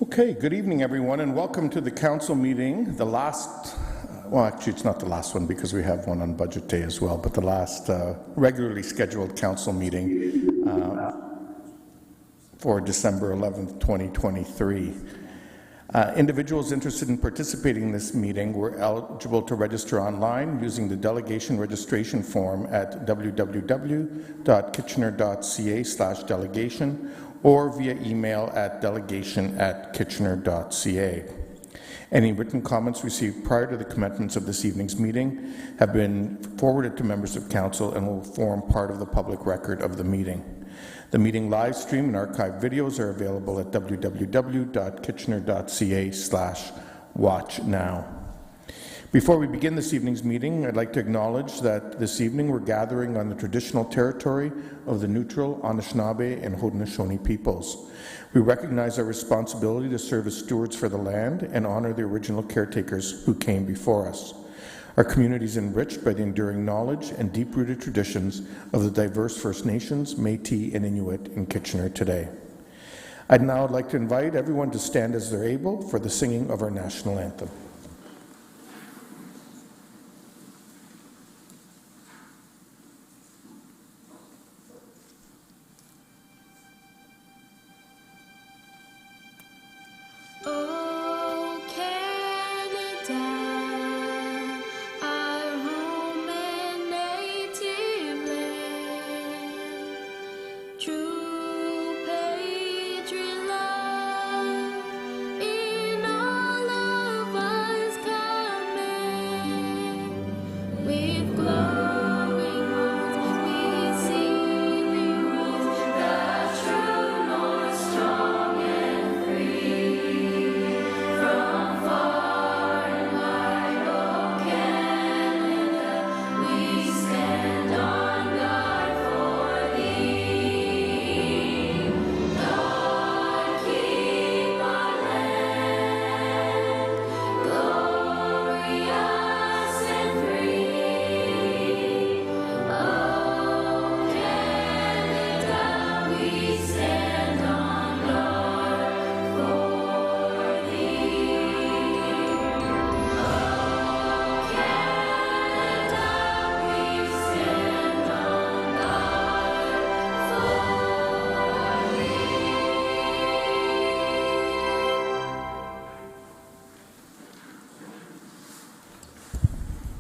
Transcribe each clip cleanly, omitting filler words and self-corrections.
Okay, good evening, everyone, and welcome to the council meeting. The last, well, actually, it's not the last one because we have one on budget day as well, but the last regularly scheduled council meeting for December 11th, 2023. Individuals interested in participating in this meeting were eligible to register online using the delegation registration form at www.kitchener.ca/delegation or via email at delegation@kitchener.ca. Any written comments received prior to the commencement of this evening's meeting have been forwarded to members of council and will form part of the public record of the meeting. The meeting live stream and archived videos are available at www.kitchener.ca/watchnow. Before we begin this evening's meeting, I'd like to acknowledge that this evening we're gathering on the traditional territory of the Neutral, Anishinaabe, and Haudenosaunee peoples. We recognize our responsibility to serve as stewards for the land and honor the original caretakers who came before us. Our community is enriched by the enduring knowledge and deep-rooted traditions of the diverse First Nations, Métis, and Inuit in Kitchener today. I'd now like to invite everyone to stand as they're able for the singing of our national anthem.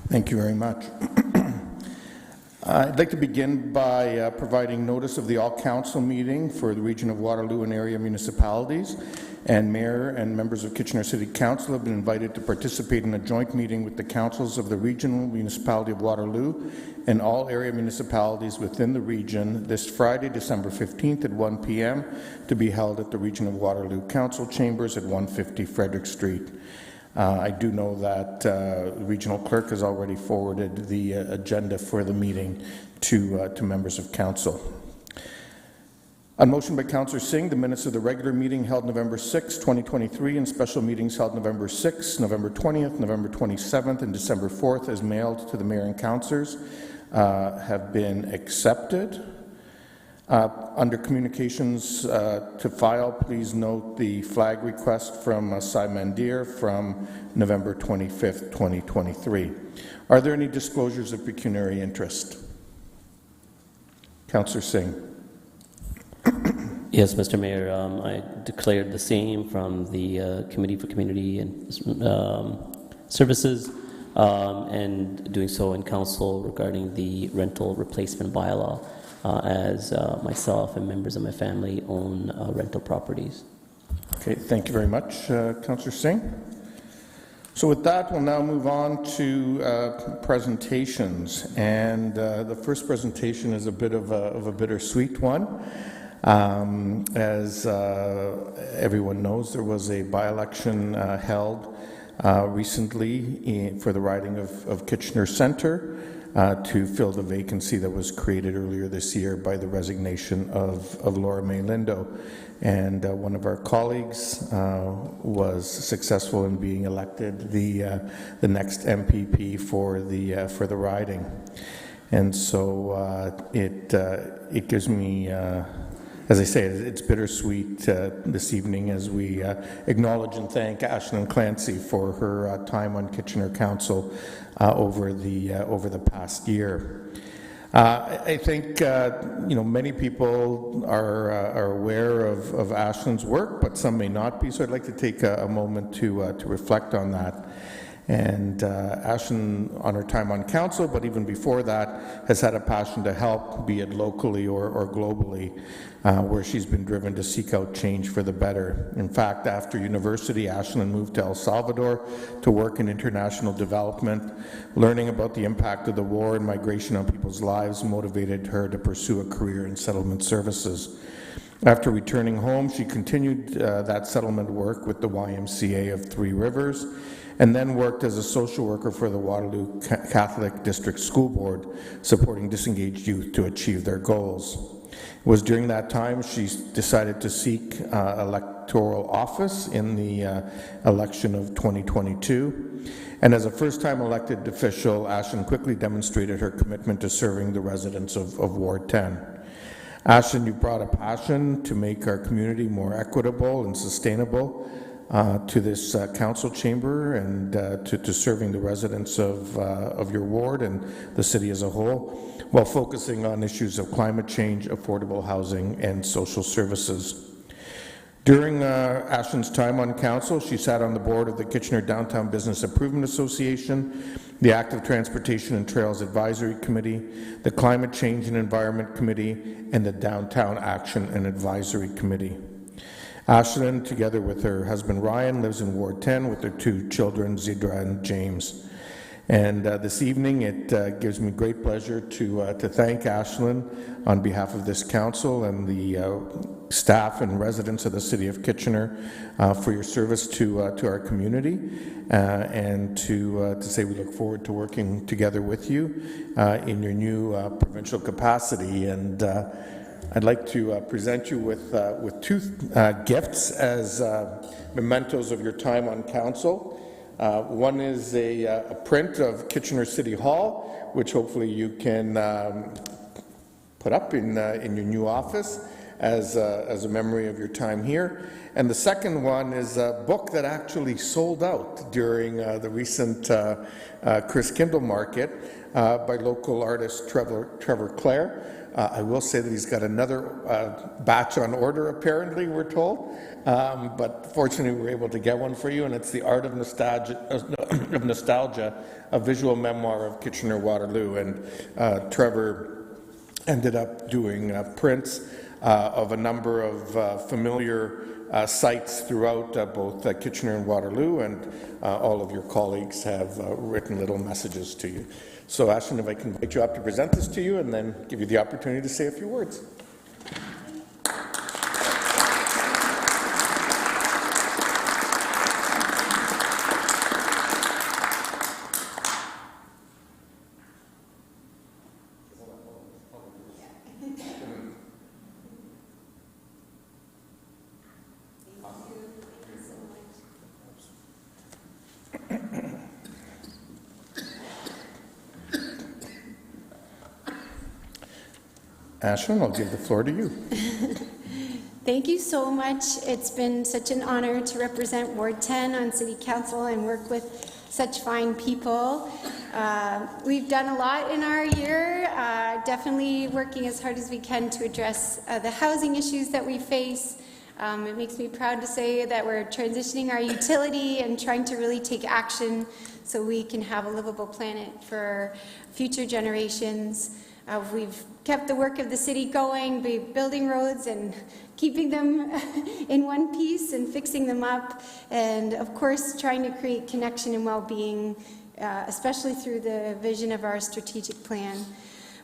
Thank you very much. I'd like to begin by providing notice of the all-council meeting for the region of Waterloo and area municipalities, and Mayor and members of Kitchener City Council have been invited to participate in a joint meeting with the councils of the regional municipality of Waterloo and all area municipalities within the region this Friday, December 15th at 1 p.m. to be held at the region of Waterloo Council Chambers at 150 Frederick Street. I do know that the regional clerk has already forwarded the agenda for the meeting to members of council. On motion by Councillor Singh, the minutes of the regular meeting held November 6, 2023 and special meetings held November 6, November 20th, November 27th and December 4th as mailed to the mayor and councillors have been accepted. Under communications to file, please note the flag request from Sai Mandir from November 25th, 2023. Are there any disclosures of pecuniary interest? Councillor Singh. Yes, Mr. Mayor, I declared the same from the Committee for Community and Services and doing so in council regarding the rental replacement bylaw. As myself and members of my family own rental properties. Okay, thank you very much, Councillor Singh. So with that, we'll now move on to presentations. And the first presentation is a bit of a bittersweet one. As everyone knows, there was a by-election held recently for the riding of Kitchener Centre. To fill the vacancy that was created earlier this year by the resignation of Laura May Lindo. And one of our colleagues was successful in being elected the next MPP for the riding. And so it gives me as I say, it's bittersweet this evening as we acknowledge and thank Ashlyn Clancy for her time on Kitchener Council over the past year. I think many people are aware of Ashlyn's work, but some may not be. So I'd like to take a moment to reflect on that. And Ashlyn, on her time on council, but even before that, has had a passion to help, be it locally or globally, where she's been driven to seek out change for the better. In fact, after university, Ashlyn moved to El Salvador to work in international development. Learning about the impact of the war and migration on people's lives motivated her to pursue a career in settlement services. After returning home, she continued that settlement work with the YMCA of Three Rivers, and then worked as a social worker for the Waterloo Catholic District School Board, supporting disengaged youth to achieve their goals. It was during that time she decided to seek electoral office in the election of 2022. And as a first-time elected official, Ashlyn quickly demonstrated her commitment to serving the residents of Ward 10. Ashlyn, you brought a passion to make our community more equitable and sustainable to this council chamber and to serving the residents of your ward and the city as a whole, while focusing on issues of climate change, affordable housing, and social services. During Ashlyn's time on council, she sat on the board of the Kitchener Downtown Business Improvement Association, the Active Transportation and Trails Advisory Committee, the Climate Change and Environment Committee, and the Downtown Action and Advisory Committee. Ashlyn, together with her husband Ryan, lives in Ward 10 with their two children, Zidra and James. And this evening, it gives me great pleasure to thank Ashlyn on behalf of this council and the staff and residents of the City of Kitchener for your service to our community, and to say we look forward to working together with you in your new provincial capacity. And I'd like to present you with two gifts as mementos of your time on council. One is a print of Kitchener City Hall, which hopefully you can put up in your new office as a memory of your time here. And the second one is a book that actually sold out during the recent Chris Kindle market by local artist Trevor Clare. I will say that he's got another batch on order, apparently, we're told. But fortunately, we were able to get one for you, and it's The Art of Nostalgia, a visual memoir of Kitchener-Waterloo. And Trevor ended up doing prints of a number of familiar sites throughout both Kitchener and Waterloo, and all of your colleagues have written little messages to you. So, Ashlyn, if I can invite you up to present this to you and then give you the opportunity to say a few words. Ashlyn, I'll give the floor to you. Thank you so much. It's been such an honor to represent Ward 10 on City Council and work with such fine people. We've done a lot in our year, definitely working as hard as we can to address the housing issues that we face. It makes me proud to say that we're transitioning our utility and trying to really take action so we can have a livable planet for future generations. We've kept the work of the city going, building roads and keeping them in one piece and fixing them up, and of course trying to create connection and well-being, especially through the vision of our strategic plan.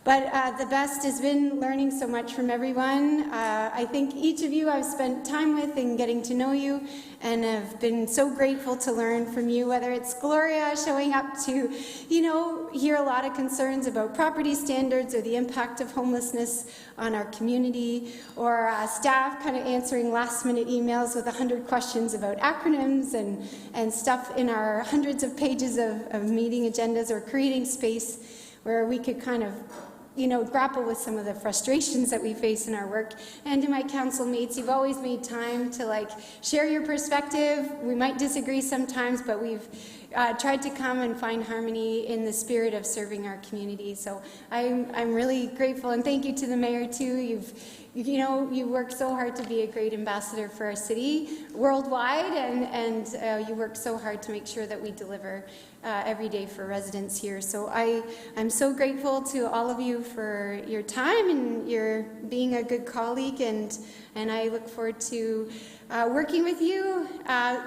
But the best has been learning so much from everyone. I think each of you I've spent time with and getting to know you, and have been so grateful to learn from you, whether it's Gloria showing up to, hear a lot of concerns about property standards or the impact of homelessness on our community, or staff kind of answering last-minute emails with 100 questions about acronyms and stuff in our hundreds of pages of meeting agendas, or creating space where we could kind of grapple with some of the frustrations that we face in our work. And to my council mates, you've always made time to share your perspective. We might disagree sometimes, but we've tried to come and find harmony in the spirit of serving our community. So I'm really grateful, and thank you to the mayor too. You work so hard to be a great ambassador for our city worldwide, and you work so hard to make sure that we deliver every day for residents here. So I'm so grateful to all of you for your time and your being a good colleague, and I look forward to working with you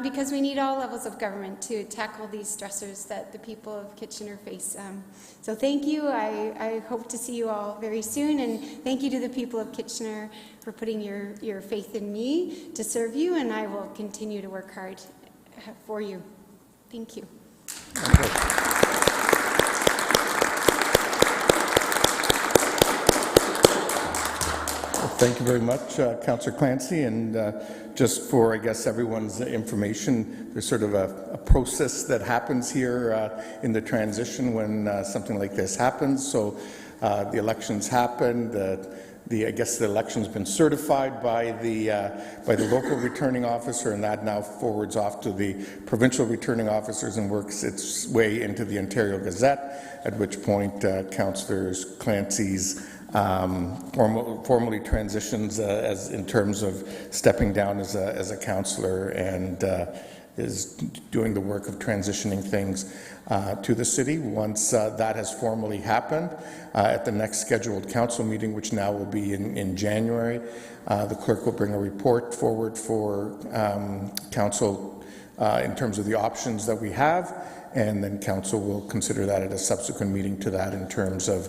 because we need all levels of government to tackle these stressors that the people of Kitchener face. So thank you. I hope to see you all very soon, and thank you to the people of Kitchener for putting your faith in me to serve you, and I will continue to work hard for you. Thank you. Thank you very much, Councillor Clancy. And just for, I guess, everyone's information, there's sort of a process that happens here in the transition when something like this happens. So the elections happened. I guess the election's been certified by the local returning officer, and that now forwards off to the provincial returning officers and works its way into the Ontario Gazette, at which point Councillor Clancy's formally transitions as in terms of stepping down as a councillor and is doing the work of transitioning things to the city. Once that has formally happened, at the next scheduled council meeting, which now will be in January, the clerk will bring a report forward for council in terms of the options that we have, and then council will consider that at a subsequent meeting to that in terms of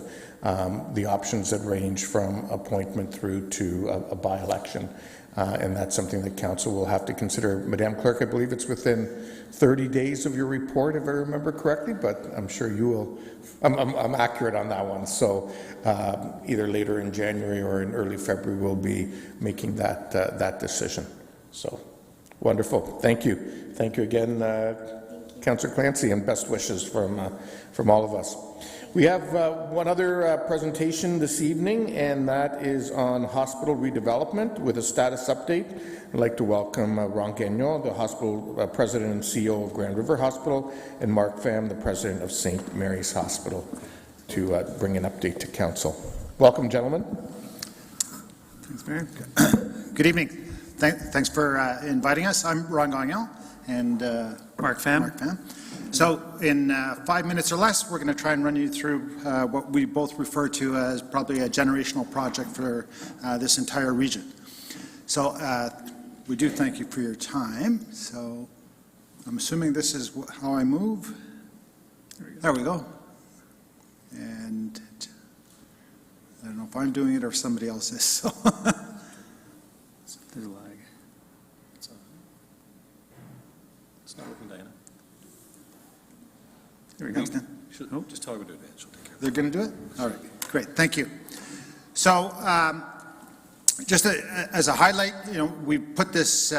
the options that range from appointment through to a by-election. And that's something that council will have to consider. Madam Clerk, I believe it's within 30 days of your report, if I remember correctly, but I'm sure you will. I'm accurate on that one. So either later in January or in early February, we'll be making that decision. So wonderful. Thank you. Thank you again, Councillor Clancy, and best wishes from all of us. We have one other presentation this evening, and that is on hospital redevelopment with a status update. I'd like to welcome Ron Gagnon, the hospital president and CEO of Grand River Hospital, and Mark Pham, the president of St. Mary's Hospital, to bring an update to council. Welcome, gentlemen. Thanks, Mayor. Good evening. Thanks for inviting us. I'm Ron Gagnon and Mark Pham. So in 5 minutes or less, we're going to try and run you through what we both refer to as probably a generational project for this entire region. So we do thank you for your time. So I'm assuming this is how I move. There we go. And I don't know if I'm doing it or if somebody else is. So there's a lag. It's not working, Diana. There we go. Just tell her to do it. She'll take care of it. They're going to do it? All right, great, thank you. So just as a highlight, we put this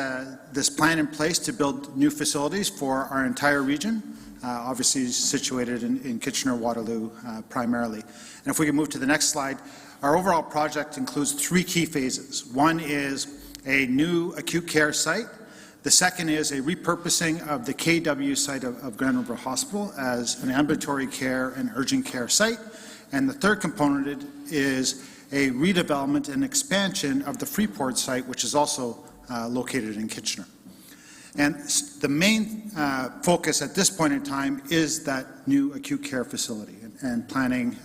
plan in place to build new facilities for our entire region, obviously situated in Kitchener-Waterloo primarily. And if we can move to the next slide, our overall project includes 3 key phases. One is a new acute care site. The second is a repurposing of the KW site of Grand River Hospital as an ambulatory care and urgent care site. And the third component is a redevelopment and expansion of the Freeport site, which is also located in Kitchener. And the main focus at this point in time is that new acute care facility and planning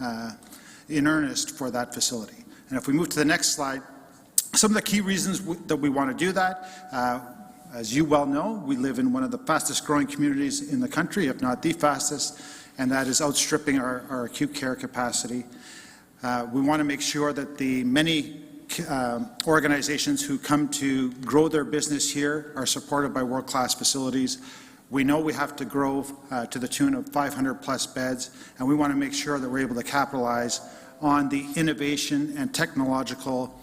in earnest for that facility. And if we move to the next slide, some of the key reasons that we want to do that, as you well know, we live in one of the fastest growing communities in the country, if not the fastest, and that is outstripping our acute care capacity. We want to make sure that the many organizations who come to grow their business here are supported by world-class facilities. We know we have to grow to the tune of 500 plus beds, and we want to make sure that we're able to capitalize on the innovation and technological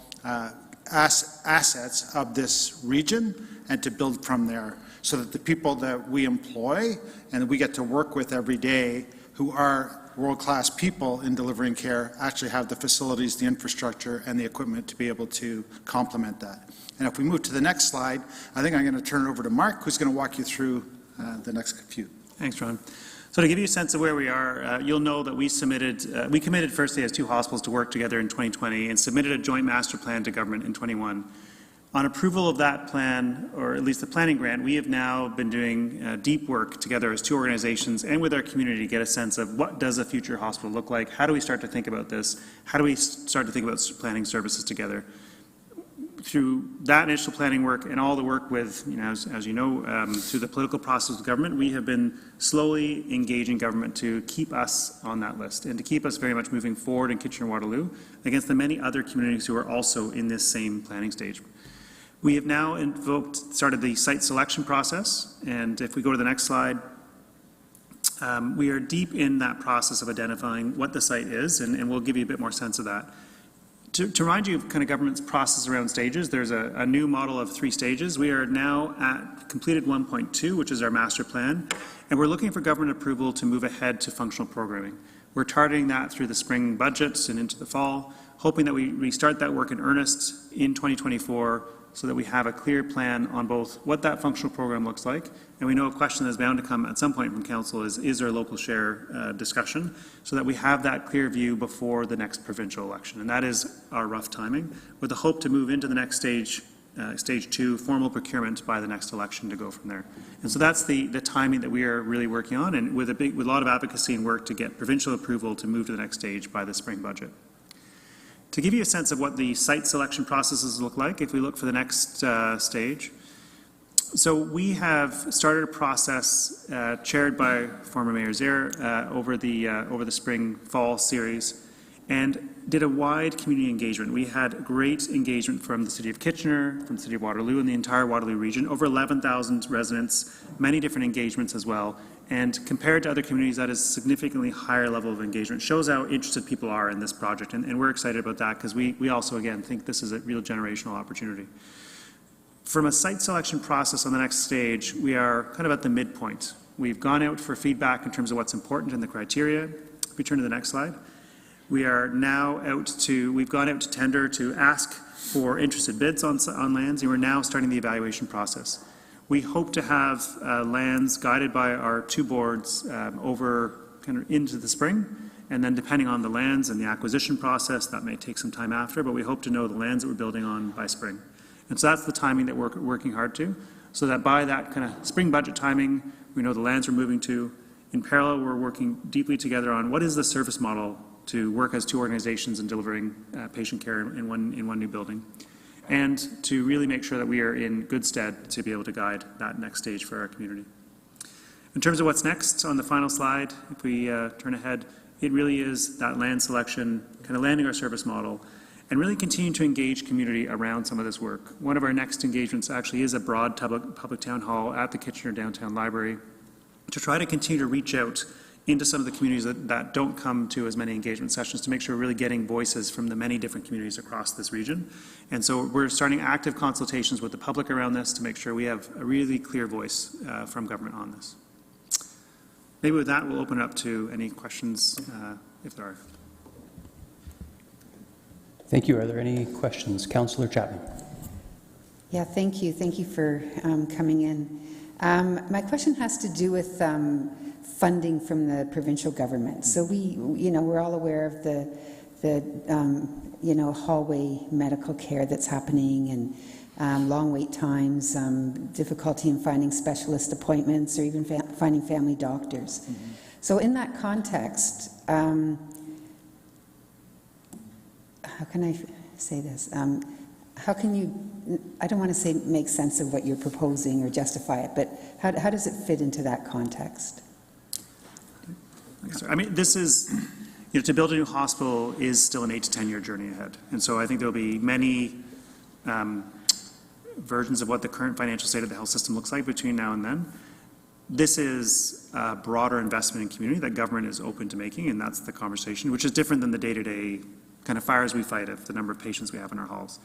assets of this region and to build from there so that the people that we employ and that we get to work with every day who are world-class people in delivering care actually have the facilities, the infrastructure, and the equipment to be able to complement that. And if we move to the next slide, I think I'm going to turn it over to Mark, who's going to walk you through the next few. Thanks, Ron. So to give you a sense of where we are, you'll know that we committed firstly as two hospitals to work together in 2020 and submitted a joint master plan to government in 21. On approval of that plan, or at least the planning grant, we have now been doing deep work together as two organizations and with our community to get a sense of what does a future hospital look like? How do we start to think about this? How do we start to think about planning services together? Through that initial planning work and all the work with, as you know, through the political process with government, we have been slowly engaging government to keep us on that list and to keep us very much moving forward in Kitchener-Waterloo against the many other communities who are also in this same planning stage. We have now started the site selection process, and if we go to the next slide, we are deep in that process of identifying what the site is, and we'll give you a bit more sense of that. To remind you of kind of government's process around stages, there's a new model of 3 stages. We are now at completed 1.2, which is our master plan, and we're looking for government approval to move ahead to functional programming. We're targeting that through the spring budgets and into the fall, hoping that we start that work in earnest in 2024 so that we have a clear plan on both what that functional program looks like, and we know a question that's bound to come at some point from council is there a local share discussion, so that we have that clear view before the next provincial election. And that is our rough timing, with the hope to move into the next stage, stage 2, formal procurement by the next election to go from there. And so that's the timing that we are really working on, and with a lot of advocacy and work to get provincial approval to move to the next stage by the spring budget. To give you a sense of what the site selection processes look like, if we look for the next stage. So we have started a process chaired by former Mayor Zaire over the spring-fall series, and did a wide community engagement. We had great engagement from the City of Kitchener, from the City of Waterloo, and the entire Waterloo region, over 11,000 residents, many different engagements as well. And compared to other communities, that is a significantly higher level of engagement. Shows how interested people are in this project, and we're excited about that because we also, again, think this is a real generational opportunity. From a site selection process on the next stage, we are kind of at the midpoint. We've gone out for feedback in terms of what's important in the criteria. If we turn to the next slide. We are now we've gone out to tender to ask for interested bids on lands, and we're now starting the evaluation process. We hope to have lands guided by our 2 boards over kind of into the spring, and then depending on the lands and the acquisition process, that may take some time after, but we hope to know the lands that we're building on by spring. And so that's the timing that we're working hard to, so that by that kind of spring budget timing, we know the lands we're moving to. In parallel, we're working deeply together on what is the service model to work as 2 organizations in delivering patient care in one new building, and to really make sure that we are in good stead to be able to guide that next stage for our community. In terms of what's next, on the final slide, if we turn ahead, it really is that land selection, kind of landing our service model, and really continue to engage community around some of this work. One of our next engagements actually is a broad public town hall at the Kitchener Downtown Library to try to continue to reach out into some of the communities that don't come to as many engagement sessions, to make sure we're really getting voices from the many different communities across this region. And so we're starting active consultations with the public around this to make sure we have a really clear voice from government on this. Maybe with that, we'll open it up to any questions, if there are. Thank you. Are there any questions? Councillor Chapman. Yeah, thank you. Thank you for coming in. My question has to do with funding from the provincial government. So we're all aware of the hallway medical care that's happening, and long wait times, difficulty in finding specialist appointments, or even finding family doctors. Mm-hmm. So in that context, how can I say this? How can you, I don't want to say make sense of what you're proposing or justify it, but how does it fit into that context? I mean, this is, to build a new hospital is still an 8 to 10 year journey ahead. And so I think there'll be many versions of what the current financial state of the health system looks like between now and then. This is a broader investment in community that government is open to making, and that's the conversation, which is different than the day-to-day kind of fires we fight of the number of patients we have in our halls.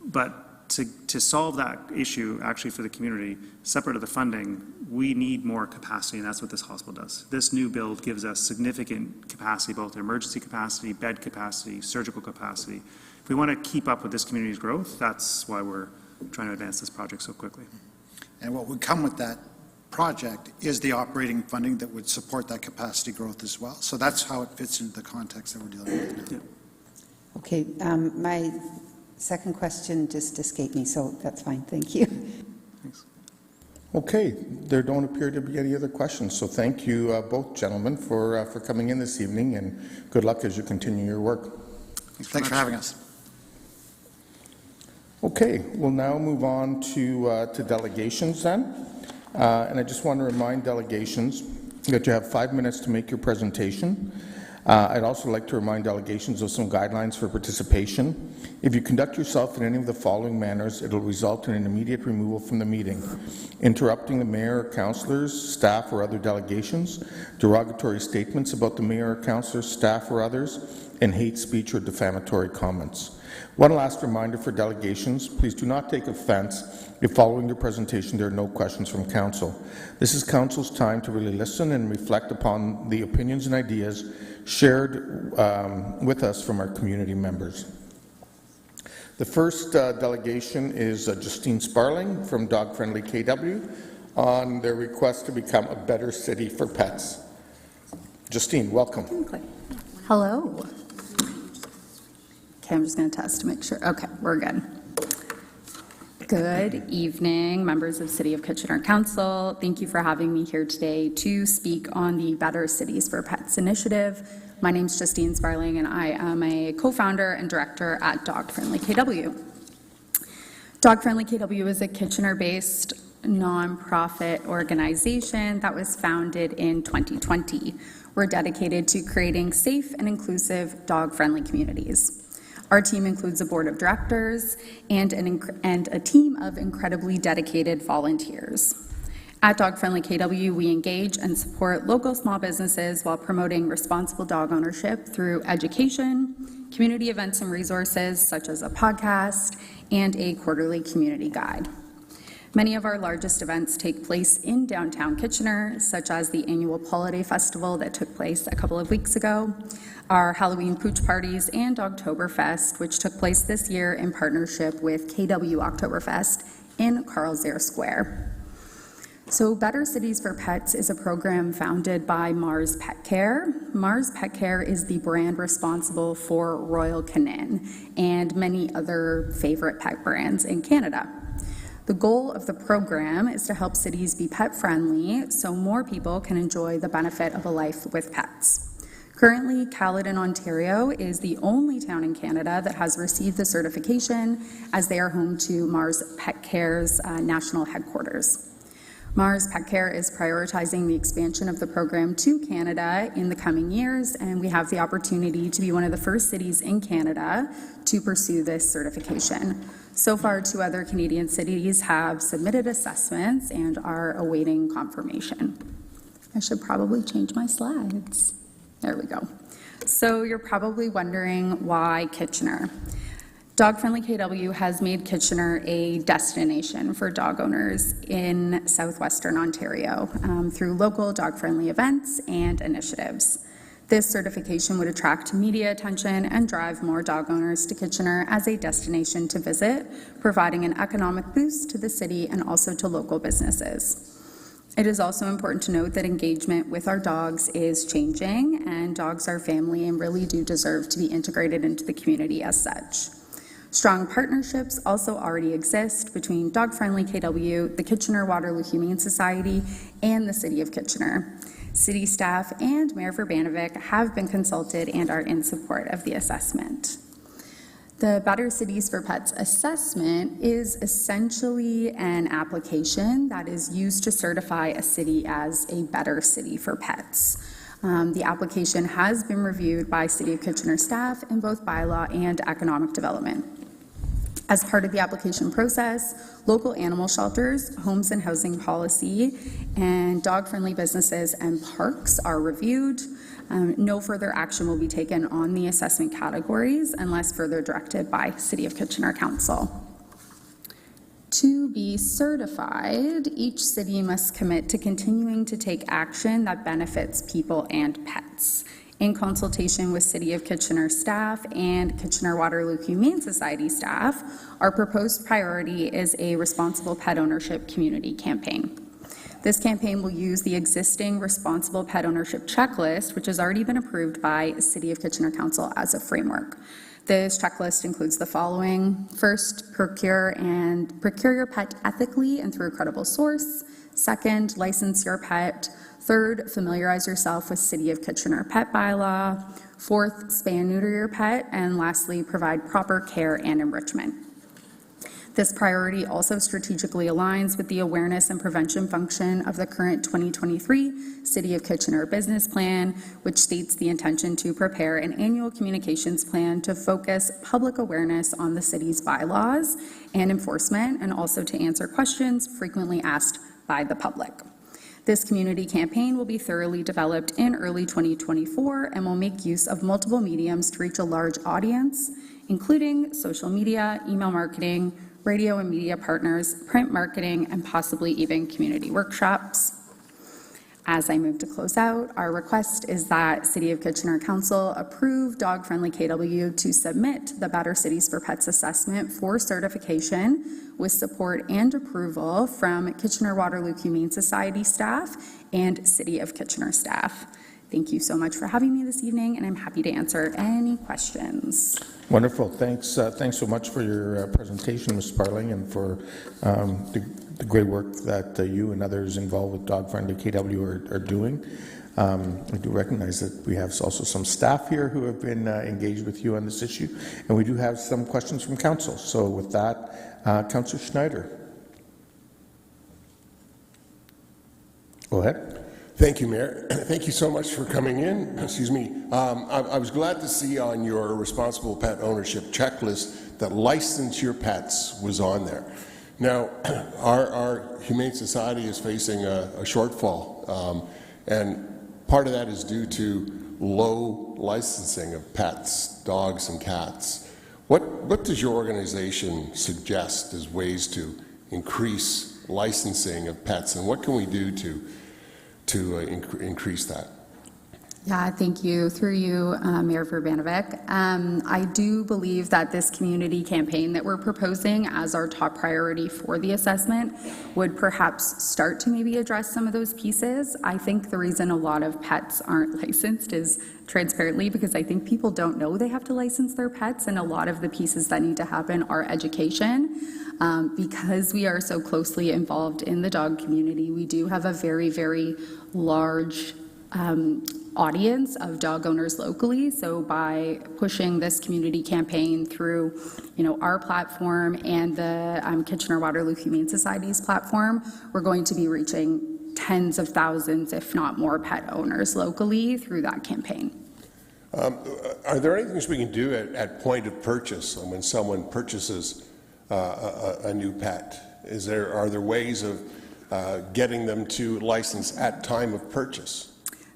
But to solve that issue actually for the community, separate of the funding, we need more capacity, and that's what this hospital does. This new build gives us significant capacity, both emergency capacity, bed capacity, surgical capacity. If we want to keep up with this community's growth, that's why we're trying to advance this project so quickly. And what would come with that project is the operating funding that would support that capacity growth as well. So that's how it fits into the context that we're dealing with now. Yeah. Okay, my second question just escaped me, so that's fine. Thank you. Thanks. Okay, there don't appear to be any other questions, so thank you both gentlemen for coming in this evening, and good luck as you continue your work. Thanks for having us. Okay, we'll now move on to delegations then. And I just want to remind delegations that you have 5 minutes to make your presentation. I'd also like to remind delegations of some guidelines for participation. If you conduct yourself in any of the following manners, it will result in an immediate removal from the meeting: interrupting the mayor, councillors, staff, or other delegations, derogatory statements about the mayor, councillors, staff, or others, and hate speech or defamatory comments. One last reminder for delegations: please do not take offense if following your presentation there are no questions from council. This is council's time to really listen and reflect upon the opinions and ideas shared with us from our community members. The first delegation is Justine Sparling from Dog Friendly KW on their request to become a better city for pets. Justine, welcome. Hello. Okay, I'm just going to test to make sure. Okay, we're good. Good evening, members of City of Kitchener Council. Thank you for having me here today to speak on the Better Cities for Pets initiative. My name is Justine Sparling, and I am a co-founder and director at Dog Friendly KW. Dog Friendly KW is a Kitchener-based nonprofit organization that was founded in 2020. We're dedicated to creating safe and inclusive dog-friendly communities. Our team includes a board of directors and a team of incredibly dedicated volunteers. At Dog Friendly KW, we engage and support local small businesses while promoting responsible dog ownership through education, community events and resources such as a podcast, and a quarterly community guide. Many of our largest events take place in downtown Kitchener, such as the annual Holiday Festival that took place a couple of weeks ago, our Halloween Pooch Parties, and Oktoberfest, which took place this year in partnership with KW Oktoberfest in Carlsbad Square. So Better Cities for Pets is a program founded by Mars Pet Care. Mars Pet Care is the brand responsible for Royal Canin and many other favorite pet brands in Canada. The goal of the program is to help cities be pet-friendly so more people can enjoy the benefit of a life with pets. Currently, Caledon, Ontario is the only town in Canada that has received the certification, as they are home to Mars Pet Care's national headquarters. Mars Pet Care is prioritizing the expansion of the program to Canada in the coming years, and we have the opportunity to be one of the first cities in Canada to pursue this certification. So far, 2 other Canadian cities have submitted assessments and are awaiting confirmation. I should probably change my slides. There we go. So you're probably wondering why Kitchener. Dog Friendly KW has made Kitchener a destination for dog owners in southwestern Ontario through local dog-friendly events and initiatives. This certification would attract media attention and drive more dog owners to Kitchener as a destination to visit, providing an economic boost to the city and also to local businesses. It is also important to note that engagement with our dogs is changing, and dogs are family and really do deserve to be integrated into the community as such. Strong partnerships also already exist between Dog Friendly KW, the Kitchener-Waterloo Humane Society, and the City of Kitchener. City staff and Mayor Verbanovic have been consulted and are in support of the assessment. The Better Cities for Pets assessment is essentially an application that is used to certify a city as a better city for pets. The application has been reviewed by City of Kitchener staff in both bylaw and economic development. As part of the application process, local animal shelters, homes and housing policy, and dog-friendly businesses and parks are reviewed. No further action will be taken on the assessment categories unless further directed by City of Kitchener Council. To be certified, each city must commit to continuing to take action that benefits people and pets. In consultation with City of Kitchener staff and Kitchener-Waterloo Humane Society staff, our proposed priority is a responsible pet ownership community campaign. This campaign will use the existing responsible pet ownership checklist, which has already been approved by City of Kitchener Council as a framework. This checklist includes the following. First, procure your pet ethically and through a credible source. Second, license your pet. Third, familiarize yourself with City of Kitchener pet bylaw. Fourth, spay and neuter your pet. And lastly, provide proper care and enrichment. This priority also strategically aligns with the awareness and prevention function of the current 2023 City of Kitchener business plan, which states the intention to prepare an annual communications plan to focus public awareness on the city's bylaws and enforcement, and also to answer questions frequently asked by the public. This community campaign will be thoroughly developed in early 2024 and will make use of multiple mediums to reach a large audience, including social media, email marketing, radio and media partners, print marketing, and possibly even community workshops. As I move to close out, our request is that City of Kitchener Council approve Dog Friendly KW to submit the Better Cities for Pets assessment for certification with support and approval from Kitchener-Waterloo Humane Society staff and City of Kitchener staff. Thank you so much for having me this evening, and I'm happy to answer any questions. Wonderful. Thanks. Thanks so much for your presentation, Ms. Sparling, and for the great work that you and others involved with Dog Friendly KW are doing. I do recognize that we have also some staff here who have been engaged with you on this issue, and we do have some questions from council. So with that, Councillor Schneider. Go ahead. Thank you, Mayor. Thank you so much for coming in. Excuse me. I was glad to see on your responsible pet ownership checklist that license your pets was on there. Now, our Humane Society is facing a shortfall, and part of that is due to low licensing of pets, dogs and cats. What does your organization suggest as ways to increase licensing of pets, and what can we do to increase that? Yeah, thank you. Through you, Mayor Verbanovic. I do believe that this community campaign that we're proposing as our top priority for the assessment would perhaps start to maybe address some of those pieces. I think the reason a lot of pets aren't licensed is transparently because I think people don't know they have to license their pets, and a lot of the pieces that need to happen are education. Because we are so closely involved in the dog community, we do have a very, very large audience of dog owners locally. So by pushing this community campaign through, our platform and the Kitchener-Waterloo Humane Society's platform, we're going to be reaching tens of thousands, if not more, pet owners locally through that campaign. Are there any things we can do at point of purchase when someone purchases a new pet? Are there ways of getting them to license at time of purchase?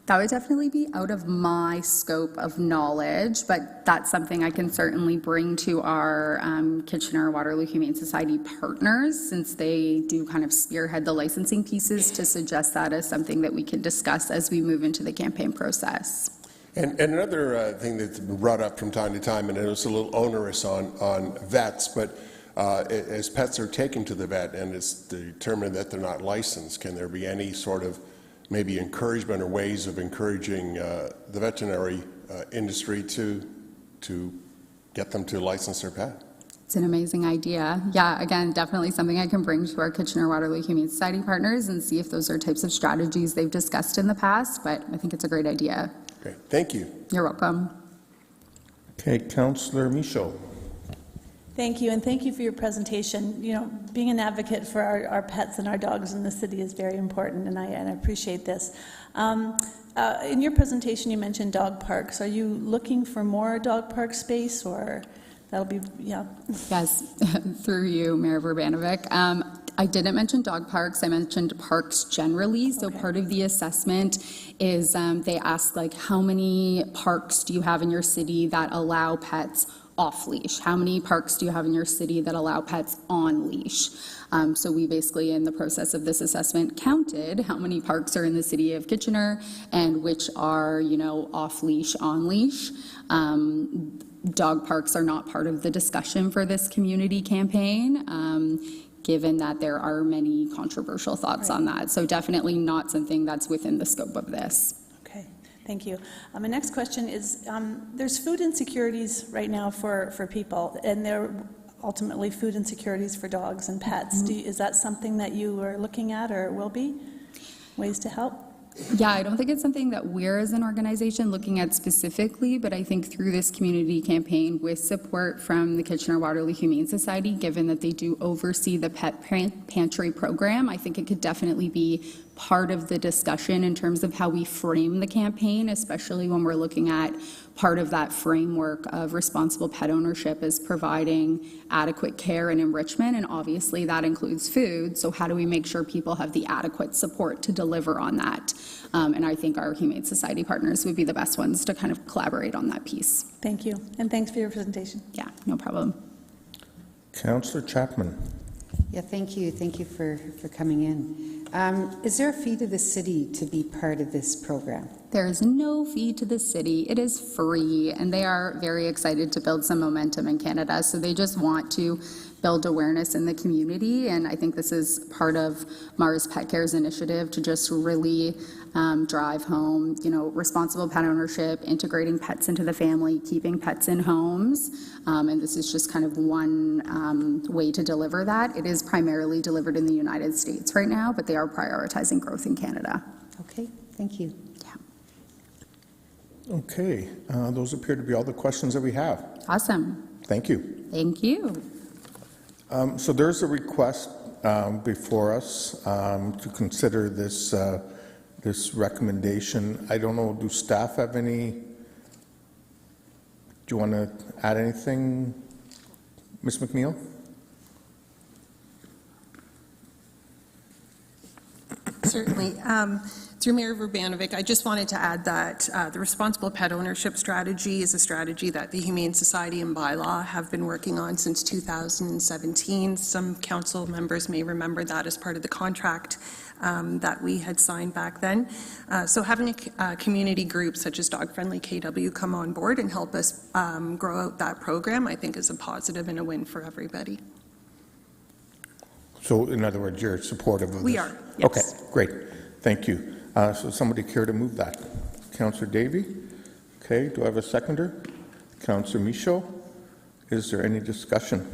That would definitely be out of my scope of knowledge, but that's something I can certainly bring to our Kitchener-Waterloo Humane Society partners, since they do kind of spearhead the licensing pieces, to suggest that as something that we can discuss as we move into the campaign process. And another thing that's been brought up from time to time, and it's a little onerous on vets, but as pets are taken to the vet and it's determined that they're not licensed, can there be any sort of maybe encouragement or ways of encouraging the veterinary industry to get them to license their pet? It's an amazing idea. Yeah, again, definitely something I can bring to our Kitchener-Waterloo Humane Society partners and see if those are types of strategies they've discussed in the past, but I think it's a great idea. Great, thank you. You're welcome. Okay, Councillor Michaud. Thank you, and thank you for your presentation. Being an advocate for our pets and our dogs in the city is very important, and I appreciate this. In your presentation, you mentioned dog parks. Are you looking for more dog park space, or that'll be, yeah? Yes, through you, Mayor Verbanovic. I didn't mention dog parks. I mentioned parks generally. So part of the assessment is they ask, how many parks do you have in your city that allow pets off leash? How many parks do you have in your city that allow pets on leash? So we basically, in the process of this assessment, counted how many parks are in the city of Kitchener and which are, off leash, on leash. Dog parks are not part of the discussion for this community campaign, given that there are many controversial thoughts on that. So definitely not something that's within the scope of this. Okay, thank you. My next question is, there's food insecurities right now for people, and there are ultimately food insecurities for dogs and pets. Is that something that you are looking at or will be? Ways to help? Yeah, I don't think it's something that we're as an organization looking at specifically, but I think through this community campaign with support from the Kitchener-Waterloo Humane Society, given that they do oversee the pet pantry program, I think it could definitely be part of the discussion in terms of how we frame the campaign, especially when we're looking at part of that framework of responsible pet ownership is providing adequate care and enrichment, and obviously that includes food. So how do we make sure people have the adequate support to deliver on that? And I think our Humane Society partners would be the best ones to kind of collaborate on that piece. Thank you, and thanks for your presentation. Yeah, no problem. Councillor Chapman. Yeah, thank you. Thank you for coming in. Is there a fee to the city to be part of this program? There is no fee to the city. It is free, and they are very excited to build some momentum in Canada. So they just want to build awareness in the community, and I think this is part of Mars Pet Care's initiative to just really drive home, responsible pet ownership, integrating pets into the family, keeping pets in homes, and this is just kind of one way to deliver that. It is primarily delivered in the United States right now, but they are prioritizing growth in Canada. Okay, thank you. Okay, those appear to be all the questions that we have. Awesome. Thank you. Thank you. So there's a request before us to consider this this recommendation. I don't know, do staff have any, do you want to add anything, Ms. McNeil? Certainly. Through Mayor Verbanovic, I just wanted to add that the responsible pet ownership strategy is a strategy that the Humane Society and Bylaw have been working on since 2017. Some council members may remember that as part of the contract that we had signed back then. So having a community group such as Dog Friendly KW come on board and help us grow out that program, I think is a positive and a win for everybody. So in other words, you're supportive of this? We are, yes. Okay, great. Thank you. So somebody care to move that? Councillor Davey? Okay, do I have a seconder? Councillor Michaud? Is there any discussion?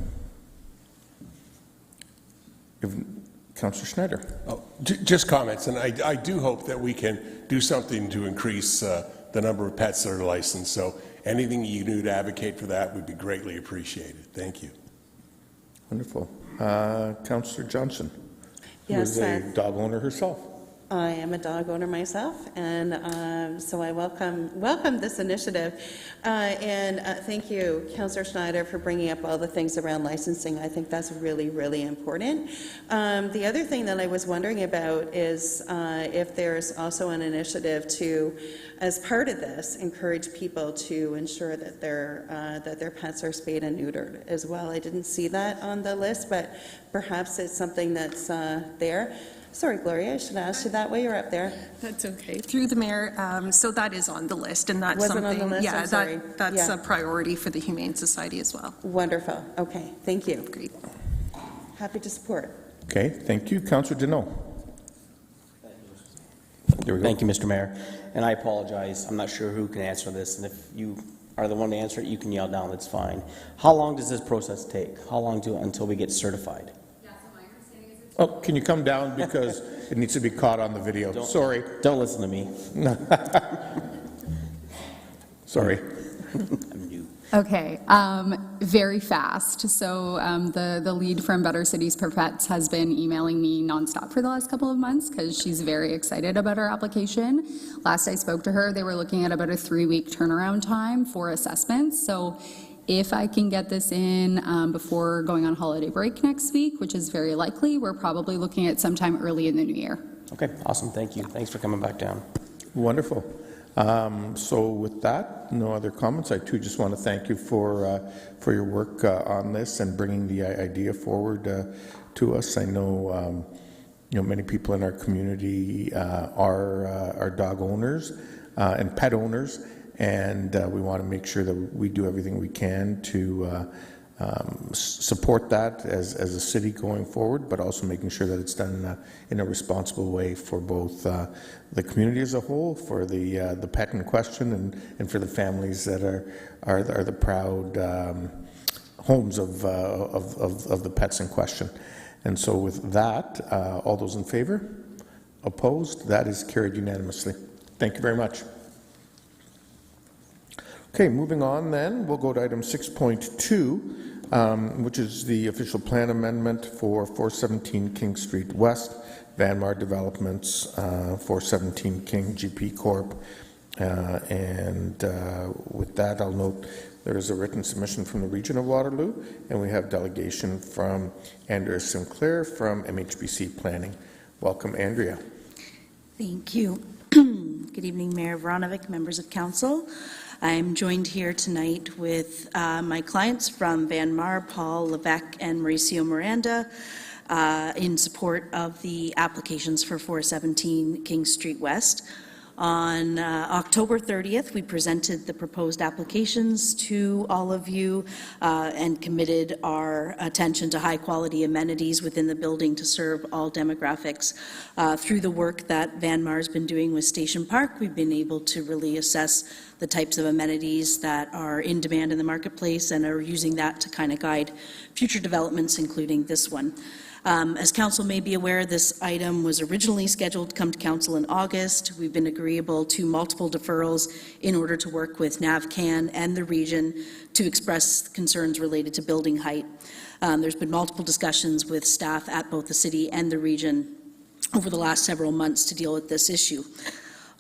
Councillor Schneider? Oh, just comments, and I do hope that we can do something to increase the number of pets that are licensed. So anything you do to advocate for that would be greatly appreciated. Thank you. Wonderful. Councillor Johnson, who Yes, is a dog owner herself. I am a dog owner myself, and so I welcome this initiative. And thank you, Councillor Schneider, for bringing up all the things around licensing. I think that's really, really important. The other thing that I was wondering about is if there's also an initiative to, as part of this, encourage people to ensure that their pets are spayed and neutered as well. I didn't see that on the list, but perhaps it's something that's there. Sorry, Gloria, I should ask you that way. You're up there. That's okay. Through the mayor, so that is on the list, and that's Was it something. on the list? Yeah, I'm sorry. that's Yeah. a priority for the Humane Society as well. Wonderful. Okay, thank you. Great. Happy to support. Okay, thank you. Councillor Deneau. There we go. Thank you, Mr. Mayor. And I apologize. I'm not sure who can answer this, and if you are the one to answer it, you can yell down. That's fine. How long does this process take? How long until we get certified? Oh, can you come down because it needs to be caught on the video? Sorry. Don't listen to me. Sorry. I'm new. Okay, very fast. So the lead from Better Cities for Pets has been emailing me nonstop for the last couple of months because she's very excited about our application. Last I spoke to her, they were looking at about a 3-week turnaround time for assessments. So if I can get this in before going on holiday break next week, which is very likely, we're probably looking at sometime early in the new year. Okay, awesome. Thank you. Thanks for coming back down. Wonderful. So with that, no other comments. I too just want to thank you for your work on this and bringing the idea forward to us. I know many people in our community are dog owners and pet owners, and we want to make sure that we do everything we can to support that as a city going forward, but also making sure that it's done in a responsible way for both the community as a whole, for the pet in question, and for the families that are the proud homes of the pets in question. And so with that, all those in favor? Opposed? That is carried unanimously. Thank you very much. Okay, moving on then, we'll go to item 6.2, which is the official plan amendment for 417 King Street West, Vanmar Developments, 417 King GP Corp. With that, I'll note there is a written submission from the Region of Waterloo, and we have delegation from Andrea Sinclair from MHBC Planning. Welcome, Andrea. Thank you. Good evening, Mayor Voronovic, members of council. I'm joined here tonight with my clients from Vanmar, Paul Levesque and Mauricio Miranda, in support of the applications for 417 King Street West. On October 30th, we presented the proposed applications to all of you and committed our attention to high-quality amenities within the building to serve all demographics. Through the work that Vanmar's been doing with Station Park, we've been able to really assess the types of amenities that are in demand in the marketplace and are using that to kind of guide future developments, including this one. As council may be aware, this item was originally scheduled to come to council in August. We've been agreeable to multiple deferrals in order to work with NAVCAN and the region to express concerns related to building height. There's been multiple discussions with staff at both the city and the region over the last several months to deal with this issue.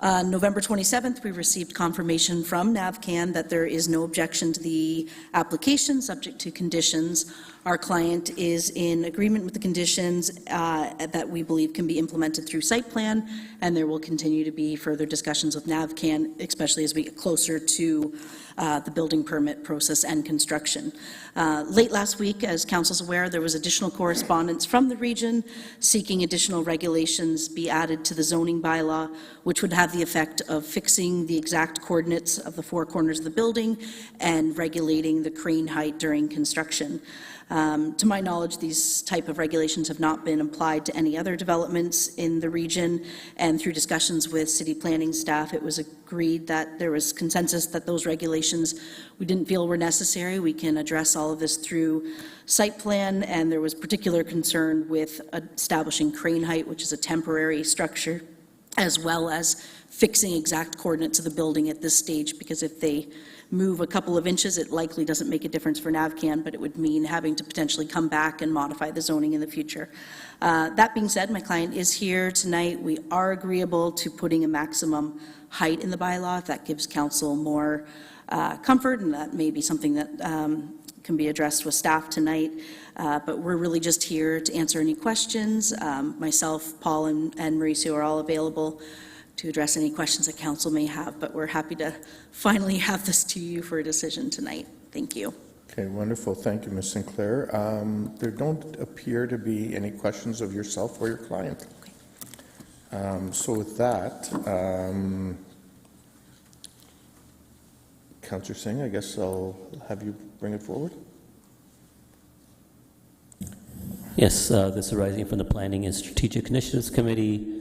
November 27th, we received confirmation from NAVCAN that there is no objection to the application subject to conditions. Our client is in agreement with the conditions that we believe can be implemented through site plan, and there will continue to be further discussions with NAVCAN, especially as we get closer to the building permit process and construction. Late last week, as council's aware, there was additional correspondence from the region seeking additional regulations be added to the zoning bylaw, which would have the effect of fixing the exact coordinates of the four corners of the building and regulating the crane height during construction. To my knowledge, these type of regulations have not been applied to any other developments in the region, and through discussions with city planning staff, it was agreed that there was consensus that those regulations we didn't feel were necessary. We can address all of this through site plan, and there was particular concern with establishing crane height, which is a temporary structure, as well as fixing exact coordinates of the building at this stage, because if they move a couple of inches, it likely doesn't make a difference for NAVCAN, but it would mean having to potentially come back and modify the zoning in the future. That being said, my client is here tonight. We are agreeable to putting a maximum height in the bylaw if that gives council more comfort, and that may be something that can be addressed with staff tonight. But we're really just here to answer any questions. Myself, Paul, and Mauricio are all available to address any questions that council may have, but we're happy to finally have this to you for a decision tonight. Thank you. Okay, wonderful. Thank you, Ms. Sinclair. There don't appear to be any questions of yourself or your client. Okay. So with that, Councillor Singh, I guess I'll have you bring it forward. Yes, this is arising from the Planning and Strategic Initiatives Committee.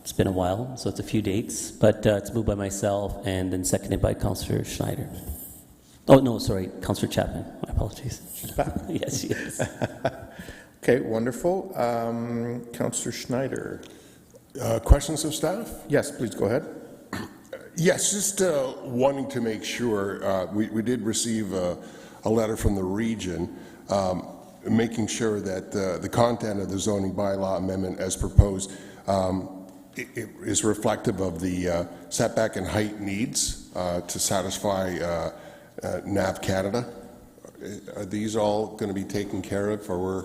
It's been a while, so it's a few dates, but it's moved by myself and then seconded by Councillor Schneider. Oh, no, sorry, Councillor Chapman. My apologies. She's back. Yes, she is. Okay, wonderful. Councillor Schneider. Questions of staff? Yes, please go ahead. Yes, just wanting to make sure, we did receive a letter from the region making sure that the content of the zoning bylaw amendment as proposed it is reflective of the setback and height needs to satisfy NAV Canada. Are these all going to be taken care of, or we're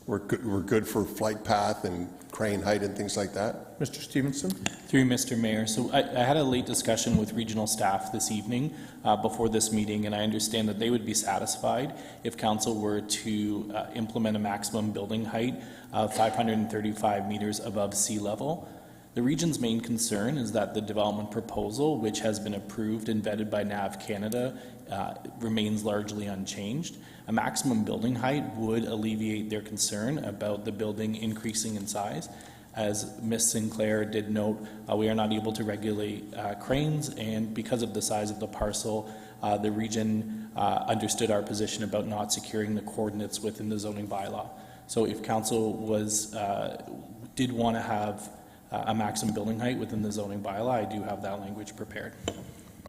We're good for flight path and crane height and things like that? Mr. Stevenson? Through Mr. Mayor. So I had a late discussion with regional staff this evening before this meeting, and I understand that they would be satisfied if council were to implement a maximum building height of 535 meters above sea level. The region's main concern is that the development proposal, which has been approved and vetted by NAV Canada, remains largely unchanged. A maximum building height would alleviate their concern about the building increasing in size. As Ms. Sinclair did note, we are not able to regulate cranes, and because of the size of the parcel, the region understood our position about not securing the coordinates within the zoning bylaw. So if council did want to have a maximum building height within the zoning bylaw, I do have that language prepared.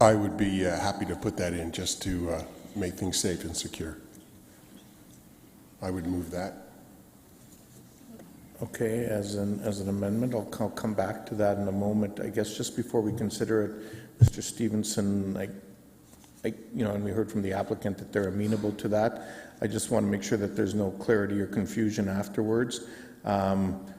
I would be happy to put that in just to make things safe and secure. I would move that. Okay, as an amendment, I'll come back to that in a moment. I guess just before we consider it, Mr. Stevenson, and we heard from the applicant that they're amenable to that. I just want to make sure that there's no clarity or confusion afterwards.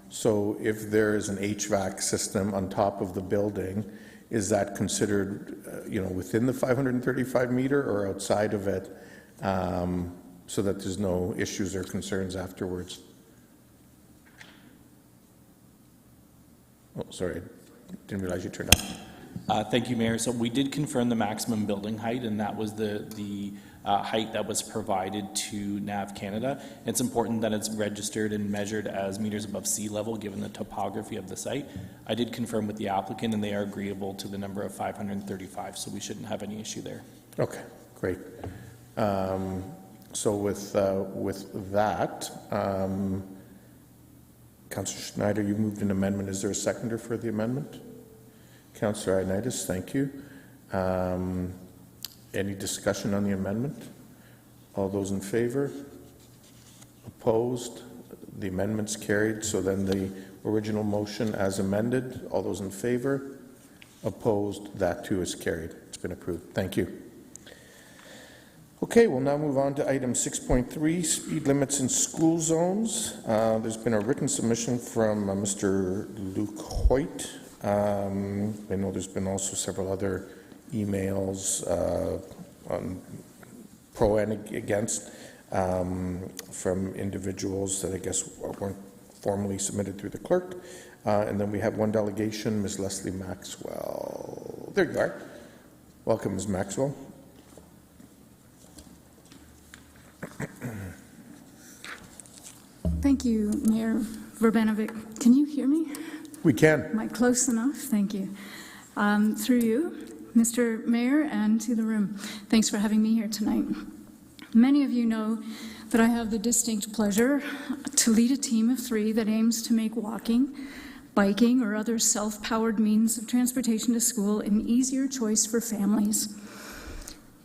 So if there is an HVAC system on top of the building, is that considered, within the 535 meter or outside of it, so that there's no issues or concerns afterwards? Oh, sorry, didn't realize you turned off. Thank you, Mayor. So we did confirm the maximum building height, and that was the height that was provided to NAV Canada. It's important that it's registered and measured as meters above sea level, given the topography of the site. I did confirm with the applicant, and they are agreeable to the number of 535, so we shouldn't have any issue there. Okay, great. So with that, Councillor Schneider, you moved an amendment. Is there a seconder for the amendment? Councillor Ioannidis, thank you. Any discussion on the amendment? All those in favor? Opposed? The amendment's carried. So then the original motion as amended, all those in favor? Opposed? That too is carried. It's been approved. Thank you. Okay, we'll now move on to item 6.3, speed limits in school zones. There's been a written submission from Mr. Luke Hoyt. I know there's been also several other emails on pro and against from individuals that I guess weren't formally submitted through the clerk. And then we have one delegation, Ms. Leslie Maxwell. There you are. Welcome, Ms. Maxwell. Thank you, Mayor Verbanovic. Can you hear me? We can. Am I close enough? Thank you. Through you, Mr. Mayor, and to the room, thanks for having me here tonight. Many of you know that I have the distinct pleasure to lead a team of 3 that aims to make walking, biking, or other self-powered means of transportation to school an easier choice for families.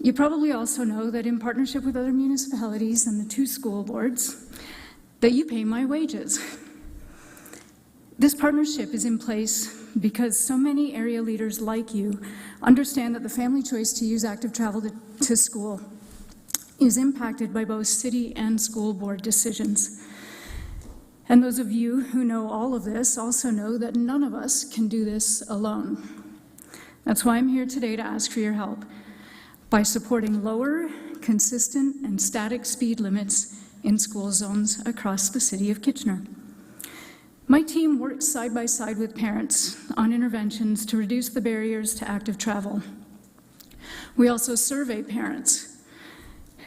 You probably also know that in partnership with other municipalities and the 2 school boards, that you pay my wages. This partnership is in place because so many area leaders like you understand that the family choice to use active travel to school is impacted by both city and school board decisions. And those of you who know all of this also know that none of us can do this alone. That's why I'm here today to ask for your help by supporting lower, consistent, and static speed limits in school zones across the city of Kitchener. My team works side by side with parents on interventions to reduce the barriers to active travel. We also survey parents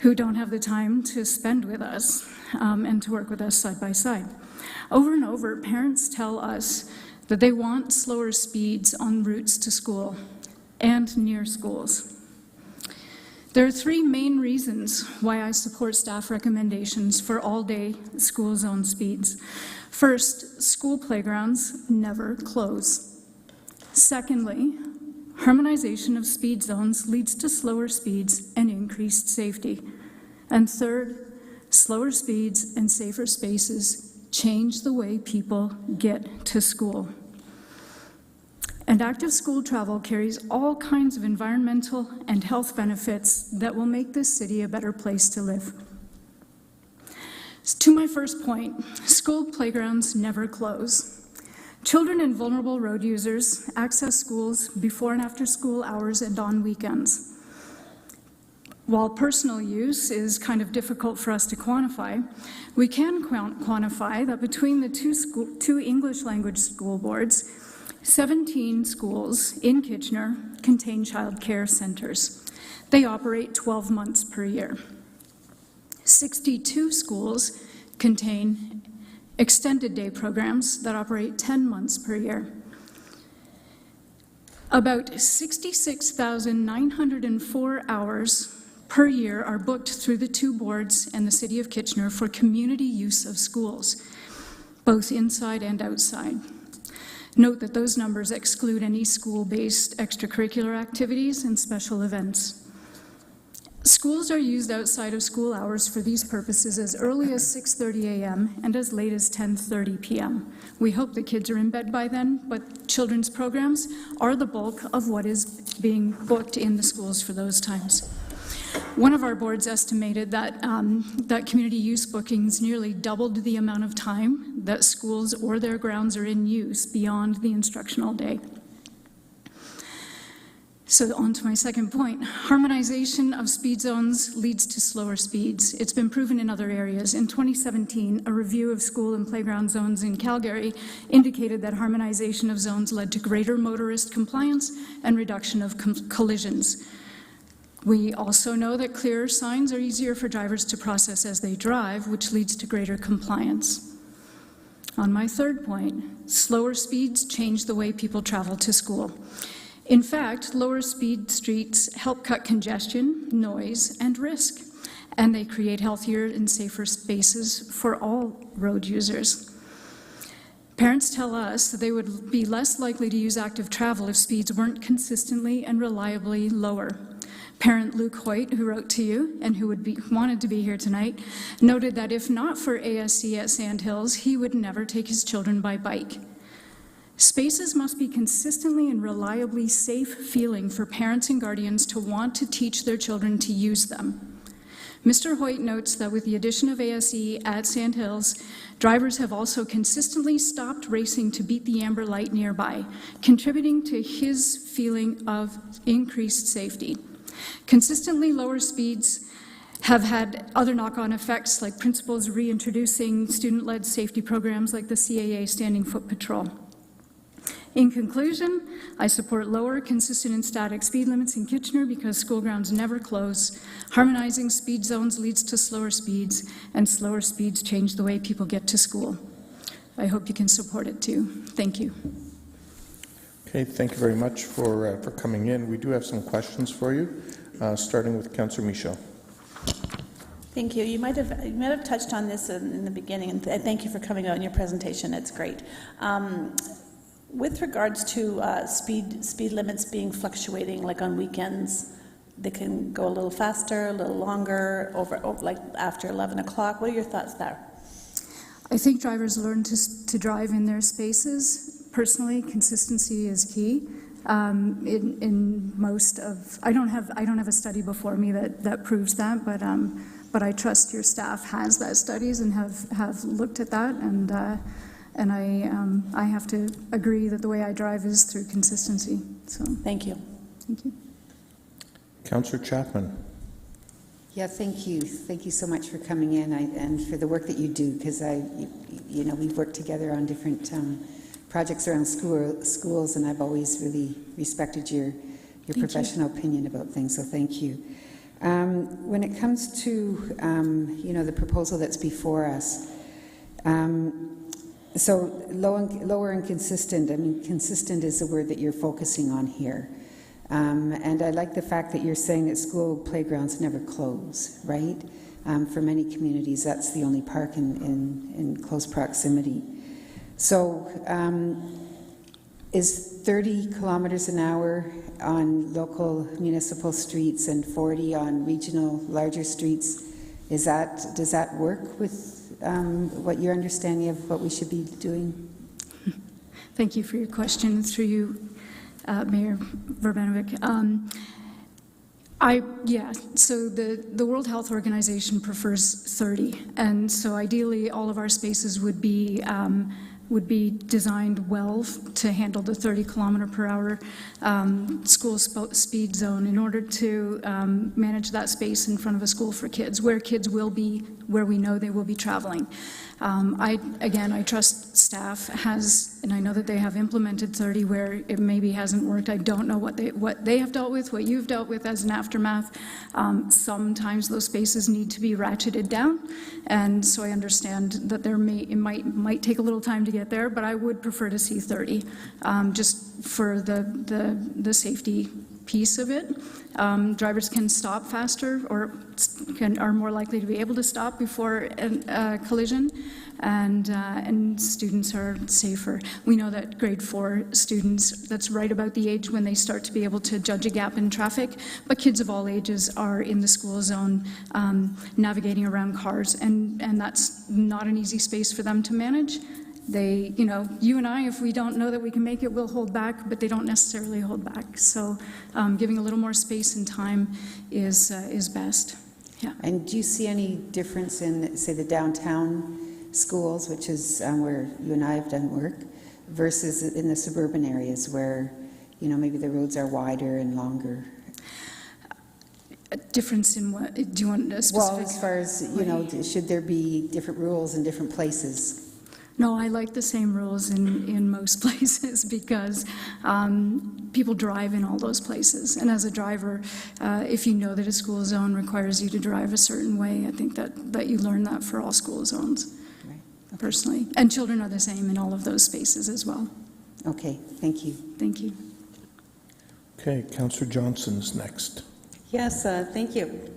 who don't have the time to spend with us and to work with us side by side. Over and over, parents tell us that they want slower speeds on routes to school and near schools. There are 3 main reasons why I support staff recommendations for all-day school zone speeds. First, school playgrounds never close. Secondly, harmonization of speed zones leads to slower speeds and increased safety. And third, slower speeds and safer spaces change the way people get to school. And active school travel carries all kinds of environmental and health benefits that will make this city a better place to live. To my first point, school playgrounds never close. Children and vulnerable road users access schools before and after school hours and on weekends. While personal use is kind of difficult for us to quantify, we can quantify that between the two English language school boards, 17 schools in Kitchener contain child care centers. They operate 12 months per year. 62 schools contain extended day programs that operate 10 months per year. About 66,904 hours per year are booked through the two boards and the City of Kitchener for community use of schools, both inside and outside. Note that those numbers exclude any school-based extracurricular activities and special events. Schools are used outside of school hours for these purposes as early as 6:30 a.m. and as late as 10:30 p.m. We hope the kids are in bed by then, but children's programs are the bulk of what is being booked in the schools for those times. One of our boards estimated that that community use bookings nearly doubled the amount of time that schools or their grounds are in use beyond the instructional day. So on to my second point. Harmonization of speed zones leads to slower speeds. It's been proven in other areas. In 2017, a review of school and playground zones in Calgary indicated that harmonization of zones led to greater motorist compliance and reduction of collisions. We also know that clearer signs are easier for drivers to process as they drive, which leads to greater compliance. On my third point, slower speeds change the way people travel to school. In fact, lower speed streets help cut congestion, noise, and risk, and they create healthier and safer spaces for all road users. Parents tell us that they would be less likely to use active travel if speeds weren't consistently and reliably lower. Parent Luke Hoyt, who wrote to you and who wanted to be here tonight, noted that if not for ASC at Sandhills, he would never take his children by bike. Spaces must be consistently and reliably safe feeling for parents and guardians to want to teach their children to use them. Mr. Hoyt notes that with the addition of ASE at Sandhills, drivers have also consistently stopped racing to beat the amber light nearby, contributing to his feeling of increased safety. Consistently lower speeds have had other knock-on effects, like principals reintroducing student-led safety programs like the CAA Standing Foot Patrol. In conclusion, I support lower, consistent, and static speed limits in Kitchener because school grounds never close. Harmonizing speed zones leads to slower speeds, and slower speeds change the way people get to school. I hope you can support it too. Thank you. Okay, thank you very much for coming in. We do have some questions for you, starting with Councillor Michaud. Thank you. You might have touched on this in the beginning, and thank you for coming out in your presentation. It's great. With regards to speed limits being fluctuating, like on weekends, they can go a little faster, a little longer, like after 11 o'clock. What are your thoughts there? I think drivers learn to drive in their spaces. Personally, consistency is key. In most of, I don't have a study before me that proves that, but I trust your staff has that studies and have looked at that, and I have to agree that the way I drive is through consistency. So thank you. Thank you. Councillor Chapman. Yeah, thank you. Thank you so much for coming in and for the work that you do, because we've worked together on different projects around schools, and I've always really respected your professional opinion about things. So thank you. When it comes to the proposal that's before us. So lower and consistent, I mean, consistent is the word that you're focusing on here. And I like the fact that you're saying that school playgrounds never close, right? For many communities, that's the only park in close proximity. So is 30 kilometers an hour on local municipal streets and 40 on regional larger streets, does that work with what your understanding of what we should be doing? Thank you for your question. Through you, Mayor Verbanovic. So the World Health Organization prefers 30, and so ideally all of our spaces would be designed well to handle the 30-kilometer-per-hour school speed zone in order to manage that space in front of a school for kids, where kids will be, where we know they will be traveling. I trust staff and I know that they have implemented 30 where it maybe hasn't worked. I don't know what they have dealt with, what you've dealt with as an aftermath. Sometimes those spaces need to be ratcheted down, and so I understand that it might take a little time to get there, but I would prefer to see 30, just for the safety piece of it. Drivers can stop faster or are more likely to be able to stop before a collision, and students are safer. We know that grade 4 students, that's right about the age when they start to be able to judge a gap in traffic, but kids of all ages are in the school zone navigating around cars, and that's not an easy space for them to manage. They, you and I, if we don't know that we can make it, we'll hold back, but they don't necessarily hold back. So giving a little more space and time is best. Yeah. And do you see any difference in, say, the downtown schools, which is where you and I have done work, versus in the suburban areas where, maybe the roads are wider and longer? A difference in what? Do you want a specific? Well, as far as, should there be different rules in different places? No, I like the same rules in most places because people drive in all those places. And as a driver, if you know that a school zone requires you to drive a certain way, I think that you learn that for all school zones, right. Okay. Personally. And children are the same in all of those spaces as well. Okay, thank you. Thank you. Okay, Councillor Johnson's next. Yes, thank you.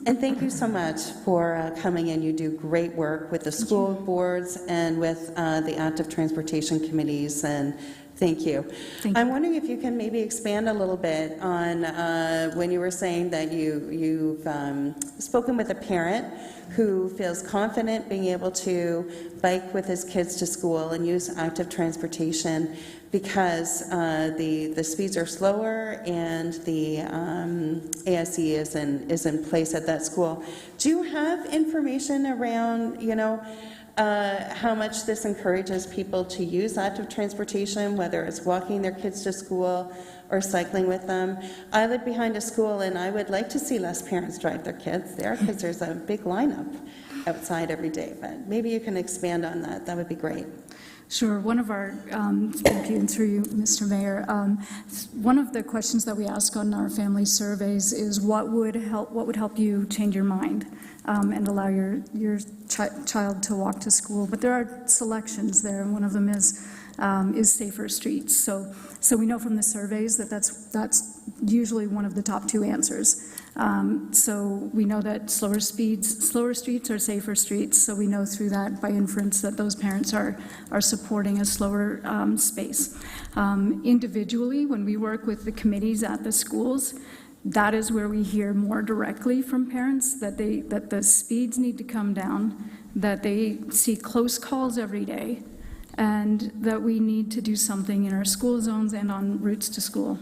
And thank you so much for coming in. You do great work with the school boards and with the active transportation committees, and thank you. I'm wondering if you can maybe expand a little bit on when you were saying that you've spoken with a parent who feels confident being able to bike with his kids to school and use active transportation because the speeds are slower and the ASE is in place at that school. Do you have information around, how much this encourages people to use active transportation, whether it's walking their kids to school or cycling with them? I live behind a school, and I would like to see less parents drive their kids there because there's a big lineup outside every day. But maybe you can expand on that. That would be great. Sure. One of our, thank you, and through you, Mr. Mayor, one of the questions that we ask on our family surveys is what would help you change your mind and allow your child to walk to school. But there are selections there, and one of them is safer streets. So we know from the surveys that that's usually one of the top 2 answers. So we know that slower streets are safer streets. So we know through that by inference that those parents are supporting a slower space. Individually, when we work with the committees at the schools, that is where we hear more directly from parents that the speeds need to come down, that they see close calls every day, and that we need to do something in our school zones and on routes to school.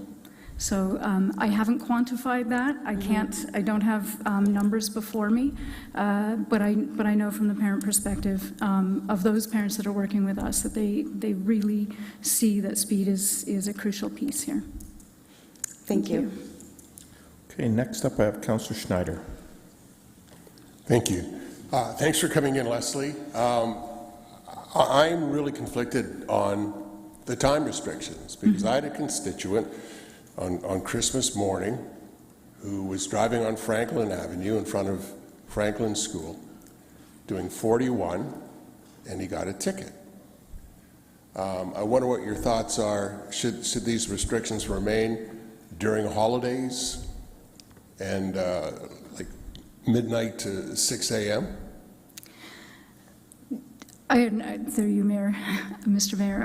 So I haven't quantified that. I don't have numbers before me, but I know from the parent perspective of those parents that are working with us that they really see that speed is a crucial piece here. Thank you. Okay, next up I have Councillor Schneider. Thank you. Thanks for coming in, Leslie. I'm really conflicted on the time restrictions because I had a constituent on Christmas morning who was driving on Franklin Avenue in front of Franklin School doing 41, and he got a ticket. I wonder what your thoughts are. Should these restrictions remain during holidays and like midnight to 6 a.m.? Through you, Mayor, Mr. Mayor,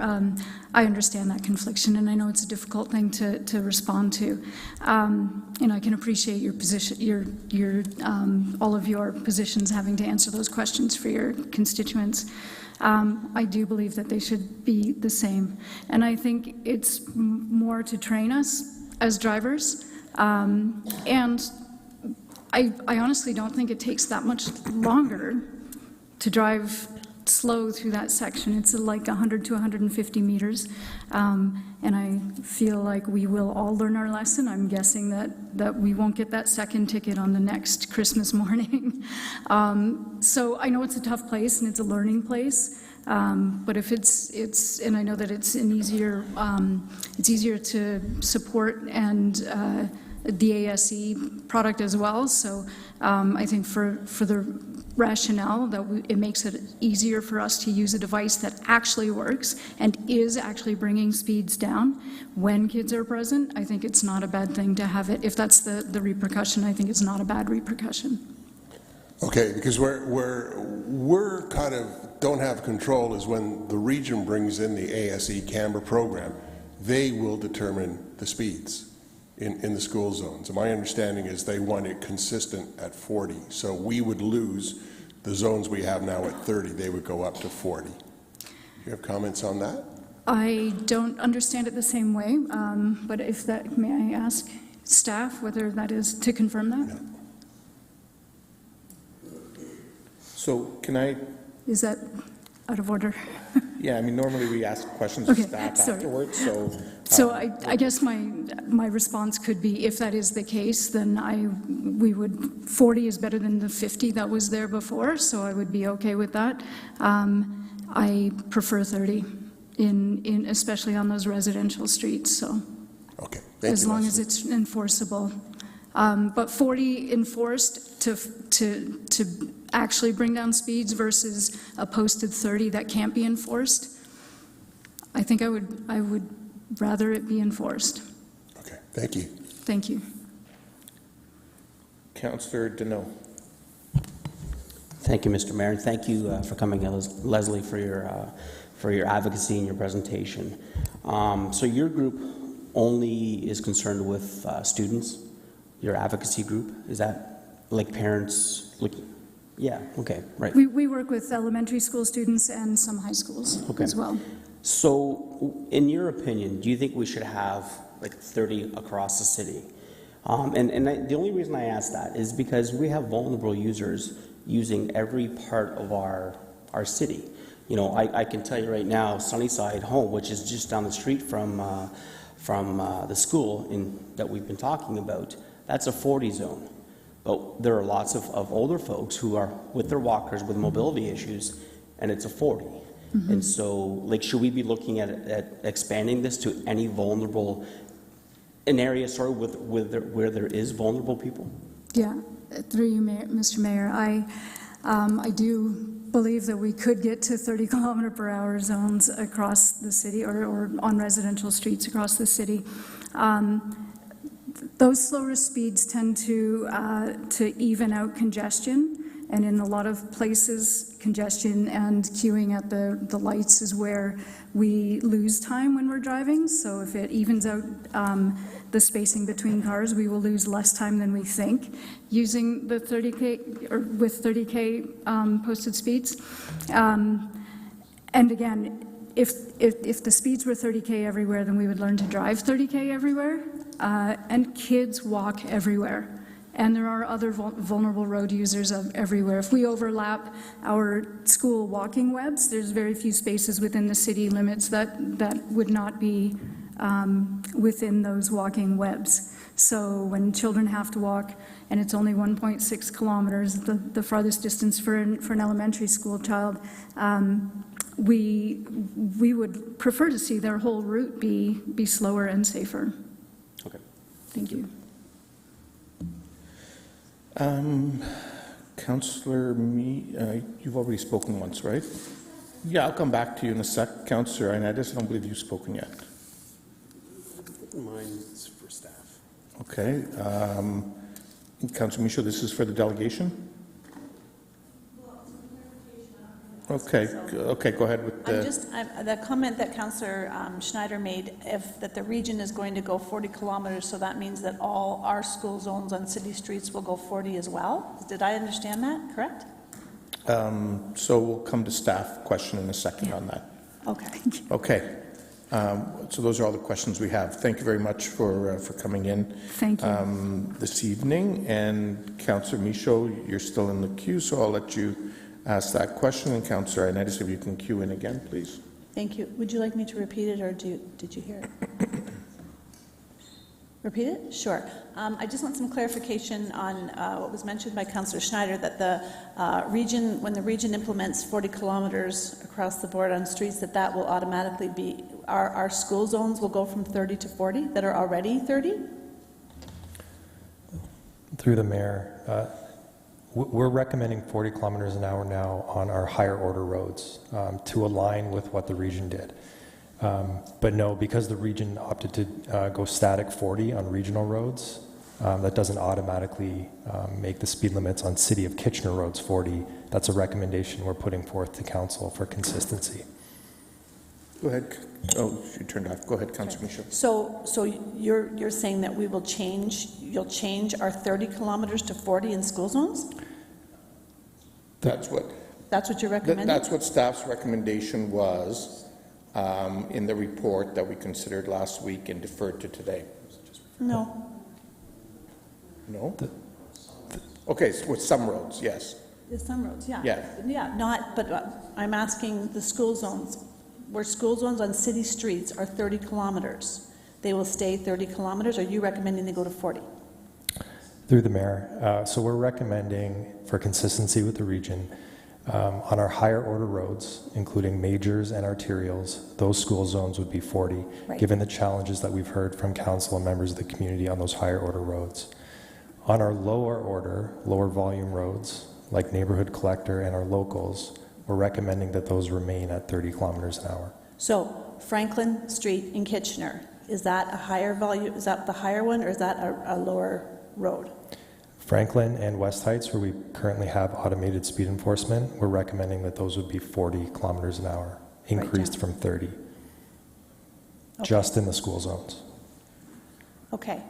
I understand that confliction, and I know it's a difficult thing to respond to. And I can appreciate your position, all of your positions having to answer those questions for your constituents. I do believe that they should be the same, and I think it's more to train us as drivers And I honestly don't think it takes that much longer to drive slow through that section. It's like 100 to 150 meters. And I feel like we will all learn our lesson. I'm guessing that we won't get that second ticket on the next Christmas morning. So I know it's a tough place and it's a learning place. But if it's, and I know that it's easier to support and the ASE product as well. So I think for the rationale that it makes it easier for us to use a device that actually works and is actually bringing speeds down when kids are present, I think it's not a bad thing to have it. If that's the repercussion, I think it's not a bad repercussion. Okay, because we're kind of don't have control is when the region brings in the ASE Canberra program, they will determine the speeds in the school zones. And my understanding is they want it consistent at 40. So we would lose the zones we have now at 30. They would go up to 40. Do you have comments on that? I don't understand it the same way, but if that, may I ask staff whether that is to confirm that? Yeah. So can I? Is that out of order? Yeah, I mean, normally we ask questions Okay, of staff sorry. afterwards, So I guess my response could be, if that is the case, then 40 is better than the 50 that was there before, so I would be okay with that. I prefer 30, especially on those residential streets, so. Okay, thank you. As long as it's enforceable. But 40 enforced to actually bring down speeds versus a posted 30 that can't be enforced, I think I would rather it be enforced. Okay, thank you. Thank you. Councillor Deneau. Thank you, Mr. Mayor, and thank you for coming, Leslie, for your advocacy and your presentation. So your group only is concerned with students, your advocacy group? Is that like parents? Yeah, okay, right. We work with elementary school students and some high schools as well. So, in your opinion, do you think we should have like 30 across the city? The only reason I ask that is because we have vulnerable users using every part of our city. You know, I can tell you right now, Sunnyside Home, which is just down the street from the school that we've been talking about, that's a 40 zone. But there are lots of older folks who are with their walkers with mobility issues, and it's a 40. Mm-hmm. And so, like, should we be looking at expanding this to any vulnerable, an area, sorry, where there is vulnerable people? Yeah, through you, Mr. Mayor, I do believe that we could get to 30 kilometer per hour zones across the city or on residential streets across the city. Those slower speeds tend to even out congestion, and in a lot of places, congestion and queuing at the lights is where we lose time when we're driving. So if it evens out the spacing between cars, we will lose less time than we think using the 30K or with 30K posted speeds. And again, if the speeds were 30K everywhere, then we would learn to drive 30K everywhere. And kids walk everywhere. And there are other vulnerable road users everywhere. If we overlap our school walking webs, there's very few spaces within the city limits that would not be within those walking webs. So when children have to walk, and it's only 1.6 kilometers, the farthest distance for an elementary school child, we would prefer to see their whole route be slower and safer. Okay. Thank you. Councillor you've already spoken once, right? Yeah, I'll come back to you in a sec. Councillor Ioannidis, I don't believe you've spoken yet. Mine's for staff. Okay. Councillor Michaud, this is for the delegation? Okay, go ahead with the... the comment that Councillor Schneider made, that the region is going to go 40 kilometers, so that means that all our school zones on city streets will go 40 as well? Did I understand that correct? So we'll come to staff question in a second on that. Okay. Okay. So those are all the questions we have. Thank you very much for coming in Thank you. this evening. And Councillor Michaud, you're still in the queue, so I'll let you ask that question. And Councillor Ioannidis, if you can queue in again, please. Thank you. Would you like me to repeat it, or did you hear it? Repeat it? Sure. I just want some clarification on what was mentioned by Councillor Schneider, that the region, when the region implements 40 kilometers across the board on streets, that will automatically be, our school zones will go from 30 to 40 that are already 30? Through the mayor, we're recommending 40 kilometers an hour now on our higher order roads to align with what the region did. But no, because the region opted to go static 40 on regional roads, that doesn't automatically make the speed limits on City of Kitchener roads 40. That's a recommendation we're putting forth to council for consistency. Go ahead. Oh, she turned off. Go ahead, Councillor Michaud. So you're saying that we will change, you'll change our 30 kilometers to 40 in school zones? That's what you're recommending? That's what staff's recommendation was in the report that we considered last week and deferred to today. No. No? Okay, so with some roads, yes. There's some roads, yeah. Yeah. Yeah, not, but I'm asking the school zones, where school zones on city streets are 30 kilometers. They will stay 30 kilometers. Are you recommending they go to 40? Through the mayor. So we're recommending, for consistency with the region, on our higher order roads, including majors and arterials, those school zones would be 40, Right. given the challenges that we've heard from council and members of the community on those higher order roads. On our lower order, lower volume roads, like neighborhood collector and our locals, we're recommending that those remain at 30 kilometers an hour. So Franklin Street in Kitchener, is that a higher volume, is that the higher one, or is that a lower road? Franklin and West Heights, where we currently have automated speed enforcement, we're recommending that those would be 40 kilometers an hour, increased from 30, just in the school zones. Okay.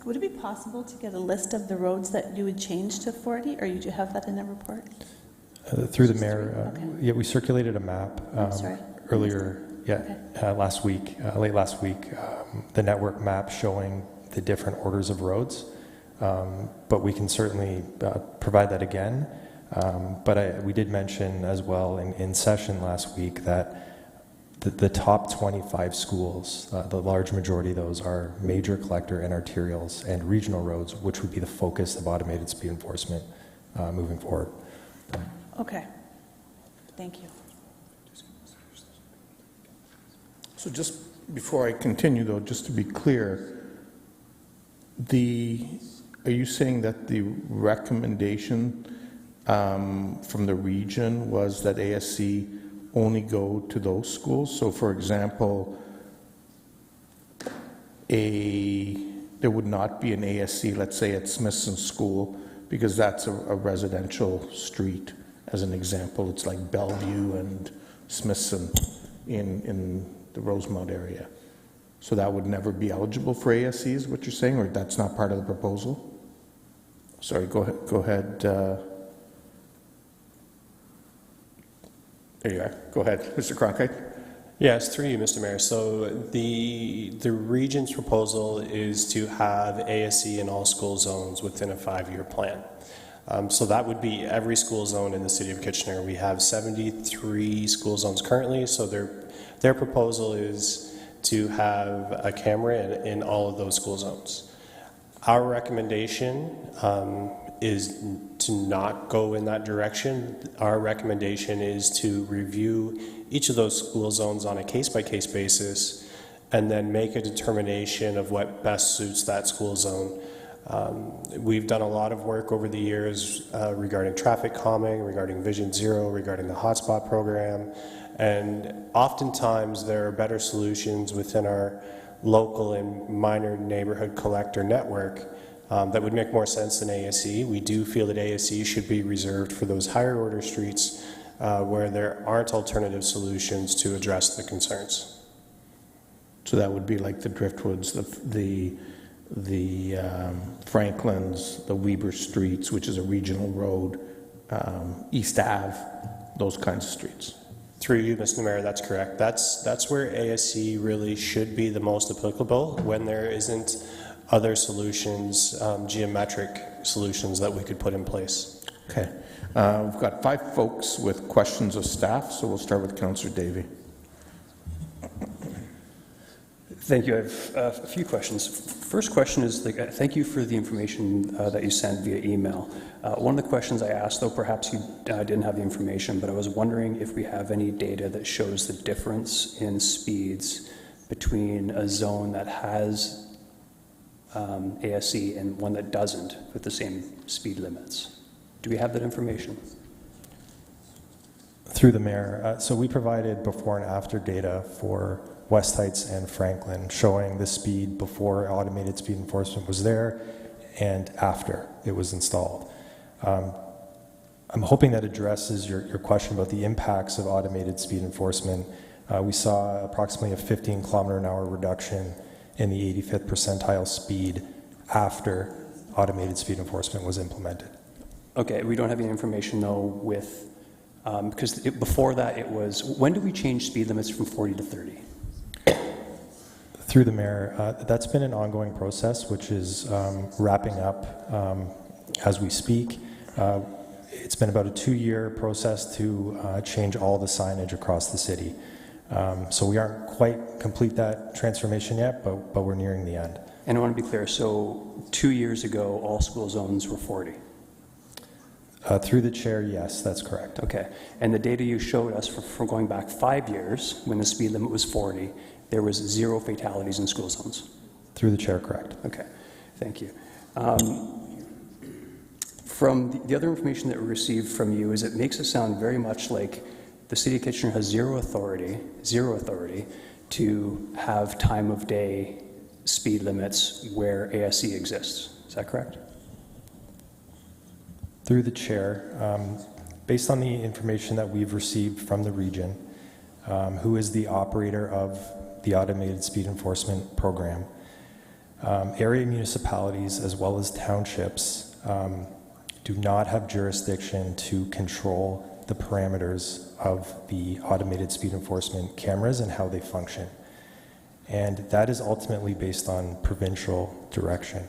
Would it be possible to get a list of the roads that you would change to 40, or you do have that in the report? Through the mayor, yeah, we circulated a map earlier, last week, late last week, the network map showing the different orders of roads. But we can certainly provide that again. But we did mention as well in session last week that the top 25 schools, the large majority of those are major collector and arterials and regional roads, which would be the focus of automated speed enforcement moving forward. Okay. Thank you. So just before I continue, though, just to be clear, are you saying that the recommendation from the region was that ASC only go to those schools? So, for example, there would not be an ASC, let's say, at Smithson School, because that's a residential street, as an example. It's like Bellevue and Smithson in the Rosemount area. So that would never be eligible for ASC, is what you're saying, or that's not part of the proposal? Sorry, go ahead. There you are. Go ahead, Mr. Cronkite. Yes, through you, Mr. Mayor. So the region's proposal is to have ASC in all school zones within a 5-year plan. So that would be every school zone in the City of Kitchener. We have 73 school zones currently, so their proposal is to have a camera in all of those school zones. Our recommendation is to not go in that direction. Our recommendation is to review each of those school zones on a case-by-case basis and then make a determination of what best suits that school zone. We've done a lot of work over the years regarding traffic calming, regarding Vision Zero, regarding the hotspot program, and oftentimes there are better solutions within our local and minor neighborhood collector network that would make more sense than ASC. We do feel that ASC should be reserved for those higher order streets where there aren't alternative solutions to address the concerns. So that would be like the Driftwoods, the Franklins, the Weber Streets, which is a regional road, East Ave, those kinds of streets. Through you, Mr. Mayor, that's correct. That's where ASC really should be the most applicable when there isn't other solutions, geometric solutions that we could put in place. Okay. We've got 5 folks with questions of staff, so we'll start with Councillor Davey. Thank you. I have a few questions. First question is, thank you for the information that you sent via email. One of the questions I asked, though perhaps you didn't have the information, but I was wondering if we have any data that shows the difference in speeds between a zone that has ASC and one that doesn't with the same speed limits. Do we have that information? Through the mayor, so we provided before and after data for West Heights and Franklin, showing the speed before automated speed enforcement was there and after it was installed. I'm hoping that addresses your question about the impacts of automated speed enforcement. We saw approximately a 15 km/h reduction in the 85th percentile speed after automated speed enforcement was implemented. Okay, we don't have any information though with, because before that it was, when do we change speed limits from 40 to 30? Through the mayor, that's been an ongoing process, which is wrapping up as we speak. It's been about a 2-year process to change all the signage across the city. So we aren't quite complete that transformation yet, but we're nearing the end. And I want to be clear, so 2 years ago, all school zones were 40? Through the chair, yes, that's correct. Okay, and the data you showed us for going back 5 years, when the speed limit was 40, there was 0 fatalities in school zones? Through the chair, correct. Okay, thank you. From the other information that we received from you is it makes it sound very much like the City of Kitchener has zero authority to have time of day speed limits where ASC exists. Is that correct? Through the chair, based on the information that we've received from the region, who is the operator of the automated speed enforcement program, area municipalities as well as townships do not have jurisdiction to control the parameters of the automated speed enforcement cameras and how they function. And that is ultimately based on provincial direction.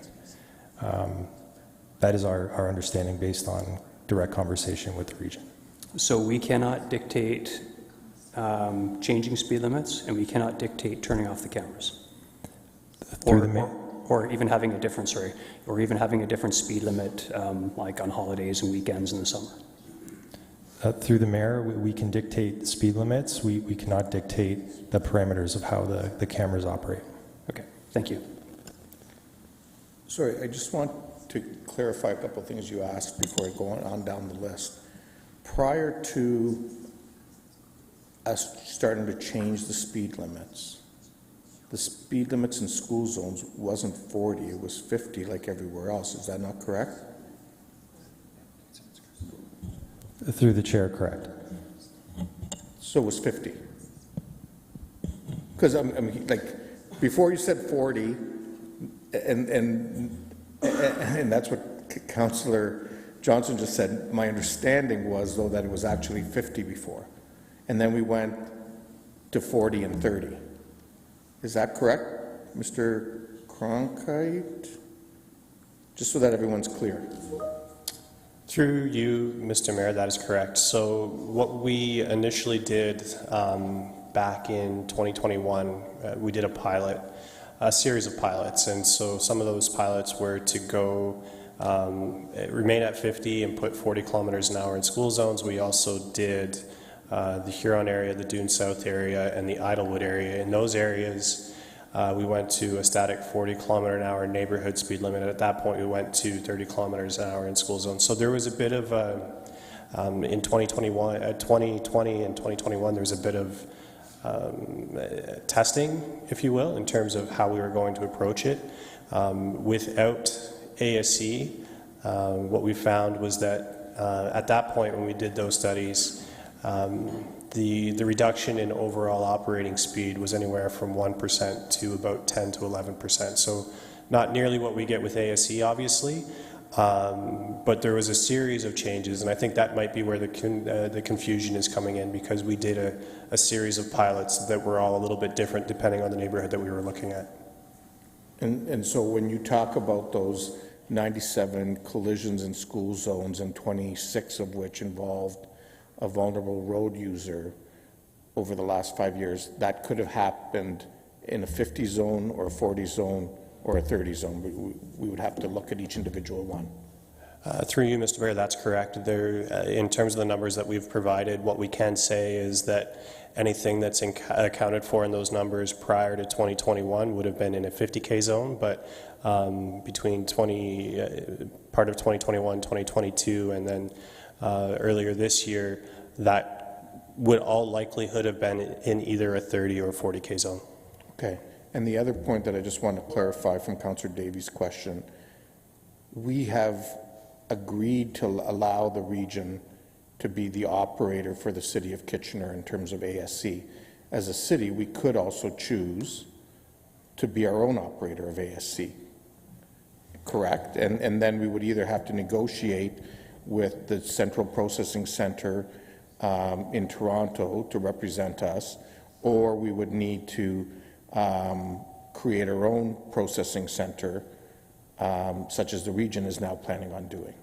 That is our understanding based on direct conversation with the region. So we cannot dictate changing speed limits, and we cannot dictate turning off the cameras? Or even having a different, or even having a different speed limit, like on holidays and weekends in the summer? Through the mayor, we can dictate speed limits. We cannot dictate the parameters of how the cameras operate. Okay, thank you. Sorry, I just want to clarify a couple of things you asked before I go on down the list. Prior to us starting to change the speed limits, the speed limits in school zones wasn't 40, it was 50 like everywhere else. Is that not correct? Through the chair, correct. So it was 50. Because I mean, like, before you said 40, and that's what Councillor Johnson just said, my understanding was, though, that it was actually 50 before. And then we went to 40 and 30. Is that correct, Mr. Cronkite? Just so that everyone's clear. Through you, Mr. Mayor, that is correct. So what we initially did back in 2021, we did a series of pilots, and so some of those pilots were to go remain at 50 and put 40 kilometers an hour in school zones. We also did the Huron area, the Dune South area, and the Idlewood area. In those areas, we went to a static 40 kilometer an hour neighborhood speed limit. At that point, we went to 30 kilometers an hour in school zones. So there was a bit of in 2020 and 2021, there was a bit of testing, if you will, in terms of how we were going to approach it. Without ASC, what we found was that at that point when we did those studies, the reduction in overall operating speed was anywhere from 1% to about 10 to 11%. So not nearly what we get with ASC, obviously, But there was a series of changes, and I think that might be where the confusion is coming in, because we did a series of pilots that were all a little bit different depending on the neighborhood that we were looking at. And so when you talk about those 97 collisions in school zones and 26 of which involved a vulnerable road user over the last 5 years, that could have happened in a 50 zone or a 40 zone or a 30 zone. We would have to look at each individual one. Through you, Mr. Mayor, that's correct. There, in terms of the numbers that we've provided, what we can say is that anything that's accounted for in those numbers prior to 2021 would have been in a 50K zone, but between part of 2021, 2022, and then earlier this year, that would all likelihood have been in either a 30 or 40K zone. Okay. And the other point that I just want to clarify from Councillor Davies' question, we have agreed to allow the region to be the operator for the City of Kitchener in terms of ASC. As a city, we could also choose to be our own operator of ASC, correct? And then we would either have to negotiate with the Central Processing Centre in Toronto to represent us, or we would need to create our own processing center, such as the region is now planning on doing.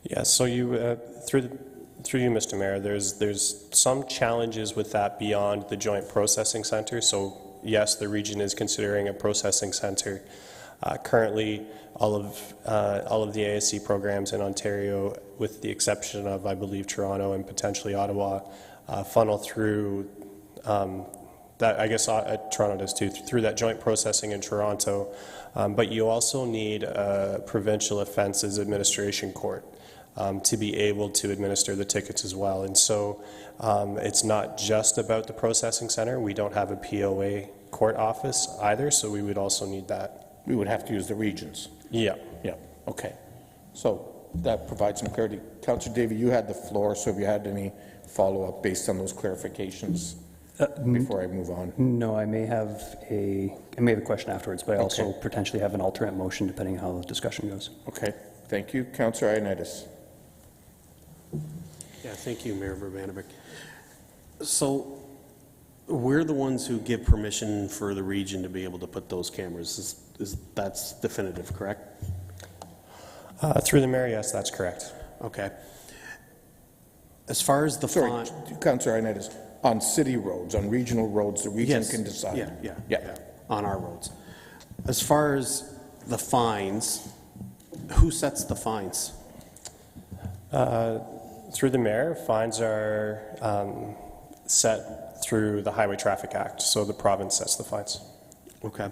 Yeah, so you, through you, Mr. Mayor, there's some challenges with that beyond the joint processing center. So yes, the region is considering a processing center. Currently, all of the ASC programs in Ontario, with the exception of, I believe, Toronto and potentially Ottawa, funnel through that. I guess Toronto does too, through that joint processing in Toronto. But you also need a provincial offences administration court to be able to administer the tickets as well. And so it's not just about the processing center. We don't have a POA court office either, so we would also need that. We would have to use the regions. Yeah. Yeah, okay. So that provides some clarity. Councillor Davey, you had the floor, so have you had any follow-up based on those clarifications before I move on? No, I may have a question afterwards, but I also potentially have an alternate motion depending on how the discussion goes. Okay, thank you. Councillor Ioannidis. Yeah, thank you, Mayor Urbanovic. So we're the ones who give permission for the region to be able to put those cameras. That's definitive, correct? Through the Mayor, yes, that's correct. Okay. As far as the Sorry, Councillor Ioannidis, on city roads, on regional roads, the region can decide. Yeah, on our roads. As far as the fines, who sets the fines? Through the Mayor, fines are set through the Highway Traffic Act, so the province sets the fines. Okay.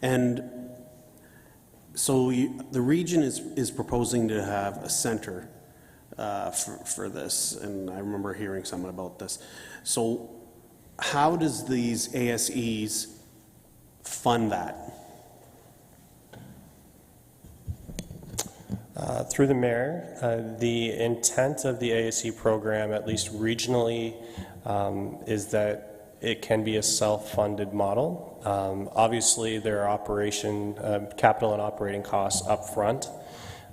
And so the region is proposing to have a center for this, and I remember hearing something about this. So how does these ASEs fund that? Through the Mayor, the intent of the ASE program, at least regionally, is that it can be a self-funded model. Obviously, there are capital and operating costs up front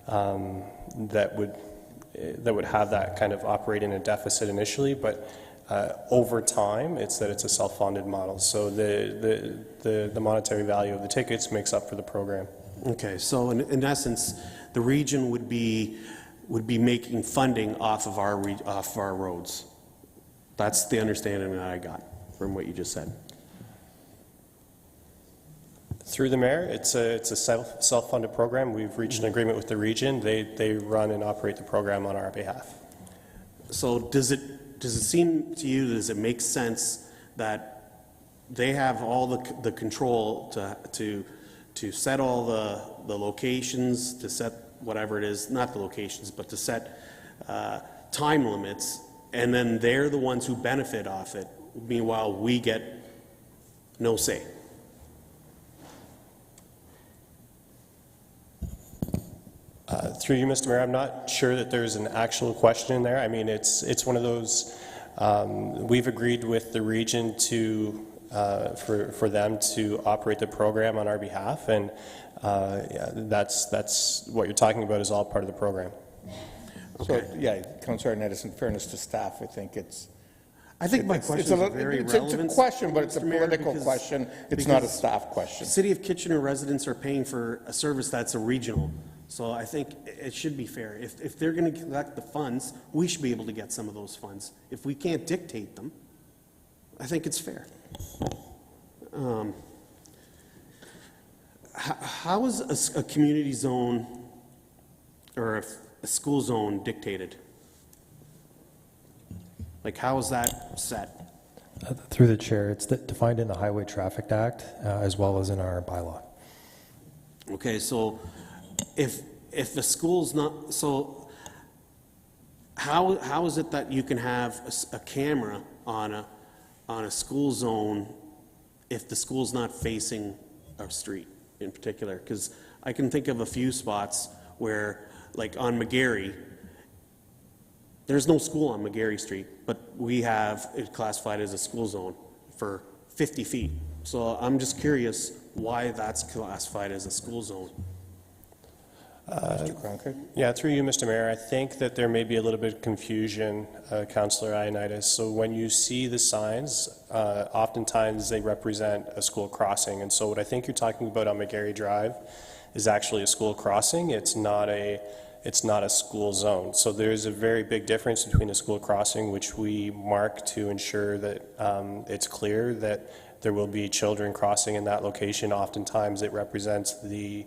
that would have that kind of operate in a deficit initially, but over time, it's a self-funded model. So the monetary value of the tickets makes up for the program. Okay, so in essence, the region would be making funding off of our roads. That's the understanding that I got from what you just said. Through the Mayor, it's a self-funded program. We've reached an agreement with the region. They run and operate the program on our behalf. So does it seem to you, does it make sense that they have all the control to set all the locations, to set whatever it is, not the locations, but to set time limits, and then they're the ones who benefit off it, meanwhile we get no say? Through you, Mr. Mayor, I'm not sure that there's an actual question in there. I mean, it's one of those, we've agreed with the region to for them to operate the program on our behalf, and that's what you're talking about is all part of the program. So, yeah, Councillor Arnett, in fairness to staff, I think it's... I think my question is very relevant. It's a question, but it's a Mr. Mayor, political question. It's not a staff question. City of Kitchener residents are paying for a service that's a regional. So I think it should be fair. If they're going to collect the funds, we should be able to get some of those funds. If we can't dictate them, I think it's fair. How is a community zone or a school zone dictated? Like, how is that set? Through the chair, it's defined in the Highway Traffic Act as well as in our bylaw. Okay, so if the school's not, so how is it that you can have a camera on a school zone if the school's not facing a street in particular? Because I can think of a few spots where, like on McGarry, there's no school on McGarry Street, but we have it classified as a school zone for 50 feet. So I'm just curious why that's classified as a school zone. Mr. Cronkite? Yeah, through you, Mr. Mayor, I think that there may be a little bit of confusion, Councillor Ioannidis. So when you see the signs, oftentimes they represent a school crossing. And so what I think you're talking about on McGarry Drive is actually a school crossing. It's not a school zone. So there's a very big difference between a school crossing, which we mark to ensure that it's clear that there will be children crossing in that location. Oftentimes it represents the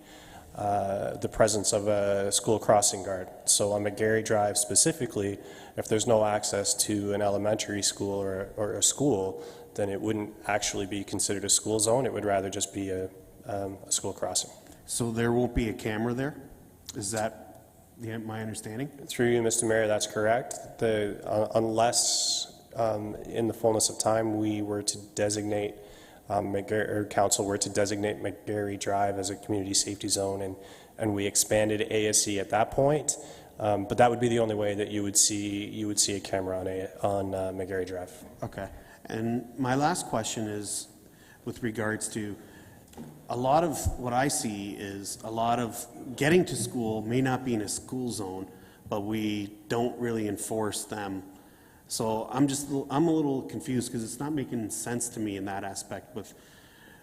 presence of a school crossing guard. So on McGarry Drive specifically, if there's no access to an elementary school or a school, then it wouldn't actually be considered a school zone. It would rather just be a school crossing. So there won't be a camera there? Is that my understanding? Through you, Mr. Mayor, that's correct. Unless in the fullness of time we were to designate council were to designate McGarry Drive as a community safety zone, and we expanded ASC at that point. But that would be the only way that you would see a camera on McGarry Drive. Okay. And my last question is with regards to a lot of what I see is a lot of getting to school may not be in a school zone, but we don't really enforce them. So I'm a little confused because it's not making sense to me in that aspect with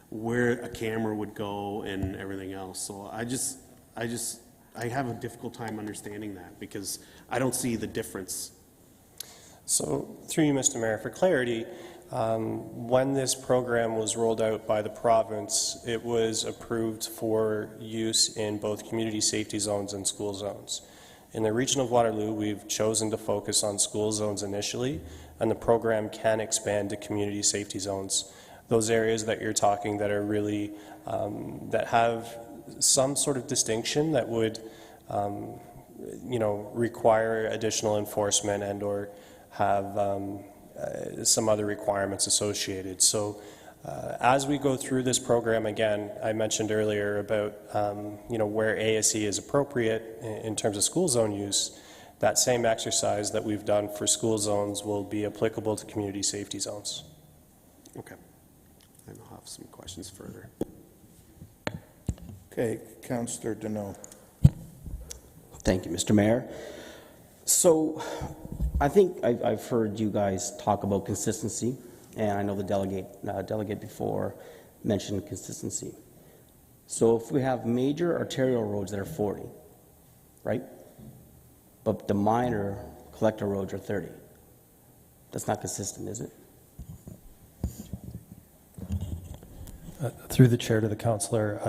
where a camera would go and everything else. So I have a difficult time understanding that because I don't see the difference. So through you, Mr. Mayor, for clarity, when this program was rolled out by the province, it was approved for use in both community safety zones and school zones. In the region of Waterloo, we've chosen to focus on school zones initially, and the program can expand to community safety zones. Those areas that you're talking that are really, that have some sort of distinction that would, require additional enforcement and or have some other requirements associated. So as we go through this program, again, I mentioned earlier about where ASE is appropriate in terms of school zone use. That same exercise that we've done for school zones will be applicable to community safety zones. Okay. I'll have some questions further. Okay, Councillor Deneau. Thank you, Mr. Mayor. So I think I've heard you guys talk about consistency, and I know the delegate before mentioned consistency. So if we have major arterial roads that are 40, right, but the minor collector roads are 30, that's not consistent, is it? Through the chair to the councillor,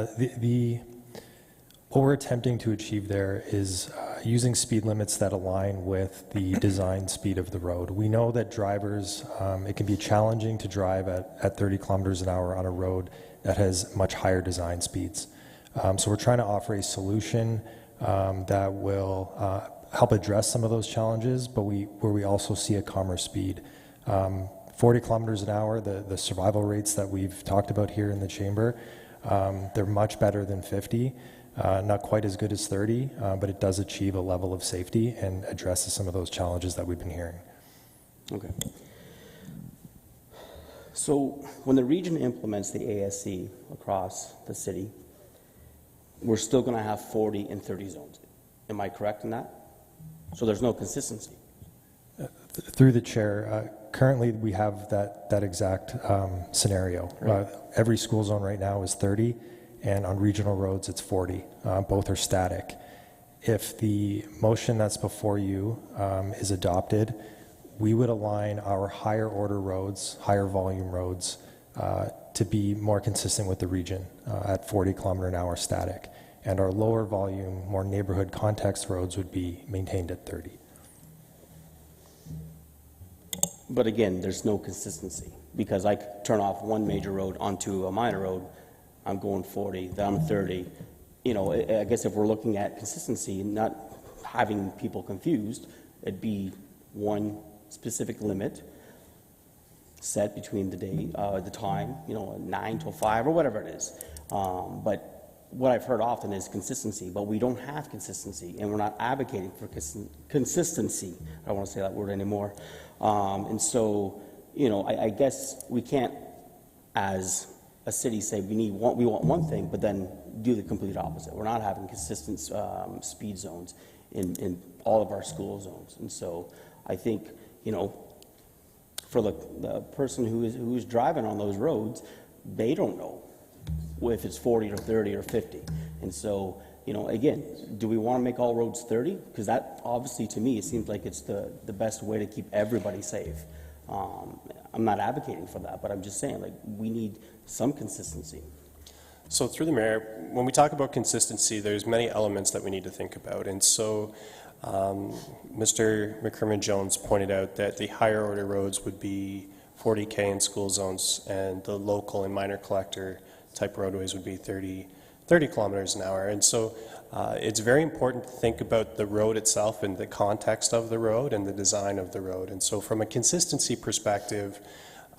what we're attempting to achieve there is using speed limits that align with the design speed of the road. We know that drivers, it can be challenging to drive at 30 kilometers an hour on a road that has much higher design speeds. So we're trying to offer a solution that will help address some of those challenges, but where we also see a calmer speed. 40 kilometers an hour, the survival rates that we've talked about here in the chamber, they're much better than 50. Not quite as good as 30, but it does achieve a level of safety and addresses some of those challenges that we've been hearing. Okay. So when the region implements the ASC across the city, we're still going to have 40 and 30 zones. Am I correct in that? So there's no consistency. Through the chair, currently we have that exact scenario. Right. Every school zone right now is 30, and on regional roads it's 40. Both are static. If the motion that's before you is adopted, we would align our higher order roads, higher volume roads, to be more consistent with the region at 40 kilometer an hour static. And our lower volume, more neighborhood context roads would be maintained at 30. But again, there's no consistency, because I turn off one major road onto a minor road, I'm going 40, down to 30. You know, I guess if we're looking at consistency, not having people confused, it'd be one specific limit set between the day, the time, 9 till 5 or whatever it is. But what I've heard often is consistency, but we don't have consistency, and we're not advocating for consistency. I don't want to say that word anymore. And so, I guess we can't, as a city, say we want one thing, but then do the complete opposite. We're not having consistent speed zones in all of our school zones. And so I think, for the person who is driving on those roads, they don't know if it's 40 or 30 or 50. And so, again, do we want to make all roads 30? Because that, obviously, to me, it seems like it's the best way to keep everybody safe. I'm not advocating for that, but I'm just saying, we need some consistency. So through the mayor, when we talk about consistency, there's many elements that we need to think about. And so Mr. McCrimmon-Jones pointed out that the higher order roads would be 40K in school zones, and the local and minor collector type roadways would be 30 kilometers an hour. And so it's very important to think about the road itself and the context of the road and the design of the road. And so from a consistency perspective,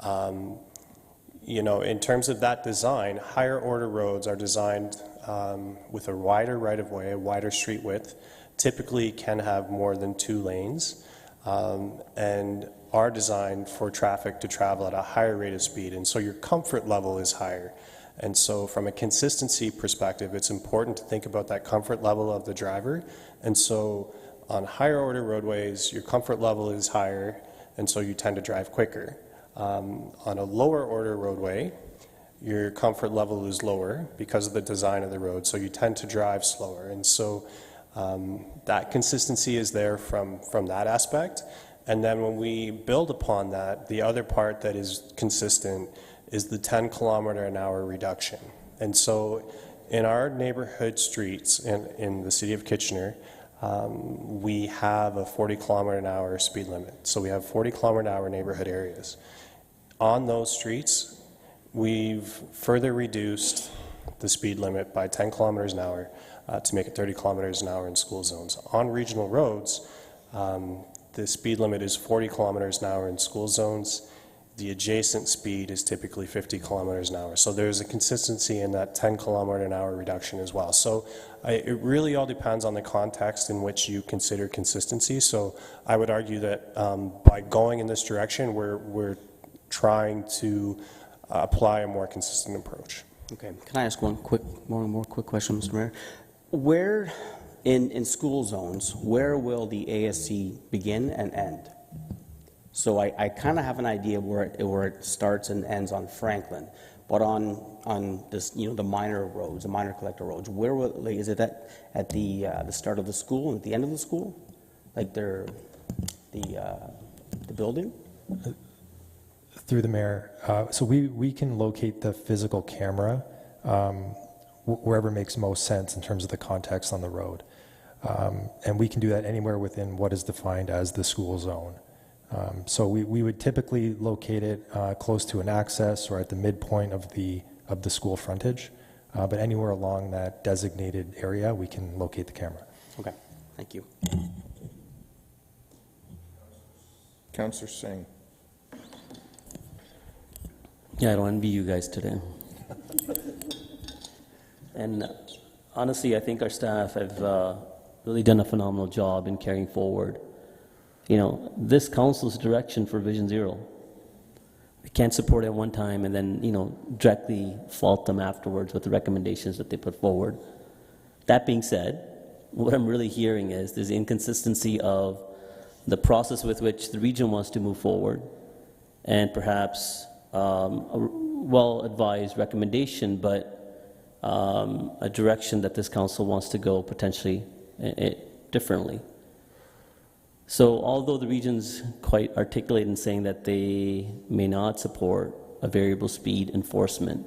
in terms of that design, higher order roads are designed with a wider right-of-way, a wider street width, typically can have more than 2 lanes, and are designed for traffic to travel at a higher rate of speed. And so your comfort level is higher. And so from a consistency perspective, it's important to think about that comfort level of the driver. And so on higher order roadways, your comfort level is higher, and so you tend to drive quicker. On a lower order roadway, your comfort level is lower because of the design of the road, so you tend to drive slower. And so that consistency is there from that aspect. And then when we build upon that, the other part that is consistent is the 10 kilometer an hour reduction. And so in our neighborhood streets in the city of Kitchener, we have a 40 kilometer an hour speed limit. So we have 40 kilometer an hour neighborhood areas. On those streets, we've further reduced the speed limit by 10 kilometers an hour to make it 30 kilometers an hour in school zones. On regional roads, the speed limit is 40 kilometers an hour in school zones. The adjacent speed is typically 50 kilometers an hour. So there's a consistency in that 10 kilometer an hour reduction as well. So it really all depends on the context in which you consider consistency. So I would argue that by going in this direction, we're trying to apply a more consistent approach. Okay, can I ask one more quick question, Mr. Mayor? Where in school zones, where will the ASC begin and end? So I kind of have an idea where it starts and ends on Franklin, but on this, the minor roads, the minor collector roads, where will, is it at the start of the school and at the end of the school, like the building? Through the mayor, so we can locate the physical camera wherever makes most sense in terms of the context on the road, and we can do that anywhere within what is defined as the school zone. So we would typically locate it close to an access or at the midpoint of the school frontage, but anywhere along that designated area, we can locate the camera. Okay, thank you. Councillor Singh. Yeah, I don't envy you guys today. And honestly, I think our staff have really done a phenomenal job in carrying forward, this council's direction for Vision Zero. can't support it at one time and then, directly fault them afterwards with the recommendations that they put forward. That being said, what I'm really hearing is there's inconsistency of the process with which the region wants to move forward and perhaps a well-advised recommendation, but a direction that this council wants to go potentially differently. So although the region's quite articulate in saying that they may not support a variable speed enforcement,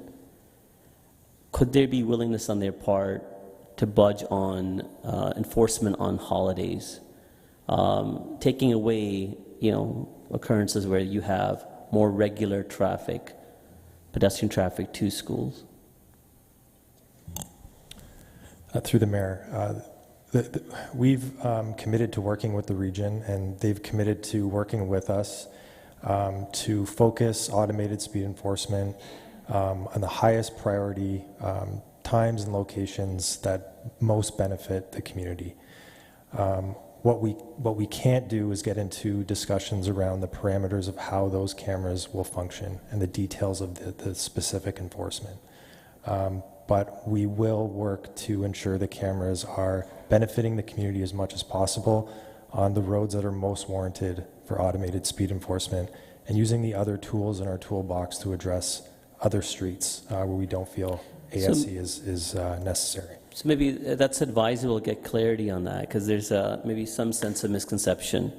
could there be willingness on their part to budge on enforcement on holidays, taking away, occurrences where you have more regular traffic, pedestrian traffic to schools? Through the mayor, we've committed to working with the region, and they've committed to working with us to focus automated speed enforcement on the highest priority times and locations that most benefit the community. What we can't do is get into discussions around the parameters of how those cameras will function and the details of the specific enforcement. But we will work to ensure the cameras are benefiting the community as much as possible on the roads that are most warranted for automated speed enforcement, and using the other tools in our toolbox to address other streets where we don't feel ASC is necessary. So maybe that's advisable to get clarity on that, because there's maybe some sense of misconception,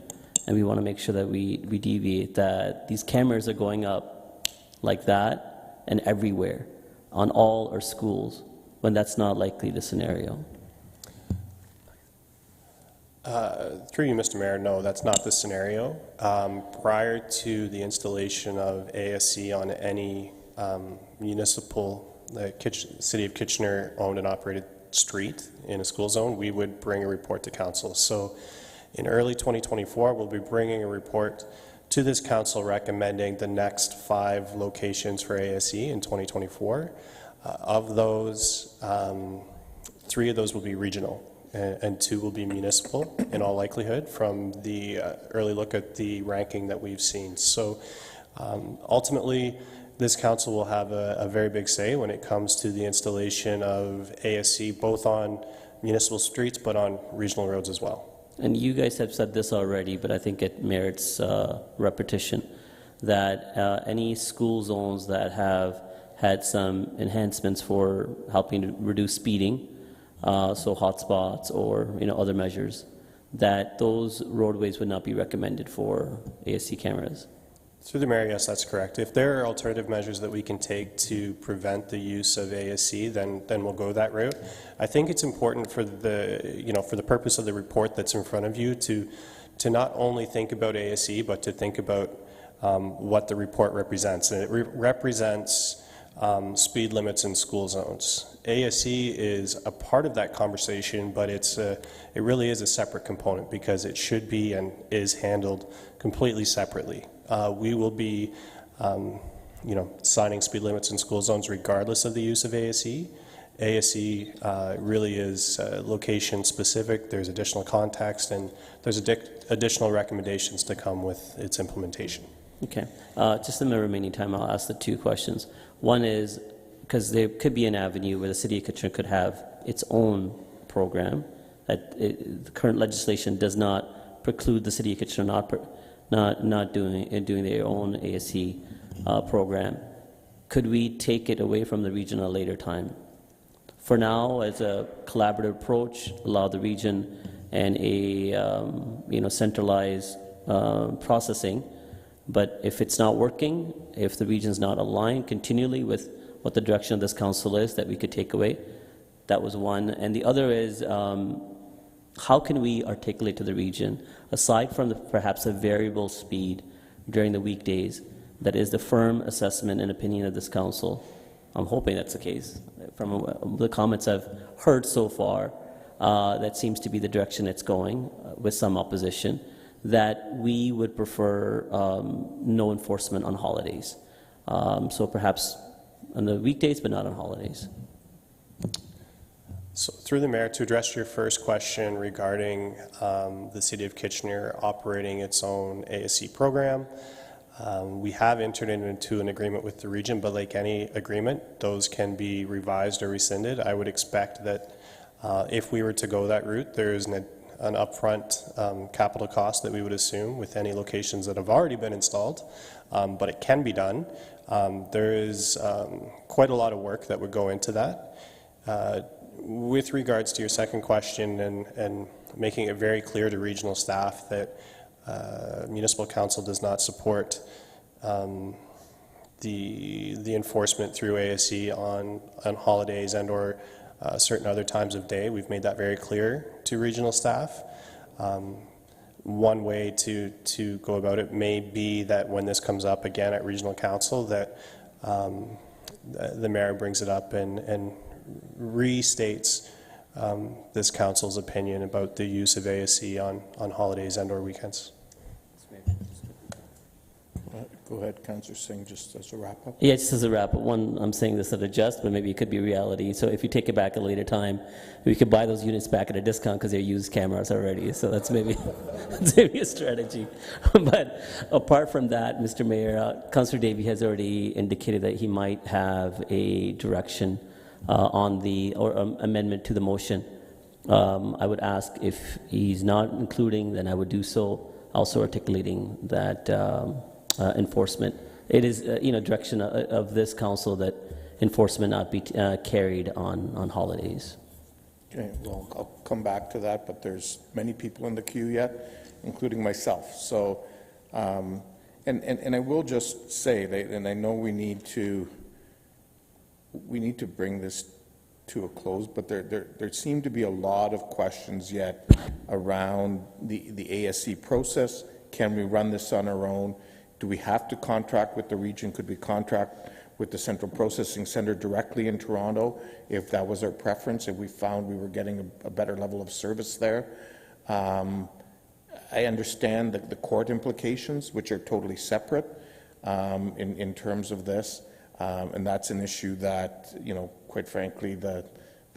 and we want to make sure that we deviate that these cameras are going up like that and everywhere on all our schools, when that's not likely the scenario. Through you, Mr. Mayor, no, that's not the scenario. Prior to the installation of ASC on any municipal, City of Kitchener owned and operated street in a school zone, we would bring a report to council. So in early 2024, we'll be bringing a report to this council recommending the next 5 locations for ASC in 2024. Of those, 3 of those will be regional, and 2 will be municipal in all likelihood from the early look at the ranking that we've seen. So ultimately, this council will have a very big say when it comes to the installation of ASC, both on municipal streets but on regional roads as well. And you guys have said this already, but I think it merits repetition, that any school zones that have had some enhancements for helping to reduce speeding, so hotspots or other measures, that those roadways would not be recommended for ASC cameras. Through the mayor, yes, that's correct. If there are alternative measures that we can take to prevent the use of ASC, then we'll go that route. I think it's important for the purpose of the report that's in front of you to not only think about ASC, but to think about what the report represents. And it represents speed limits in school zones. ASC is a part of that conversation, but it really is a separate component because it should be and is handled completely separately. We will be, signing speed limits in school zones regardless of the use of ASC. ASC really is location specific. There's additional context, and there's additional recommendations to come with its implementation. Okay. Just in the remaining time, I'll ask the 2 questions. One is, because there could be an avenue where the City of Kitchener could have its own program, that the current legislation does not preclude the City of Kitchener not doing their own ASC program. Could we take it away from the region at a later time? For now, as a collaborative approach, allow the region and a centralized processing. But if it's not working, if the region's not aligned continually with what the direction of this council is, that we could take away. That was one. And the other is, how can we articulate to the region, aside from perhaps a variable speed during the weekdays, that is the firm assessment and opinion of this council? I'm hoping that's the case. From the comments I've heard so far, that seems to be the direction it's going, with some opposition, that we would prefer no enforcement on holidays. So perhaps on the weekdays, but not on holidays. So through the mayor, to address your first question regarding the City of Kitchener operating its own ASC program, We have entered into an agreement with the region, but like any agreement, those can be revised or rescinded. I would expect that if we were to go that route, there is an upfront capital cost that we would assume with any locations that have already been installed, but it can be done. There is quite a lot of work that would go into that. With regards to your second question and making it very clear to regional staff that municipal council does not support the enforcement through ASE on holidays and or certain other times of day. We've made that very clear to regional staff. One way to go about it may be that when this comes up again at regional council, that the mayor brings it up and restates this council's opinion about the use of ASE on holidays and or weekends. Go ahead, Councillor Singh, just as a wrap-up. Yeah, just as a wrap-up, one, I'm saying this at a jest, but maybe it could be reality. So if you take it back at a later time, we could buy those units back at a discount because they're used cameras already. So that's maybe, that's maybe a strategy. But apart from that, Mr. Mayor, Councillor Davey has already indicated that he might have a direction on the, or amendment to the motion. I would ask if he's not including, then I would do so, also articulating that enforcement. It is, direction of this council that enforcement not be carried on holidays. Okay, well, I'll come back to that, but there's many people in the queue yet, including myself. So, and I will just say that, and I know we need to bring this to a close, but there seem to be a lot of questions yet around the ASE process. Can we run this on our own? Do we have to contract with the region? Could we contract with the Central Processing Center directly in Toronto if that was our preference, if we found we were getting a better level of service there? I understand the court implications, which are totally separate in terms of this, and that's an issue that, quite frankly, the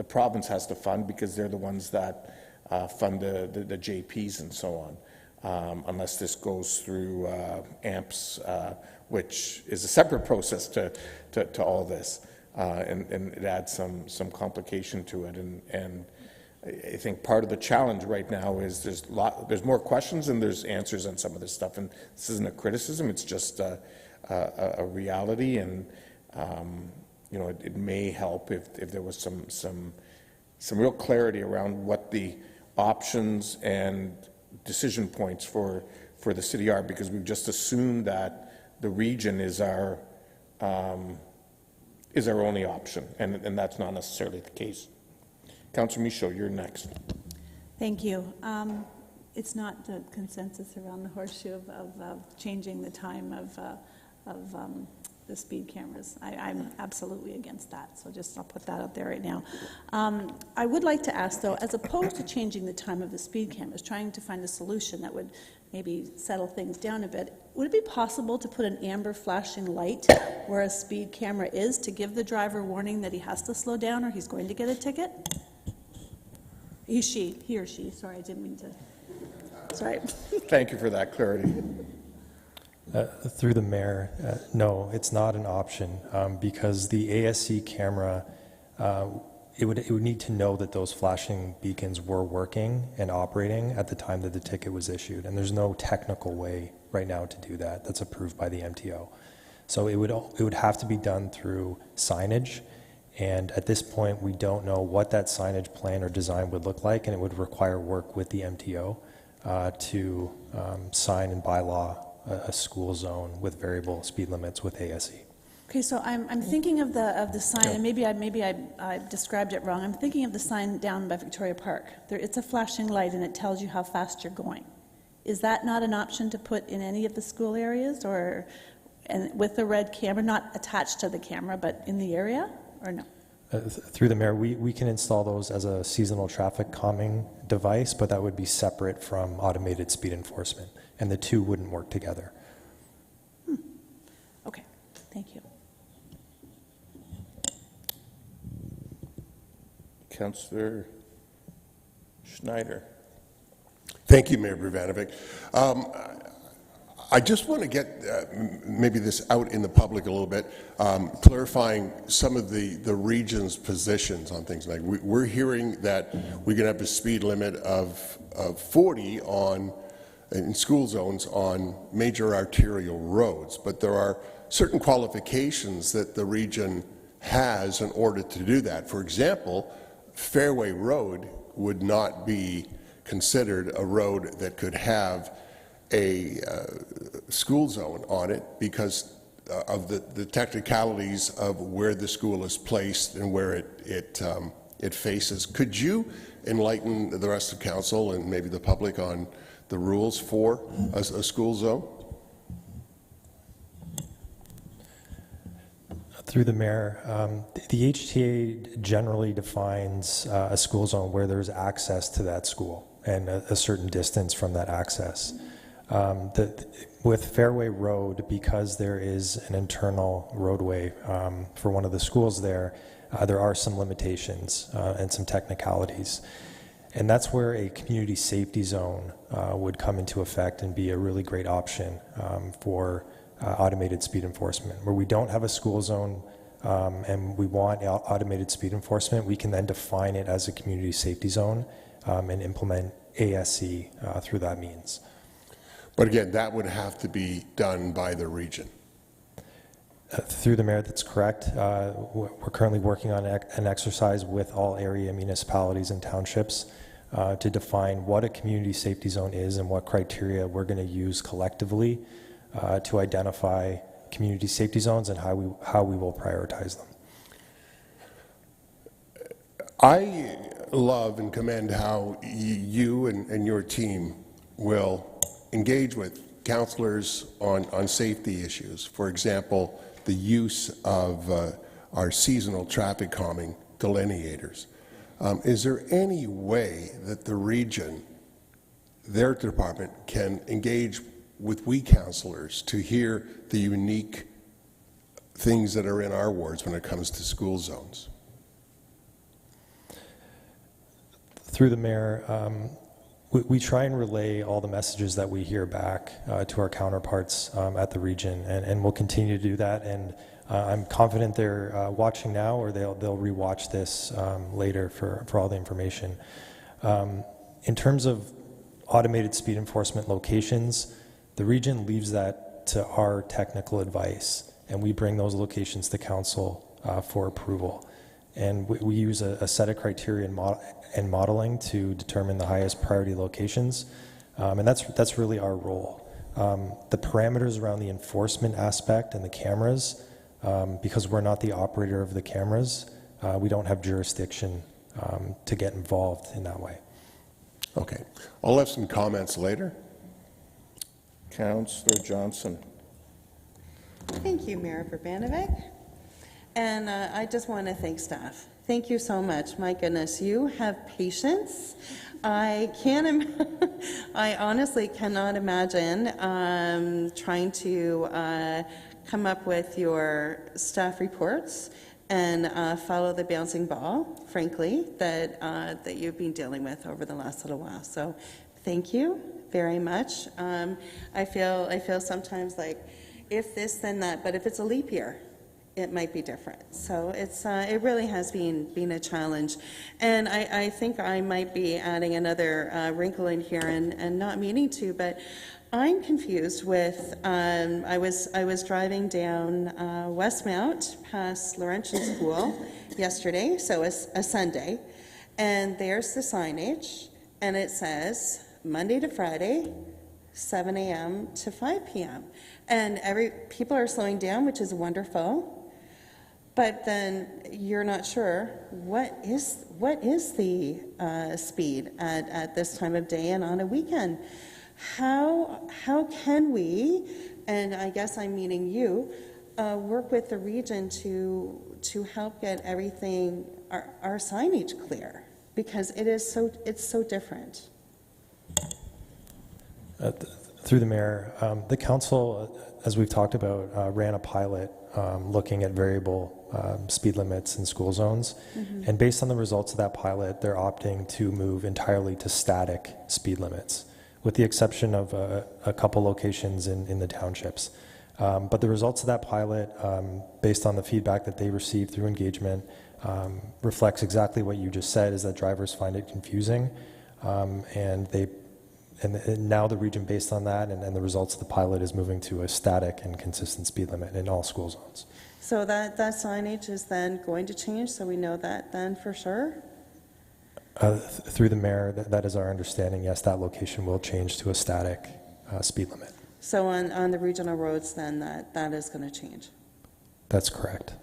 province has to fund because they're the ones that fund the JPs and so on. Unless this goes through AMPS, which is a separate process to all this, and it adds some complication to it. And I think part of the challenge right now is there's more questions than there's answers on some of this stuff. And this isn't a criticism; it's just a reality. And it may help if there was some real clarity around what the options and decision points for the city are, because we've just assumed that the region is our only option, and that's not necessarily the case. Councillor Michaud, you're next. Thank you. It's not the consensus around the horseshoe of changing the time of the speed cameras. I'm absolutely against that, so I'll put that out there right now. I would like to ask, though, as opposed to changing the time of the speed cameras, trying to find a solution that would maybe settle things down a bit, would it be possible to put an amber flashing light where a speed camera is to give the driver warning that he has to slow down or he's going to get a ticket? He or she, sorry, I didn't mean to, sorry. Thank you for that clarity. Through the mayor, no, it's not an option because the ASC camera, it would need to know that those flashing beacons were working and operating at the time that the ticket was issued, and there's no technical way right now to do that that's approved by the MTO. So it would have to be done through signage, and at this point we don't know what that signage plan or design would look like, and it would require work with the MTO to sign and bylaw a school zone with variable speed limits with ASE. Okay, so I'm thinking of the sign, and maybe I described it wrong. I'm thinking of the sign down by Victoria Park. It's a flashing light, and it tells you how fast you're going. Is that not an option to put in any of the school areas, and with the red camera, not attached to the camera, but in the area, or no? Through the mayor, we can install those as a seasonal traffic calming device, but that would be separate from automated speed enforcement, and the two wouldn't work together. Okay, thank you. Councillor Schneider. Thank you, Mayor Brvanovic. I just want to get maybe this out in the public a little bit, clarifying some of the region's positions on things. Like we're hearing that we're going to have a speed limit of 40 in school zones on major arterial roads, but there are certain qualifications that the region has in order to do that. For example, Fairway Road would not be considered a road that could have a school zone on it because of the technicalities of where the school is placed and where it faces. Could you enlighten the rest of council and maybe the public on the rules for a school zone? Through the mayor, the HTA generally defines a school zone where there's access to that school and a certain distance from that access. With Fairway Road, because there is an internal roadway for one of the schools there are some limitations and some technicalities. And that's where a community safety zone would come into effect and be a really great option for automated speed enforcement. Where we don't have a school zone and we want automated speed enforcement, we can then define it as a community safety zone and implement ASC through that means. But again, that would have to be done by the region. Through the mayor, that's correct. We're currently working on an exercise with all area municipalities and townships to define what a community safety zone is and what criteria we're going to use collectively to identify community safety zones and how we will prioritize them. I love and commend how you and your team will engage with councillors on safety issues. For example, the use of our seasonal traffic calming delineators. Is there any way that the region, their department, can engage with we councillors to hear the unique things that are in our wards when it comes to school zones? Through the mayor, we try and relay all the messages that we hear back to our counterparts at the region, and we'll continue to do that. And I'm confident they're watching now, or they'll rewatch this later for all the information. In terms of automated speed enforcement locations, the region leaves that to our technical advice, and we bring those locations to council for approval. And we use a set of criteria and modeling to determine the highest priority locations, and that's really our role. The parameters around the enforcement aspect and the cameras, because we're not the operator of the cameras, we don't have jurisdiction to get involved in that way. Okay. I'll have some comments later. Councillor Johnson. Thank you, Mayor Urbanovic. And I just want to thank staff. Thank you so much. My goodness, you have patience. I honestly cannot imagine trying to come up with your staff reports and follow the bouncing ball, frankly, that you've been dealing with over the last little while. So thank you very much. I feel sometimes like if this, then that, but if it's a leap year, it might be different. So it really has been a challenge. And I think I might be adding another wrinkle in here and not meaning to, but I'm confused with, I was driving down Westmount past Laurentian School yesterday, so it's a Sunday, and there's the signage, and it says Monday to Friday, 7 a.m. to 5 p.m. And people are slowing down, which is wonderful. But then you're not sure what is the speed at this time of day and on a weekend. How can we, and I guess I'm meaning you, work with the region to help get everything, our signage clear, because it's so different. Through the mayor, the council, as we've talked about, ran a pilot looking at variable speed limits in school zones. Mm-hmm. And based on the results of that pilot, they're opting to move entirely to static speed limits, with the exception of a couple locations in the townships. But the results of that pilot, based on the feedback that they received through engagement, reflects exactly what you just said, is that drivers find it confusing. And now the region, based on that and the results of the pilot, is moving to a static and consistent speed limit in all school zones. So that signage is then going to change, so we know that then for sure? Through the mayor, that is our understanding. Yes, that location will change to a static speed limit. So on the regional roads then, that is going to change? That's correct.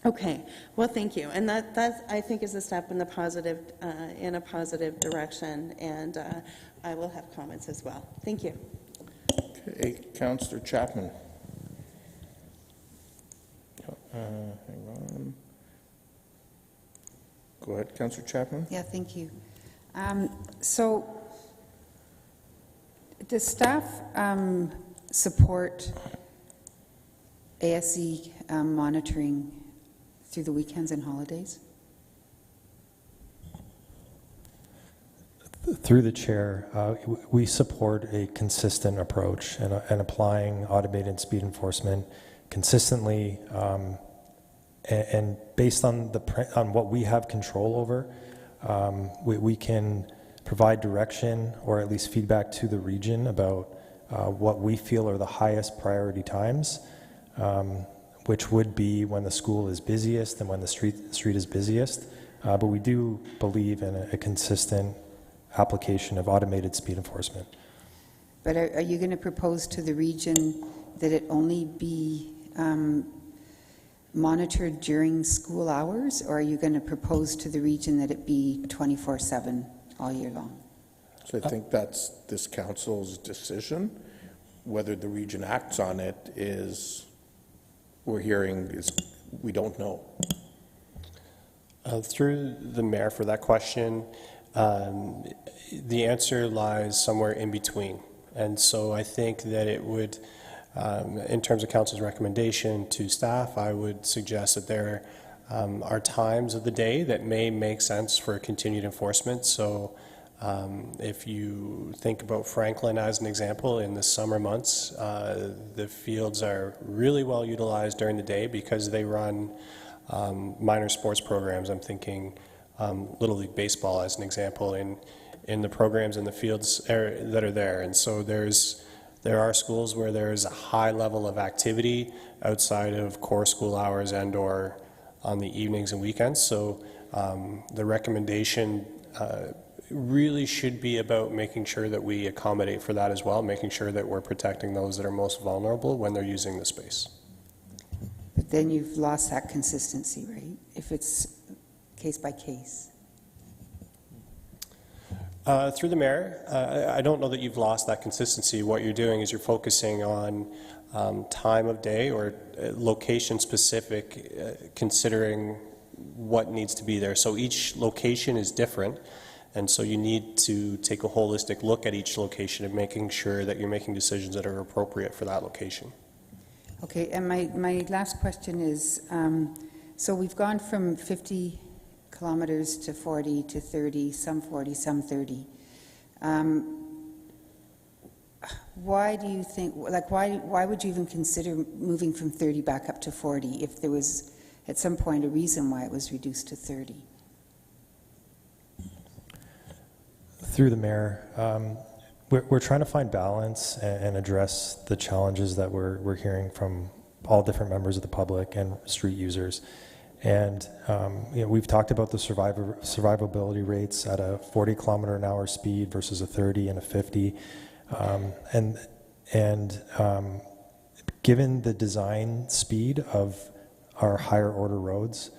Okay, well, thank you. And that I think is a step in a positive direction, and I will have comments as well. Thank you. Okay, Councillor Chapman. Hang on. Go ahead, Councillor Chapman. Yeah, thank you. So, does staff support ASE monitoring through the weekends and holidays? Through the chair, we support a consistent approach and applying automated speed enforcement consistently and based on what we have control over. We can provide direction or at least feedback to the region about what we feel are the highest priority times, which would be when the school is busiest and when the street is busiest. But we do believe in a consistent application of automated speed enforcement. But are you going to propose to the region that it only be monitored during school hours, or are you going to propose to the region that it be 24/7 all year long? So I think that's this council's decision. Whether the region acts on it we don't know. Through the mayor for that question, the answer lies somewhere in between. And so I think that it would, in terms of council's recommendation to staff, I would suggest that there are times of the day that may make sense for continued enforcement. So if you think about Franklin as an example, in the summer months, the fields are really well utilized during the day because they run minor sports programs. I'm thinking Little League Baseball as an example in the programs in the fields that are there. And so there are schools where there is a high level of activity outside of core school hours and or on the evenings and weekends. So the recommendation really should be about making sure that we accommodate for that as well, making sure that we're protecting those that are most vulnerable when they're using the space. But then you've lost that consistency, right? If it's case by case. Through the mayor, I don't know that you've lost that consistency. What you're doing is you're focusing on time of day or location specific, considering what needs to be there. So each location is different, and so you need to take a holistic look at each location and making sure that you're making decisions that are appropriate for that location. Okay, and my last question is, so we've gone from 50 kilometers to 40 to 30, some 40, some 30. Why do you think, why would you even consider moving from 30 back up to 40 if there was at some point a reason why it was reduced to 30? Through the mayor, we're trying to find balance and address the challenges that we're hearing from all different members of the public and street users. And we've talked about the survivability rates at a 40 kilometer an hour speed versus a 30 and a 50. Given the design speed of our higher order roads,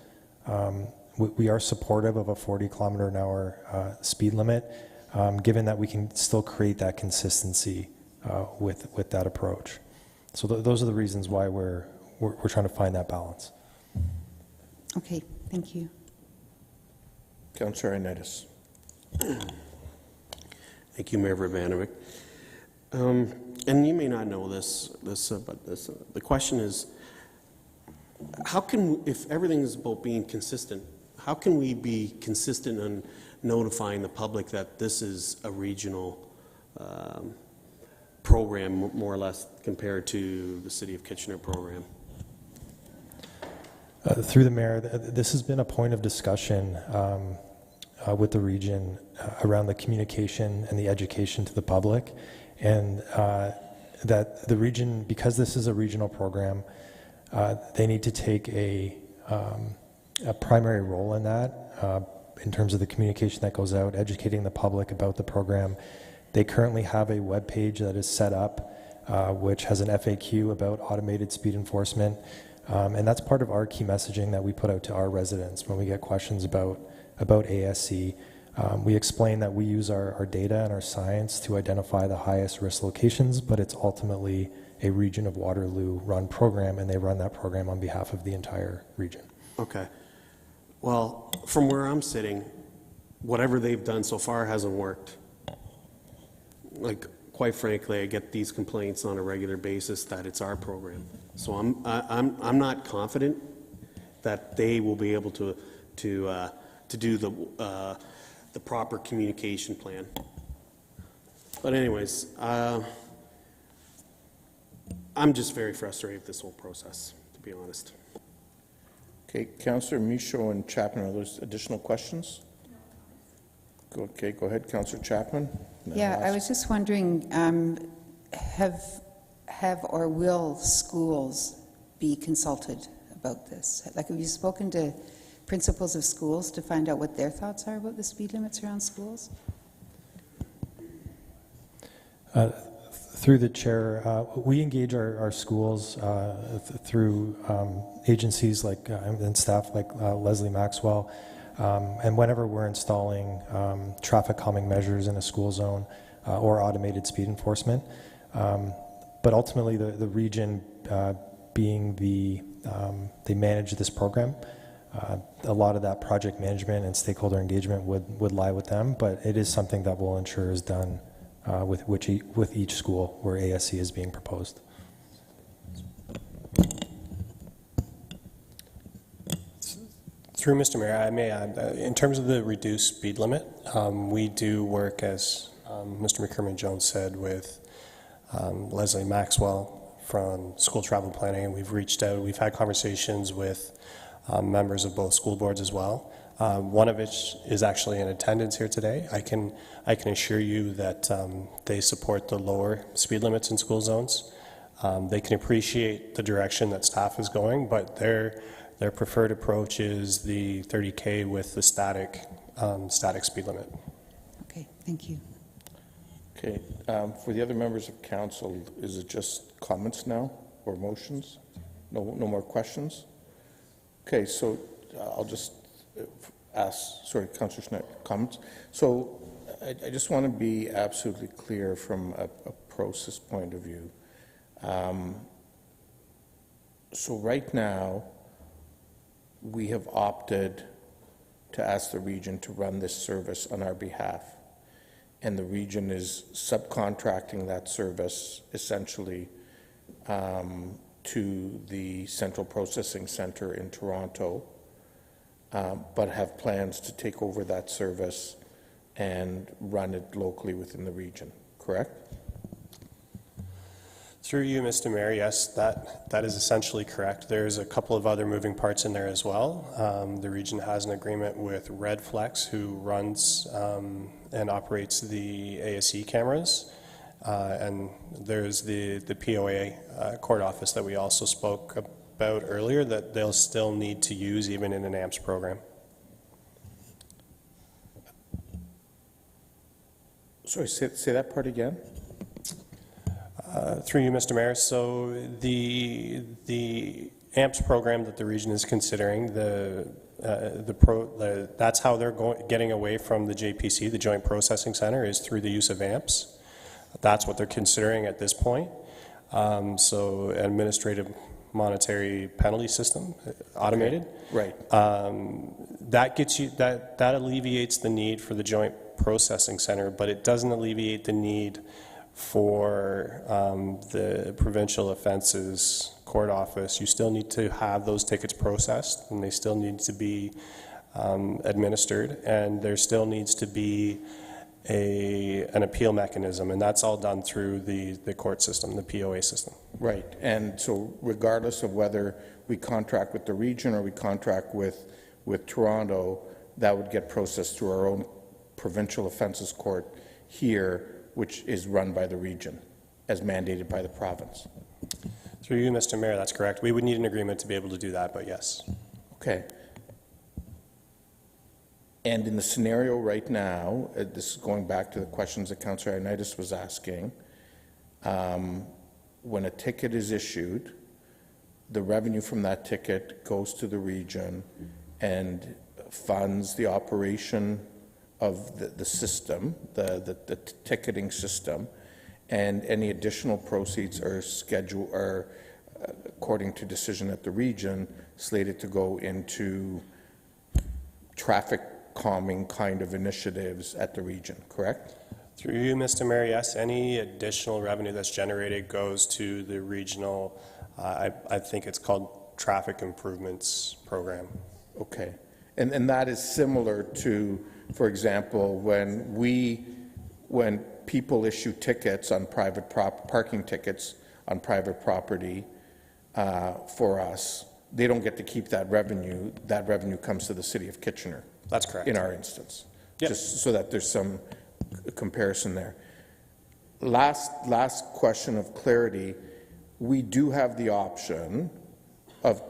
we are supportive of a 40 kilometer an hour speed limit, given that we can still create that consistency with that approach. So those are the reasons why we're trying to find that balance. Okay, thank you. Councillor Ioannidis. Thank you, Mayor Urbanovic. And you may not know this, but the question is, how can, if everything is about being consistent, how can we be consistent in notifying the public that this is a regional program, more or less, compared to the City of Kitchener program? Through the mayor, this has been a point of discussion with the region around the communication and the education to the public, and that the region, because this is a regional program, they need to take a primary role in that, in terms of the communication that goes out, educating the public about the program. They currently have a web page that is set up, which has an FAQ about automated speed enforcement, and that's part of our key messaging that we put out to our residents when we get questions about ASC. We explain that we use our data and our science to identify the highest risk locations, but it's ultimately a Region of Waterloo run program, and they run that program on behalf of the entire region. Okay. Well, from where I'm sitting, whatever they've done so far hasn't worked. Like, quite frankly, I get these complaints on a regular basis that it's our program. So I'm not confident that they will be able to do the proper communication plan. But anyways, I'm just very frustrated with this whole process, to be honest. Okay, Councillor Michaud and Chapman, are there additional questions? Okay, go ahead, Councillor Chapman. Yeah, I was just wondering, have or will schools be consulted about this? Like, have you spoken to principals of schools to find out what their thoughts are about the speed limits around schools? Through the chair, we engage our schools through agencies like and staff like Leslie Maxwell, and whenever we're installing traffic calming measures in a school zone or automated speed enforcement. But ultimately, the region being they manage this program. A lot of that project management and stakeholder engagement would lie with them, but it is something that we'll ensure is done with each school where ASC is being proposed. Through Mr. Mayor, I may add, in terms of the reduced speed limit, we do work, as Mr. McCormick-Jones said, with Leslie Maxwell from School Travel Planning, and we've reached out, we've had conversations with members of both school boards as well. One of which is actually in attendance here today. I can assure you that they support the lower speed limits in school zones. They can appreciate the direction that staff is going, but their preferred approach is the 30K with the static speed limit. Okay, thank you. Okay, for the other members of council, is it just comments now or motions? No more questions? Okay, so I'll just ask, sorry, Councillor Schneider, comments. So I just want to be absolutely clear from a process point of view. So right now, we have opted to ask the region to run this service on our behalf. And the region is subcontracting that service essentially to the Central Processing Center in Toronto, but have plans to take over that service and run it locally within the region, correct? Through you, Mr. Mayor, yes, that is essentially correct. There's a couple of other moving parts in there as well. The region has an agreement with Redflex, who runs and operates the ASE cameras. And there's the POA court office that we also spoke about earlier that they'll still need to use even in an AMPS program. Sorry, say that part again. Through you, Mr. Mayor, so the AMPS program that the region is considering, that's how they're getting away from the JPC, the Joint Processing Center, is through the use of AMPS. That's what they're considering at this point. So administrative monetary penalty system, automated. Okay. Right. That gets you, that alleviates the need for the Joint Processing Center, but it doesn't alleviate the need for the provincial offenses court office. You still need to have those tickets processed, and they still need to be administered, and there still needs to be an appeal mechanism, and that's all done through the court system, the POA system. Right, and so regardless of whether we contract with the region or we contract with Toronto, that would get processed through our own provincial offences court here, which is run by the region, as mandated by the province. Through you, Mr. Mayor, that's correct. We would need an agreement to be able to do that, but yes. Okay. And in the scenario right now, this is going back to the questions that Councillor Ioannidis was asking, when a ticket is issued, the revenue from that ticket goes to the region and funds the operation of the system, the ticketing system, and any additional proceeds are according to decision at the region, slated to go into traffic calming kind of initiatives at the region, correct? Through you, Mr. Mayor, yes, any additional revenue that's generated goes to the regional, I think it's called Traffic Improvements Program. Okay. And that is similar to, for example, when people issue tickets on private parking tickets on private property for us, they don't get to keep that revenue. That revenue comes to the City of Kitchener. That's correct. In our instance. Yep. Just so that there's some comparison there. Last question of clarity. We do have the option of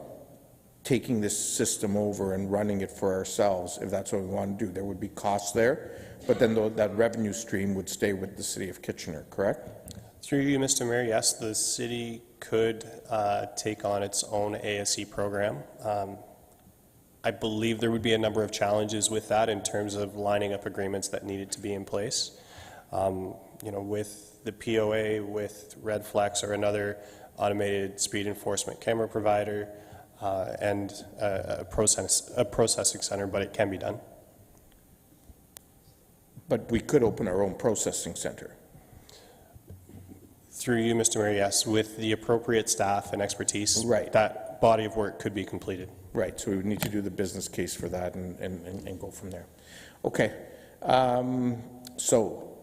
taking this system over and running it for ourselves if that's what we want to do. There would be costs there, but then that revenue stream would stay with the City of Kitchener, correct? Through you, Mr. Mayor, yes, the city could take on its own ASE program. I believe there would be a number of challenges with that in terms of lining up agreements that needed to be in place. With the POA, with Redflex or another automated speed enforcement camera provider, and a processing center, but it can be done. But we could open our own processing center. Through you, Mr. Mayor, yes, with the appropriate staff and expertise, right, that body of work could be completed. Right, so we would need to do the business case for that and go from there. Okay, so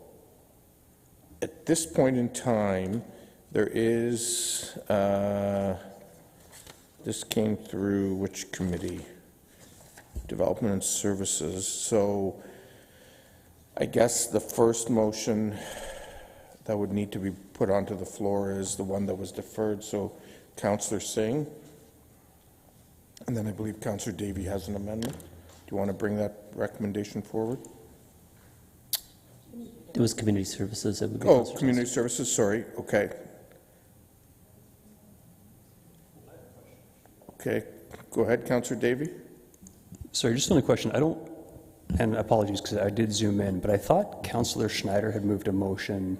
at this point in time, there is, this came through which committee? Development and Services. So I guess the first motion that would need to be put onto the floor is the one that was deferred. So Councillor Singh, and then I believe Councillor Davey has an amendment. Do you want to bring that recommendation forward? It was Community Services. It would be Community Services, sorry. Okay. Okay. Go ahead, Councillor Davey. Sorry, just on the question. I don't, and apologies because I did zoom in, but I thought Councillor Schneider had moved a motion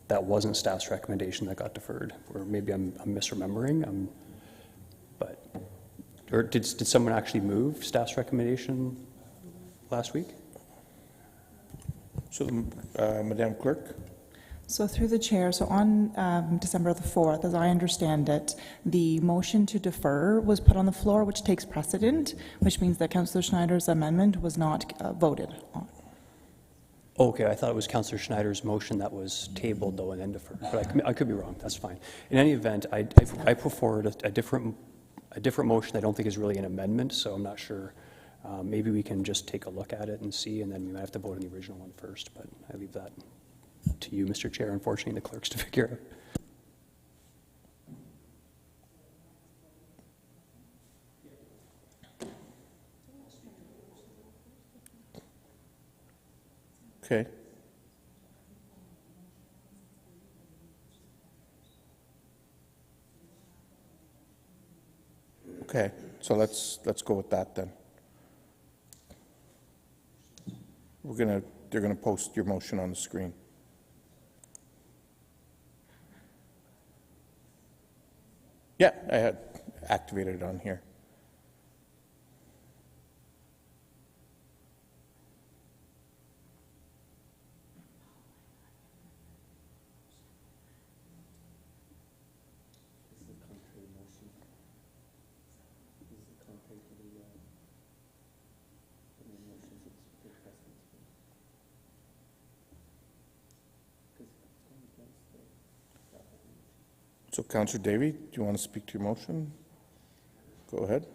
that wasn't staff's recommendation that got deferred, or maybe I'm misremembering. Or did someone actually move staff's recommendation last week? So, Madam Clerk. So through the chair, so on December the 4th, as I understand it, the motion to defer was put on the floor, which takes precedent, which means that Councillor Schneider's amendment was not voted on. Okay, I thought it was Councillor Schneider's motion that was tabled, though, and then deferred. But I could be wrong. That's fine. In any event, I put forward a different motion I don't think is really an amendment, so I'm not sure. Maybe we can just take a look at it and see, and then we might have to vote on the original one first, but I leave that to you, Mr. Chair, unfortunately, the clerks to figure out. Okay. Okay, so let's go with that then. They're gonna post your motion on the screen. Yeah, I had activated it on here. So Councillor Davey, do you want to speak to your motion? Go ahead.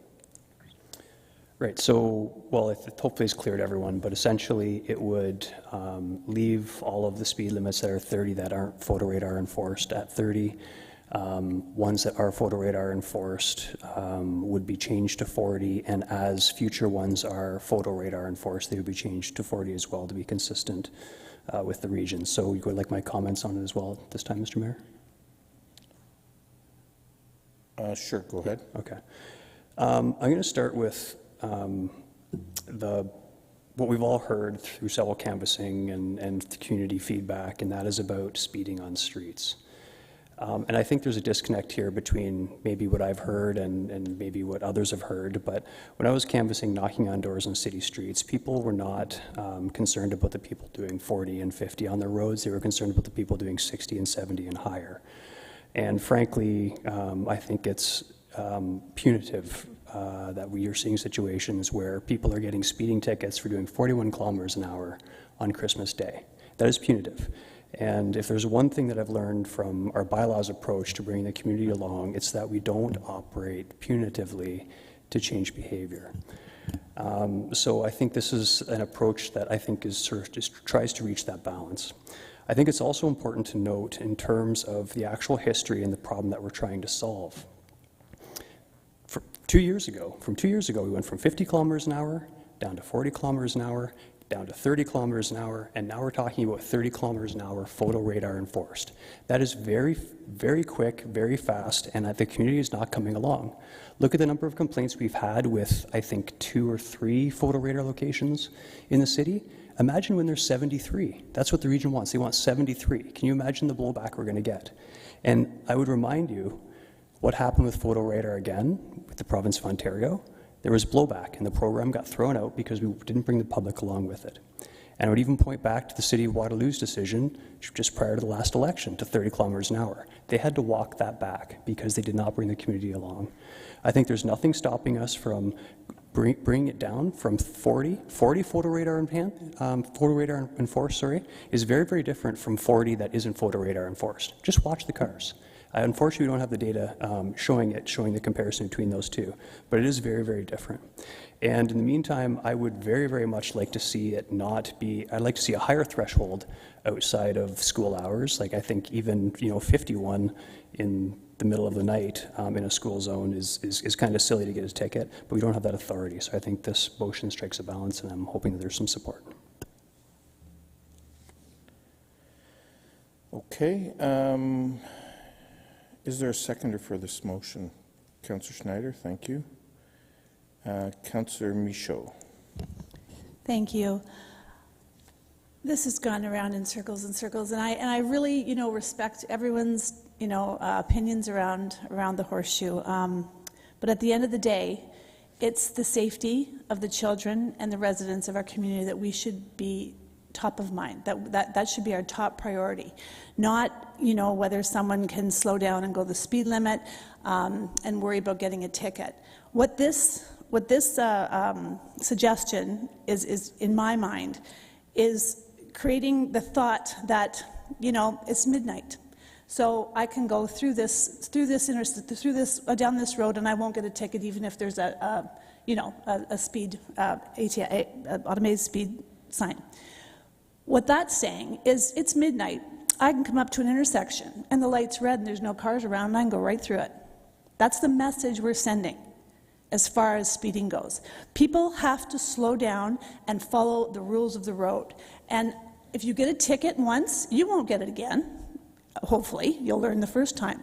Right, so, well, hopefully it's clear to everyone, but essentially it would leave all of the speed limits that are 30 that aren't photo radar enforced at 30. Ones that are photo radar enforced would be changed to 40, and as future ones are photo radar enforced, they would be changed to 40 as well to be consistent with the region. So you would like my comments on it as well this time, Mr. Mayor? Sure, go ahead. Okay. I'm going to start with what we've all heard through several canvassing and community feedback, and that is about speeding on streets. And I think there's a disconnect here between maybe what I've heard and maybe what others have heard, but when I was canvassing, knocking on doors on city streets, people were not concerned about the people doing 40 and 50 on their roads. They were concerned about the people doing 60 and 70 and higher. And frankly, I think it's punitive that we are seeing situations where people are getting speeding tickets for doing 41 kilometers an hour on Christmas Day. That is punitive. And if there's one thing that I've learned from our bylaws approach to bringing the community along, it's that we don't operate punitively to change behavior. So I think this is an approach that I think is sort of just tries to reach that balance. I think it's also important to note in terms of the actual history and the problem that we're trying to solve. From 2 years ago, we went from 50 kilometers an hour down to 40 kilometers an hour, down to 30 kilometers an hour, and now we're talking about 30 kilometers an hour photo radar enforced. That is very, very quick, very fast, and the community is not coming along. Look at the number of complaints we've had with, I think, 2 or 3 photo radar locations in the city. Imagine when there's 73. That's what the region wants. They want 73. Can you imagine the blowback we're going to get? And I would remind you what happened with photo radar again with the province of Ontario. There was blowback, and the program got thrown out because we didn't bring the public along with it. And I would even point back to the City of Waterloo's decision just prior to the last election to 30 kilometers an hour. They had to walk that back because they did not bring the community along. I think there's nothing stopping us from bringing it down from 40 photo radar enforced, is very, very different from 40 that isn't photo radar enforced. Just watch the cars. Unfortunately, we don't have the data showing the comparison between those two, but it is very, very different. And in the meantime, I would very, very much like to see it not be, I'd like to see a higher threshold outside of school hours. Like I think even, 51 in the middle of the night in a school zone is kind of silly to get a ticket, but we don't have that authority. So I think this motion strikes a balance, and I'm hoping that there's some support. Okay. Is there a seconder for this motion? Councillor Schneider, thank you. Councillor Michaud. Thank you. This has gone around in circles and circles, and I really, respect everyone's, opinions around the horseshoe. But at the end of the day, it's the safety of the children and the residents of our community that we should be top of mind. That should be our top priority. Not, whether someone can slow down and go the speed limit and worry about getting a ticket. What this suggestion is, in my mind, is creating the thought that, it's midnight. So I can go down this road and I won't get a ticket even if there's a speed automated speed sign. What that's saying is it's midnight. I can come up to an intersection and the light's red and there's no cars around and I can go right through it. That's the message we're sending as far as speeding goes. People have to slow down and follow the rules of the road. And if you get a ticket once, you won't get it again. Hopefully, you'll learn the first time.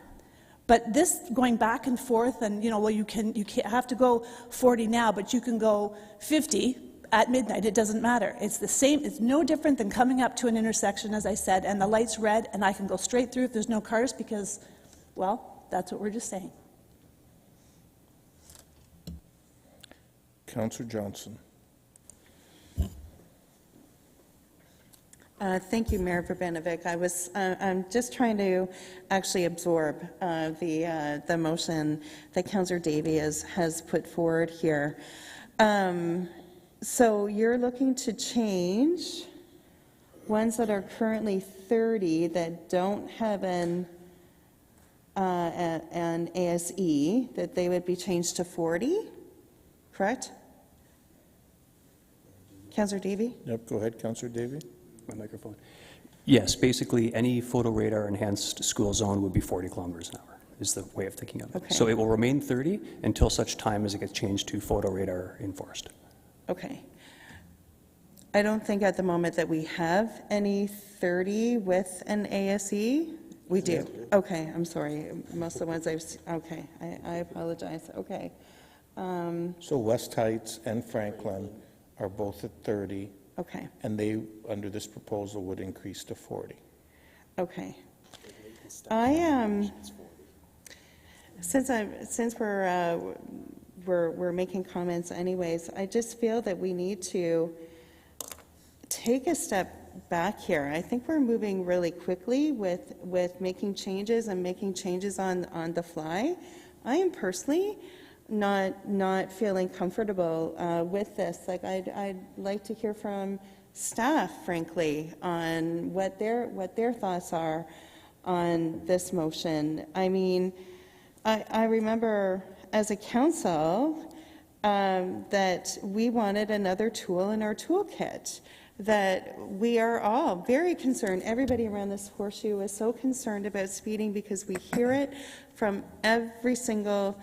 But this going back and forth and, you can't have to go 40 now, but you can go 50 at midnight. It doesn't matter. It's the same. It's no different than coming up to an intersection, as I said, and the light's red, and I can go straight through if there's no cars because, well, that's what we're just saying. Councillor Johnson. Thank you, Mayor Verbanovic. I'm just trying to actually absorb the motion that Councillor Davey has put forward here. So you're looking to change ones that are currently 30 that don't have an and ASE, that they would be changed to 40, correct? Councillor Davey? Yep, go ahead, Councillor Davey. My microphone. Yes, basically, any photo radar enhanced school zone would be 40 kilometers an hour, is the way of thinking of it. Okay. So it will remain 30 until such time as it gets changed to photo radar enforced. Okay. I don't think at the moment that we have any 30 with an ASE. We do. Okay, I'm sorry. Most of the ones I've seen, okay, I apologize. Okay. So West Heights and Franklin are both at 30. Okay. And they, under this proposal, would increase to 40. Okay. I since we're making comments anyways, I just feel that we need to take a step back here. I think we're moving really quickly with making changes and making changes on the fly. I am personally not feeling comfortable with this. Like I'd like to hear from staff, frankly, on what their thoughts are on this motion. I mean, I remember as a council that we wanted another tool in our toolkit, that we are all very concerned. Everybody around this horseshoe is so concerned about speeding because we hear it from every single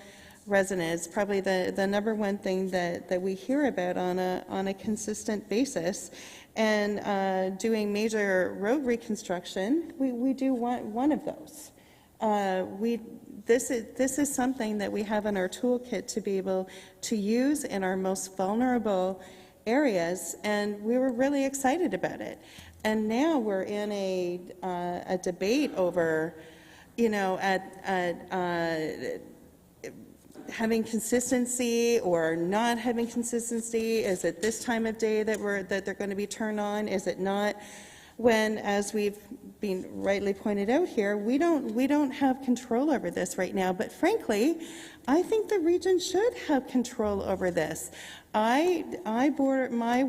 resident. It's probably the number one thing that we hear about on a consistent basis. And doing major road reconstruction, we do one of those. This is something that we have in our toolkit to be able to use in our most vulnerable areas, and we were really excited about it. And now we're in a debate over, you know, having consistency or not having consistency. Is it this time of day that they're going to be turned on? Is it not? When, as we've been rightly pointed out here, we don't have control over this right now. But frankly, I think the region should have control over this. My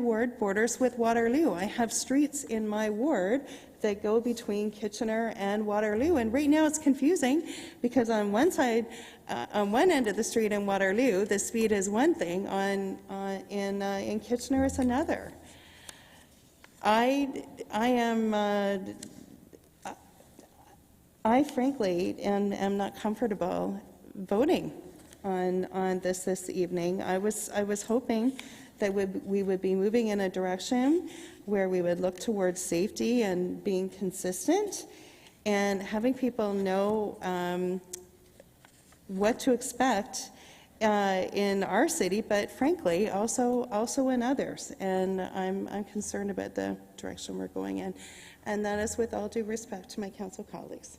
ward borders with Waterloo. I have streets in my ward that go between Kitchener and Waterloo, and right now it's confusing because on one side, on one end of the street in Waterloo, the speed is one thing. In Kitchener, it's another. I frankly am not comfortable voting on this evening. I was hoping that we would be moving in a direction where we would look towards safety and being consistent and having people know what to expect in our city, but frankly, also in others. And I'm concerned about the direction we're going in. And that is with all due respect to my council colleagues.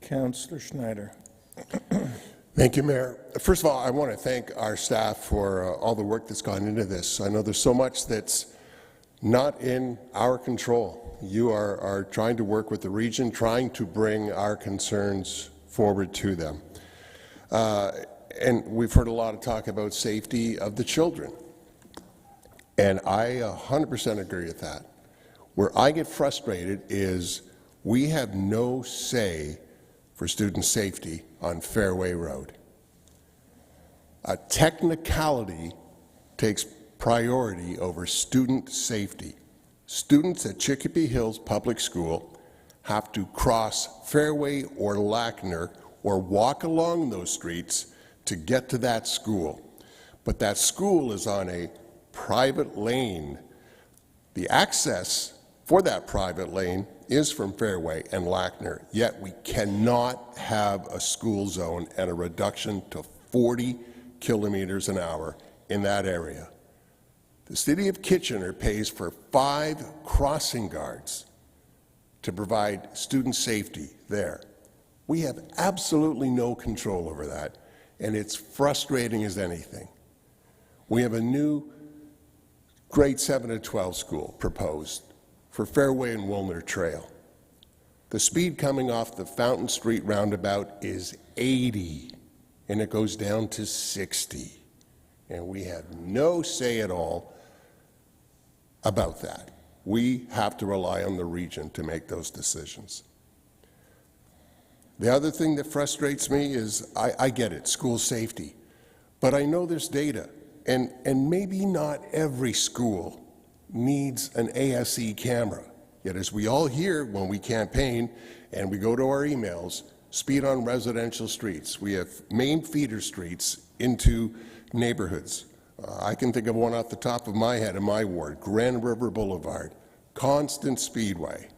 Councillor Schneider. Thank you, Mayor. First of all, I want to thank our staff for all the work that's gone into this. I know there's so much that's not in our control. You are trying to work with the region, trying to bring our concerns forward to them. And we've heard a lot of talk about safety of the children. And I 100% agree with that. Where I get frustrated is we have no say for student safety on Fairway Road. A technicality takes priority over student safety. Students at Chicopee Hills Public School have to cross Fairway or Lackner or walk along those streets to get to that school. But that school is on a private lane. The access for that private lane is from Fairway and Lackner, yet we cannot have a school zone and a reduction to 40 kilometers an hour in that area. The City of Kitchener pays for 5 crossing guards to provide student safety there. We have absolutely no control over that, and it's frustrating as anything. We have a new grade 7 to 12 school proposed for Fairway and Woolner Trail. The speed coming off the Fountain Street roundabout is 80, and it goes down to 60. And we have no say at all about that. We have to rely on the region to make those decisions. The other thing that frustrates me is, I get it, school safety, but I know there's data, and maybe not every school needs an ASE camera. Yet as we all hear when we campaign and we go to our emails, speed on residential streets. We have main feeder streets into neighborhoods. I can think of one off the top of my head in my ward, Grand River Boulevard, constant speedway.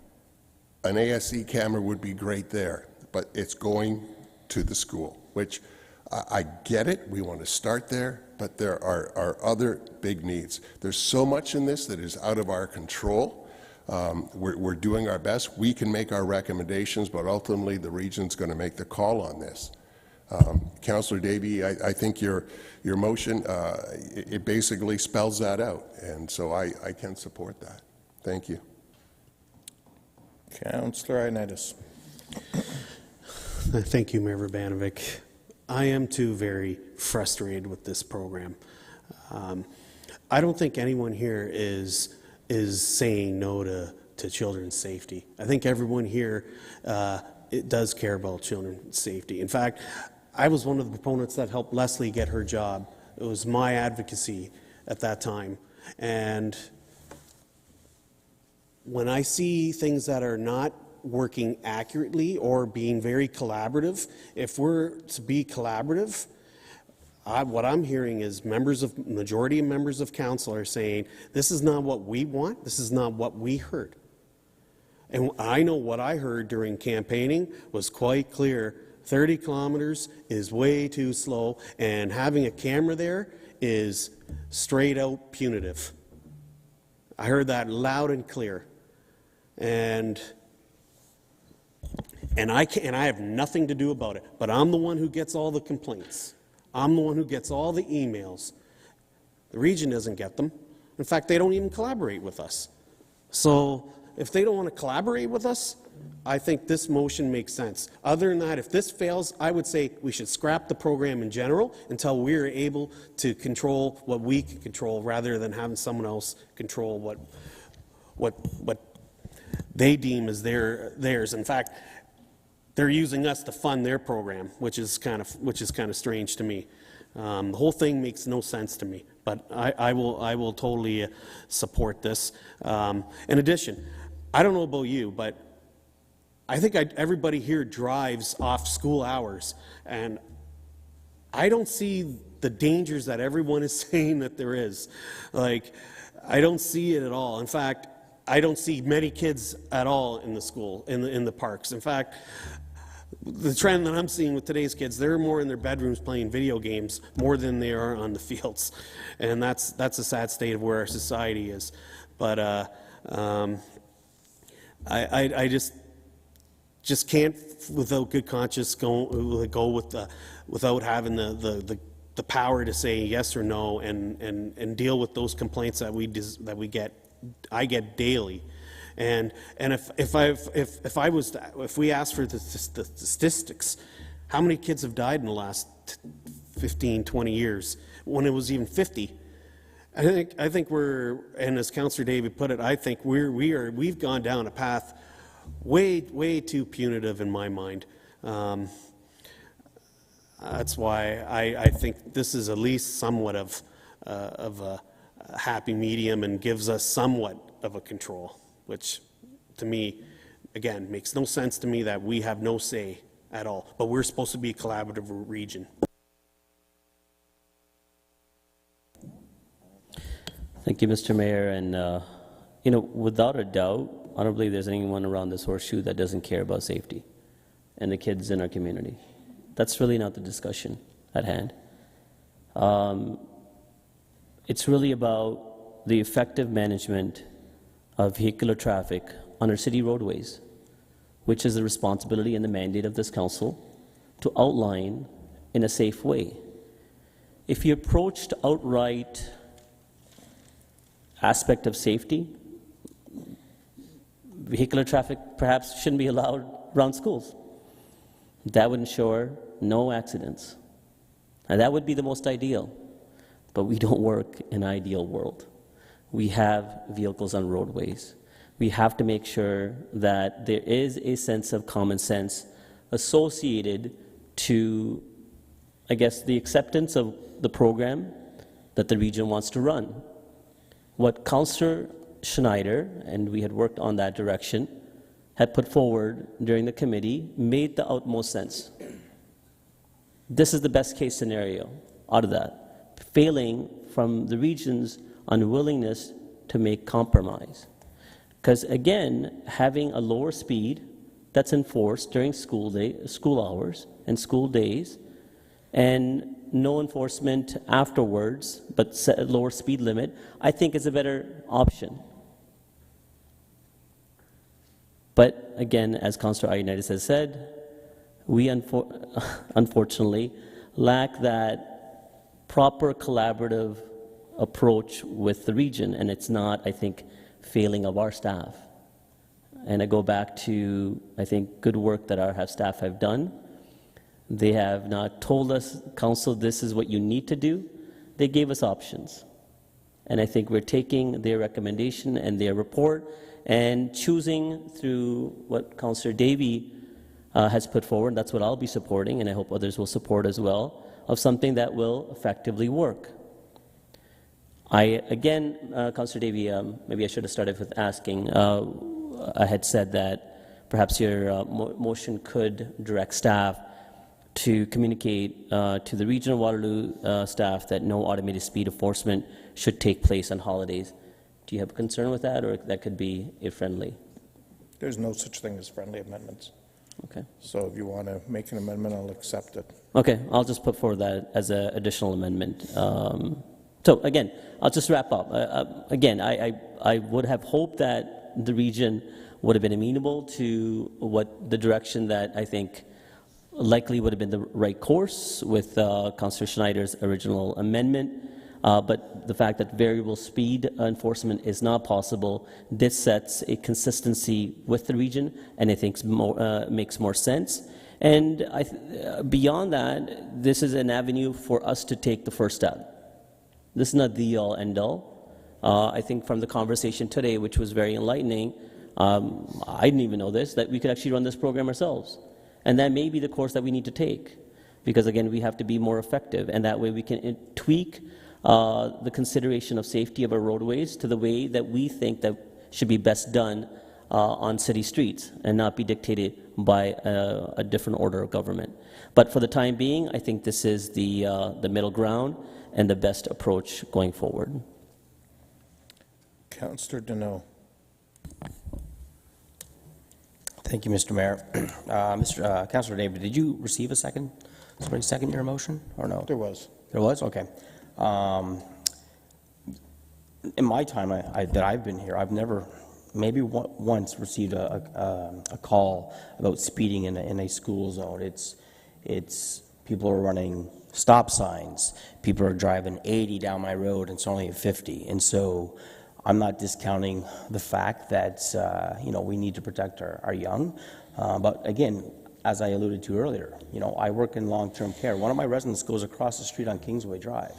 An ASE camera would be great there, but it's going to the school, which I get it, we want to start there, but there are other big needs. There's so much in this that is out of our control. We're doing our best. We can make our recommendations, but ultimately the region's going to make the call on this. Councillor Davey, I think your motion, it basically spells that out, and so I can support that. Thank you. Councillor Ioannidis. Thank you, Mayor Urbanovic. I am too very frustrated with this program. I don't think anyone here is saying no to children's safety. I think everyone here it does care about children's safety. In fact, I was one of the proponents that helped Leslie get her job. It was my advocacy at that time. And when I see things that are not working accurately or being very collaborative, if we're to be collaborative, what I'm hearing is majority of members of council are saying, this is not what we want, this is not what we heard. And I know what I heard during campaigning was quite clear. 30 kilometers is way too slow, and having a camera there is straight out punitive. I heard that loud and clear. And I have nothing to do about it, but I'm the one who gets all the complaints. I'm the one who gets all the emails. The region doesn't get them. In fact, they don't even collaborate with us. So if they don't want to collaborate with us, I think this motion makes sense. Other than that, if this fails, I would say we should scrap the program in general until we're able to control what we can control rather than having someone else control what they deem as theirs. In fact, they're using us to fund their program, which is kind of strange to me. The whole thing makes no sense to me, but I will totally support this. In addition, I don't know about you, but I think everybody here drives off school hours, and I don't see the dangers that everyone is saying that there is. Like, I don't see it at all. In fact, I don't see many kids at all in the school, in the parks. In fact, the trend that I'm seeing with today's kids, they're more in their bedrooms playing video games more than they are on the fields. And that's a sad state of where our society is. But I just can't, without good conscience, go with without having the power to say yes or no and deal with those complaints that we get. I get daily. And if we asked for the statistics, how many kids have died in the last 15, 20 years when it was even 50? I think we're, and as Councillor David put it, I think we've gone down a path way too punitive in my mind. That's why I think this is at least somewhat of a happy medium and gives us somewhat of a control, which to me, again, makes no sense to me that we have no say at all. But we're supposed to be a collaborative region. Thank you, Mr. Mayor. And, without a doubt, I don't believe there's anyone around this horseshoe that doesn't care about safety and the kids in our community. That's really not the discussion at hand. It's really about the effective management of vehicular traffic on our city roadways, which is the responsibility and the mandate of this council to outline in a safe way. If you approach the outright aspect of safety, vehicular traffic perhaps shouldn't be allowed around schools. That would ensure no accidents. And that would be the most ideal. But we don't work in an ideal world. We have vehicles on roadways. We have to make sure that there is a sense of common sense associated to, I guess, the acceptance of the program that the region wants to run. What Councillor Schneider, and we had worked on that direction, had put forward during the committee made the utmost sense. This is the best case scenario out of that, failing from the region's unwillingness to make compromise. Because again, having a lower speed that's enforced during school hours and school days, and no enforcement afterwards, but set a lower speed limit, I think is a better option. But again, as Councillor Ioannidis has said, we unfortunately lack that proper collaborative approach with the region, and it's not, I think, failing of our staff. And I go back to, I think, good work that our staff have done. They have not told us, Council, this is what you need to do. They gave us options. And I think we're taking their recommendation and their report and choosing through what Councillor Davey has put forward, that's what I'll be supporting, and I hope others will support as well, of something that will effectively work. Councillor Davey, maybe I should have started with asking, I had said that perhaps your motion could direct staff to communicate to the Regional Waterloo staff that no automated speed enforcement should take place on holidays. Do you have a concern with that, or that could be friendly? There's no such thing as friendly amendments. Okay. So if you want to make an amendment, I'll accept it. Okay, I'll just put forward that as an additional amendment. So again, I'll just wrap up. Again, I would have hoped that the region would have been amenable to what the direction that I think likely would have been the right course with Councillor Schneider's original amendment. But the fact that variable speed enforcement is not possible, this sets a consistency with the region, and I think makes more sense. And beyond that, this is an avenue for us to take the first step. This is not the all end all. I think from the conversation today, which was very enlightening, I didn't even know this, that we could actually run this program ourselves. And that may be the course that we need to take, because again, we have to be more effective, and that way we can tweak the consideration of safety of our roadways to the way that we think that should be best done on city streets and not be dictated by a different order of government. But for the time being, I think this is the middle ground and the best approach going forward. Councillor Deneau. Thank you, Mr. Mayor. Councillor David, did you receive a second? Somebody second your motion, or no? There was. There was? Okay. In my time that I've been here, I've never, maybe once, received a call about speeding in a school zone. It's people are running stop signs. People are driving 80 down my road, and it's only at 50. And so I'm not discounting the fact that we need to protect our young. But again, as I alluded to earlier, I work in long-term care. One of my residents goes across the street on Kingsway Drive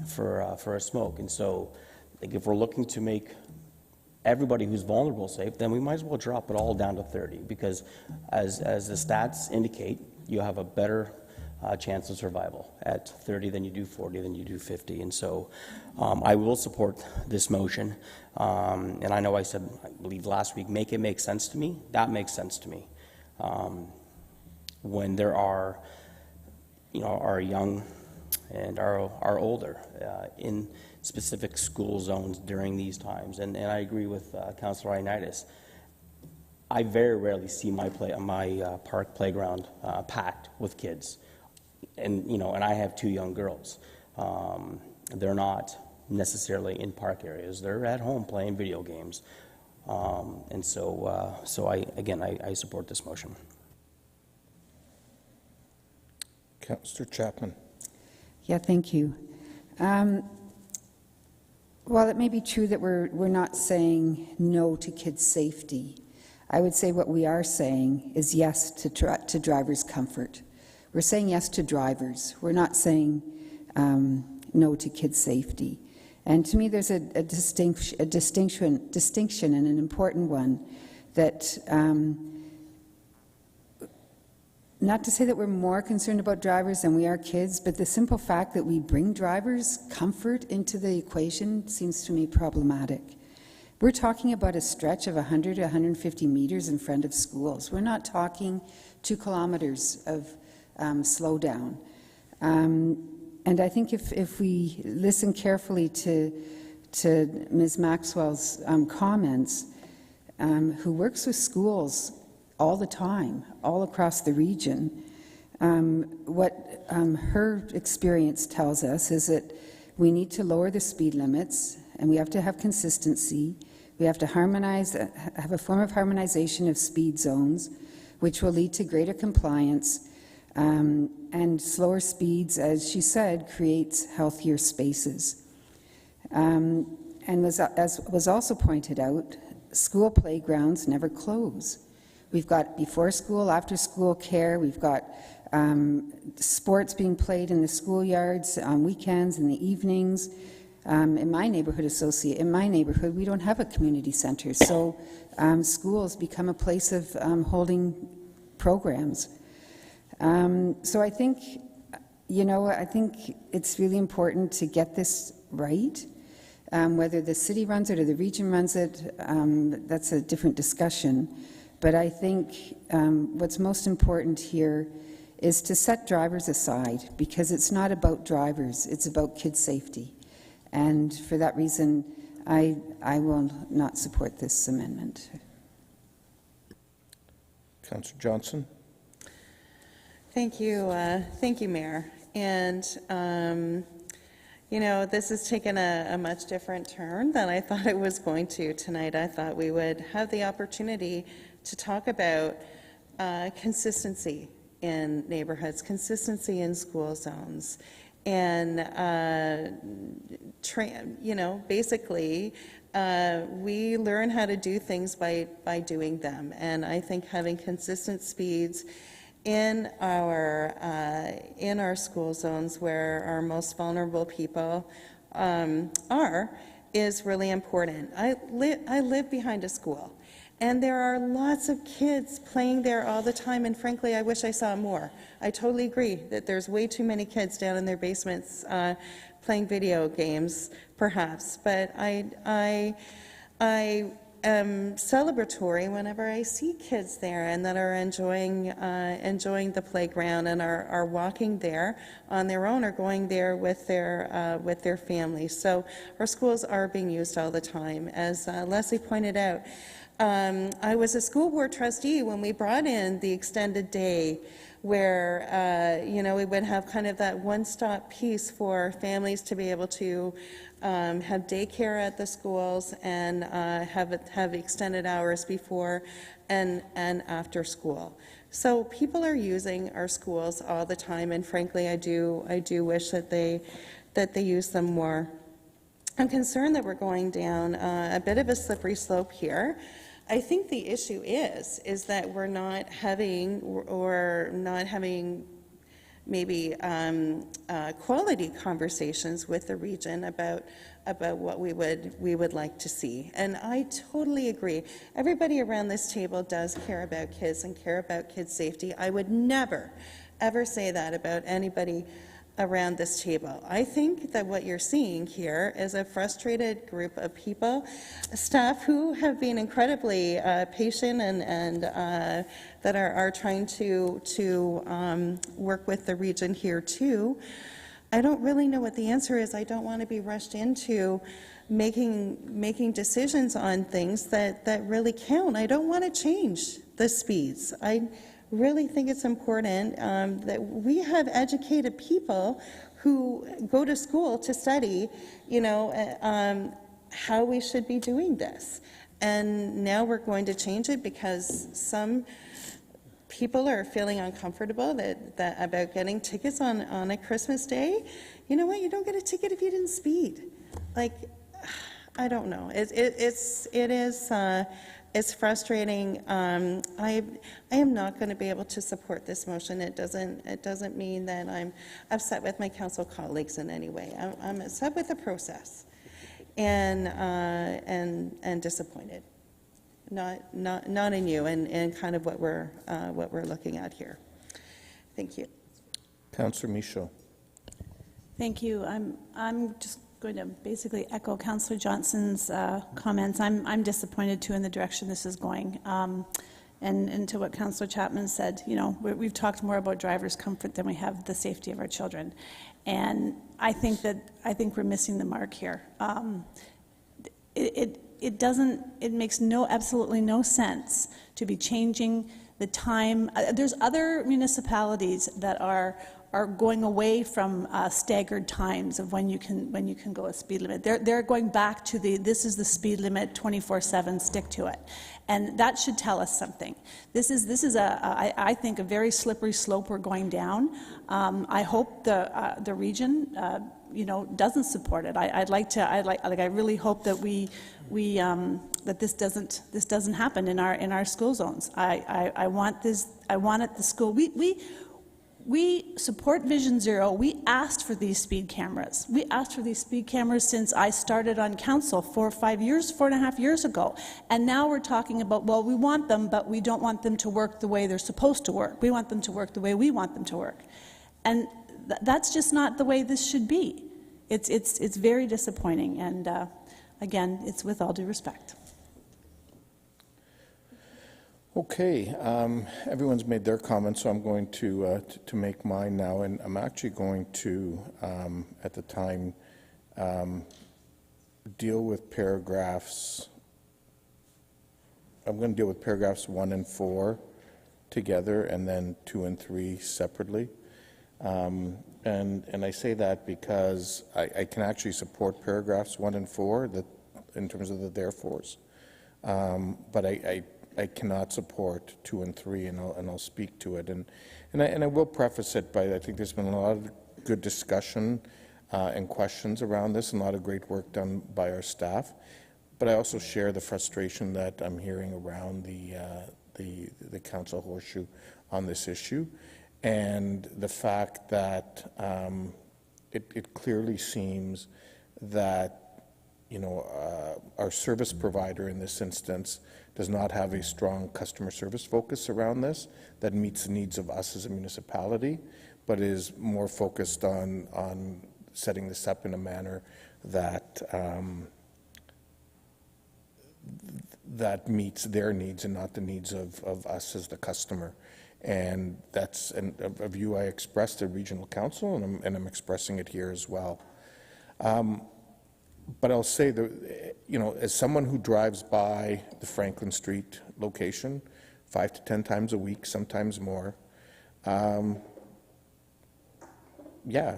for a smoke. And so if we're looking to make everybody who's vulnerable safe, then we might as well drop it all down to 30, because as the stats indicate, you have a better chance of survival at 30 than you do 40 than you do 50. And so I will support this motion. And I know I said, I believe last week, make it make sense to me. That makes sense to me. When there are, our young and our older in specific school zones during these times. And I agree with Councillor Ioannidis. I very rarely see my park playground packed with kids. And, and I have 2 young girls. They're not necessarily in park areas. They're at home playing video games. And so I support this motion. Councillor Chapman. Yeah, thank you. While it may be true that we're not saying no to kids' safety, I would say what we are saying is yes to drivers' comfort. We're saying yes to drivers. We're not saying no to kids' safety. And to me, there's a distinction and an important one, that not to say that we're more concerned about drivers than we are kids, but the simple fact that we bring drivers' comfort into the equation seems to me problematic. We're talking about a stretch of 100 to 150 meters in front of schools. We're not talking 2 kilometers of slowdown. And I think if we listen carefully to Ms. Maxwell's comments, who works with schools all the time, all across the region, what her experience tells us is that we need to lower the speed limits, and we have to have consistency. We have to harmonize, have a form of harmonization of speed zones, which will lead to greater compliance, and slower speeds, as she said, creates healthier spaces. And as was also pointed out, school playgrounds never close. We've got before school, after school care. We've got sports being played in the schoolyards on weekends, in the evenings. In my neighborhood, we don't have a community center, so schools become a place of holding programs. So I think, I think it's really important to get this right. Whether the city runs it or the region runs it, that's a different discussion. But I think what's most important here is to set drivers aside, because it's not about drivers, it's about kids' safety. And for that reason, I will not support this amendment. Councillor Johnson. Thank you, Mayor. And this has taken a much different turn than I thought it was going to tonight. I thought we would have the opportunity to talk about consistency in neighborhoods, consistency in school zones, and basically we learn how to do things by doing them. And I think having consistent speeds in our school zones, where our most vulnerable people are, is really important. I live behind a school, and there are lots of kids playing there all the time, and frankly, I wish I saw more. I totally agree that there's way too many kids down in their basements playing video games, perhaps, but I am celebratory whenever I see kids there and that are enjoying the playground and are walking there on their own or going there with their families. So our schools are being used all the time. As Leslie pointed out, I was a school board trustee when we brought in the extended day, where we would have kind of that one-stop piece for families to be able to have daycare at the schools and have extended hours before and after school. So people are using our schools all the time, and frankly, I do wish that they use them more. I'm concerned that we're going down a bit of a slippery slope here. I think the issue is that we're not having maybe quality conversations with the region about what we would like to see. And I totally agree. Everybody around this table does care about kids and care about kids' safety. I would never, ever say that about anybody around this table. I think that what you're seeing here is a frustrated group of people, staff who have been incredibly patient and that are trying to work with the region here too. I don't really know what the answer is. I don't want to be rushed into making decisions on things that really count. I don't want to change the speeds. I really think it's important that we have educated people who go to school to study, how we should be doing this. And now we're going to change it because some people are feeling uncomfortable that about getting tickets on a Christmas day. You know what? You don't get a ticket if you didn't speed. Like, I don't know. It's frustrating. I am not going to be able to support this motion. It doesn't mean that I'm upset with my council colleagues in any way. I'm upset with the process, and disappointed. Not in you, and kind of what we're looking at here. Thank you. Councillor Michaud. Thank you. I'm just going to basically echo Councillor Johnson's comments. I'm disappointed too in the direction this is going. And to what Councillor Chapman said, you know, we've talked more about driver's comfort than we have the safety of our children. And I think we're missing the mark here. It makes absolutely no sense to be changing the time. There's other municipalities that are going away from staggered times of when you can go a speed limit. They're going back to this is the speed limit 24/7, stick to it. And that should tell us something. This is I think a very slippery slope we're going down. I hope the region doesn't support it. I really hope that that this doesn't happen in our school zones. I want at the school. We support Vision Zero. We asked for these speed cameras. We asked for these speed cameras since I started on council 4.5 years ago. And now we're talking about, well, we want them, but we don't want them to work the way they're supposed to work. We want them to work the way we want them to work. And that's just not the way this should be. It's very disappointing. And again, it's with all due respect. Okay, everyone's made their comments, so I'm going to make mine now, and I'm actually going to, at the time, deal with paragraphs. I'm going to deal with paragraphs 1 and 4 together, and then 2 and 3 separately. And I say that because I can actually support paragraphs 1 and 4 in terms of the therefores, but I cannot support 2 and 3, and I'll speak to it. And I will preface it by, I think there's been a lot of good discussion and questions around this, and a lot of great work done by our staff. But I also share the frustration that I'm hearing around the council horseshoe on this issue, and the fact that it clearly seems that our service provider in this instance does not have a strong customer service focus around this that meets the needs of us as a municipality, but is more focused on setting this up in a manner that that meets their needs and not the needs of us as the customer. And that's a view I expressed at Regional Council, and I'm expressing it here as well. But I'll say that, as someone who drives by the Franklin Street location 5 to 10 times a week, sometimes more, yeah,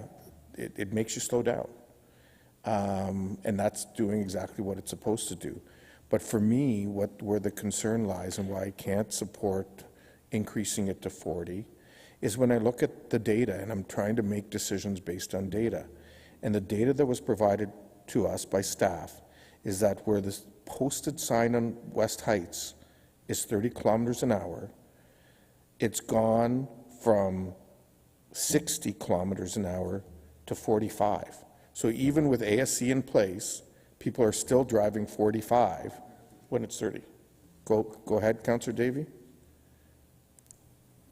it makes you slow down. And that's doing exactly what it's supposed to do. But for me, where the concern lies and why I can't support increasing it to 40 is when I look at the data, and I'm trying to make decisions based on data. And the data that was provided to us by staff is that where the posted sign on West Heights is 30 kilometers an hour, it's gone from 60 kilometers an hour to 45. So even with ASC in place, people are still driving 45 when it's 30. Go ahead, Councillor Davey.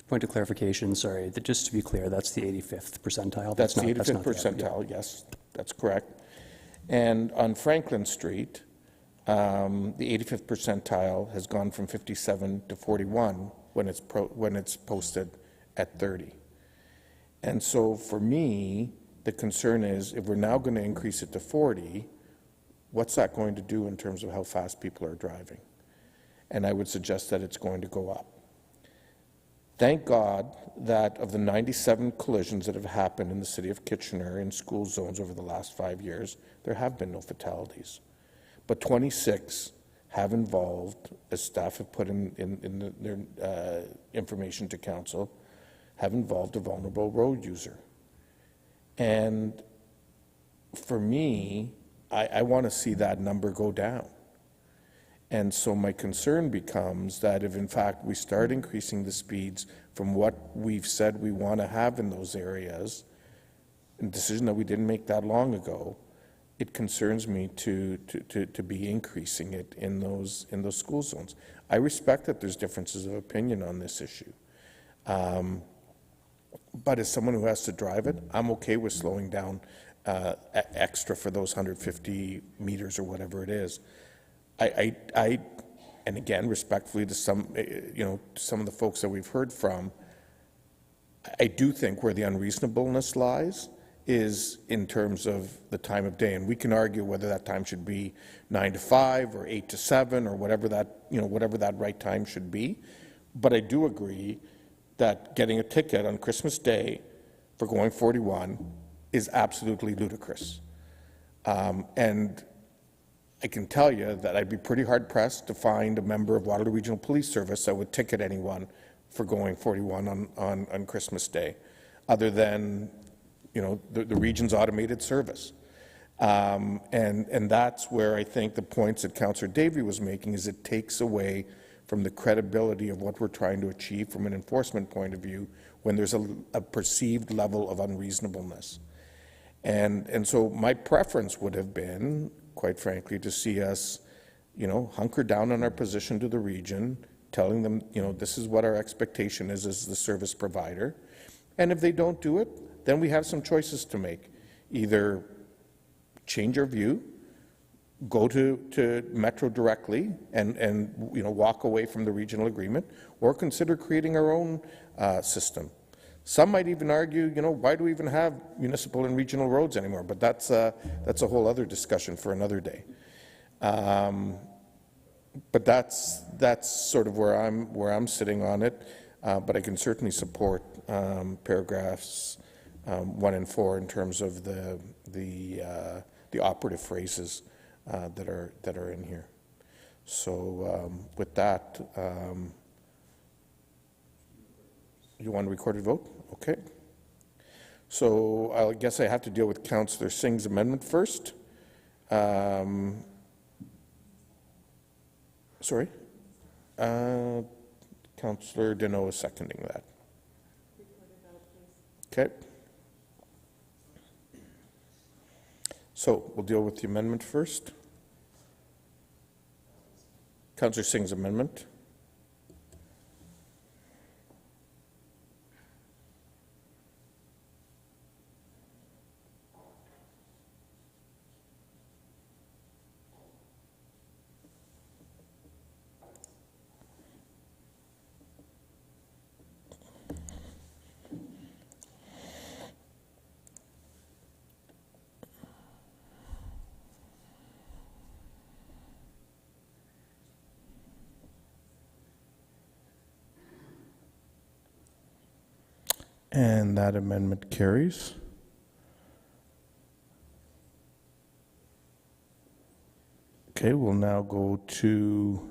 Point of clarification, sorry, just to be clear, that's the 85th percentile? That's the 85th percentile, yes, that's correct. And on Franklin Street, the 85th percentile has gone from 57 to 41 when it's posted at 30. And so for me, the concern is if we're now going to increase it to 40, what's that going to do in terms of how fast people are driving? And I would suggest that it's going to go up. Thank God that of the 97 collisions that have happened in the city of Kitchener in school zones over the last 5 years, there have been no fatalities. But 26 have involved, as staff have put in their information to council, have involved a vulnerable road user. And for me, I want to see that number go down. And so my concern becomes that if, in fact, we start increasing the speeds from what we've said we want to have in those areas, a decision that we didn't make that long ago, it concerns me to be increasing it in those school zones. I respect that there's differences of opinion on this issue. But as someone who has to drive it, I'm okay with slowing down extra for those 150 meters or whatever it is. And again, respectfully to some, some of the folks that we've heard from, I do think where the unreasonableness lies is in terms of the time of day, and we can argue whether that time should be 9 to 5 or 8 to 7 or whatever that right time should be. But I do agree that getting a ticket on Christmas Day for going 41 is absolutely ludicrous. And I can tell you that I'd be pretty hard-pressed to find a member of Waterloo Regional Police Service that would ticket anyone for going 41 on Christmas Day, other than, the region's automated service. And that's where I think the points that Councillor Davey was making is it takes away from the credibility of what we're trying to achieve from an enforcement point of view when there's a perceived level of unreasonableness. And so my preference would have been, quite frankly, to see us, hunker down on our position to the region, telling them, this is what our expectation is as the service provider. And if they don't do it, then we have some choices to make. Either change our view, go to Metro directly and walk away from the regional agreement, or consider creating our own system. Some might even argue, why do we even have municipal and regional roads anymore? But that's a whole other discussion for another day. But that's sort of where I'm sitting on it. But I can certainly support paragraphs 1 and 4 in terms of the operative phrases that are in here. So with that, you want a recorded vote? Okay. So I guess I have to deal with Councillor Singh's amendment first. Sorry? Councillor Deneau is seconding that. Okay. So we'll deal with the amendment first. Councillor Singh's amendment. And that amendment carries. Okay, we'll now go to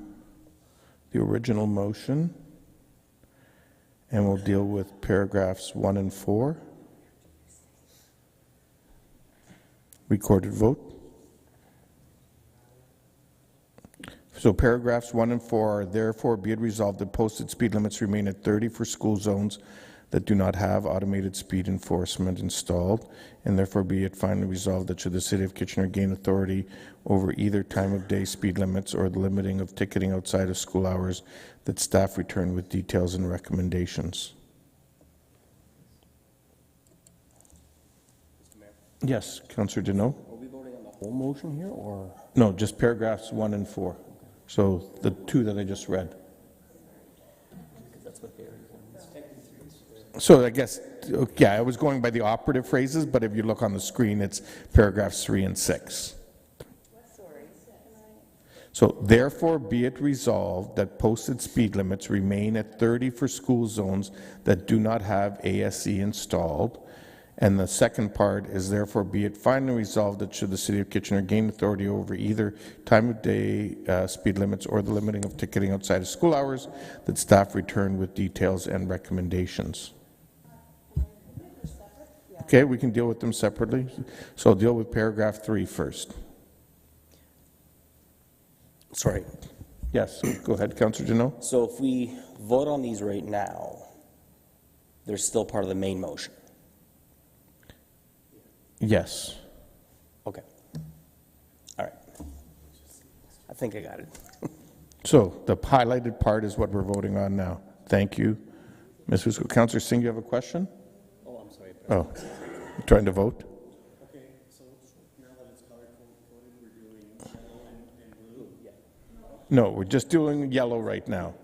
the original motion, and we'll deal with paragraphs 1 and 4. Recorded vote. So paragraphs 1 and 4 are, therefore be it resolved that posted speed limits remain at 30 for school zones that do not have automated speed enforcement installed, and therefore be it finally resolved that should the City of Kitchener gain authority over either time of day speed limits or the limiting of ticketing outside of school hours, that staff return with details and recommendations. Yes, Councillor Deneau. Are we voting on the whole motion here, or? No, just paragraphs 1 and 4. So the two that I just read. That's what they're. So I guess, yeah, I was going by the operative phrases, but if you look on the screen, it's paragraphs 3 and 6. So therefore be it resolved that posted speed limits remain at 30 for school zones that do not have ASE installed. And the second part is therefore be it finally resolved that should the City of Kitchener gain authority over either time of day speed limits or the limiting of ticketing outside of school hours, that staff return with details and recommendations. Okay, we can deal with them separately. So I'll deal with paragraph 3 first. Sorry. Yes, go ahead, Councillor Deneau. So if we vote on these right now, they're still part of the main motion? Yes. Okay. All right. I think I got it. So the highlighted part is what we're voting on now. Thank you. Ms. Fusco. Councillor Singh, you have a question? Oh, you trying to vote? Okay, so now that it's color-coded, we're doing yellow and blue? Yeah. No, we're just doing yellow right now.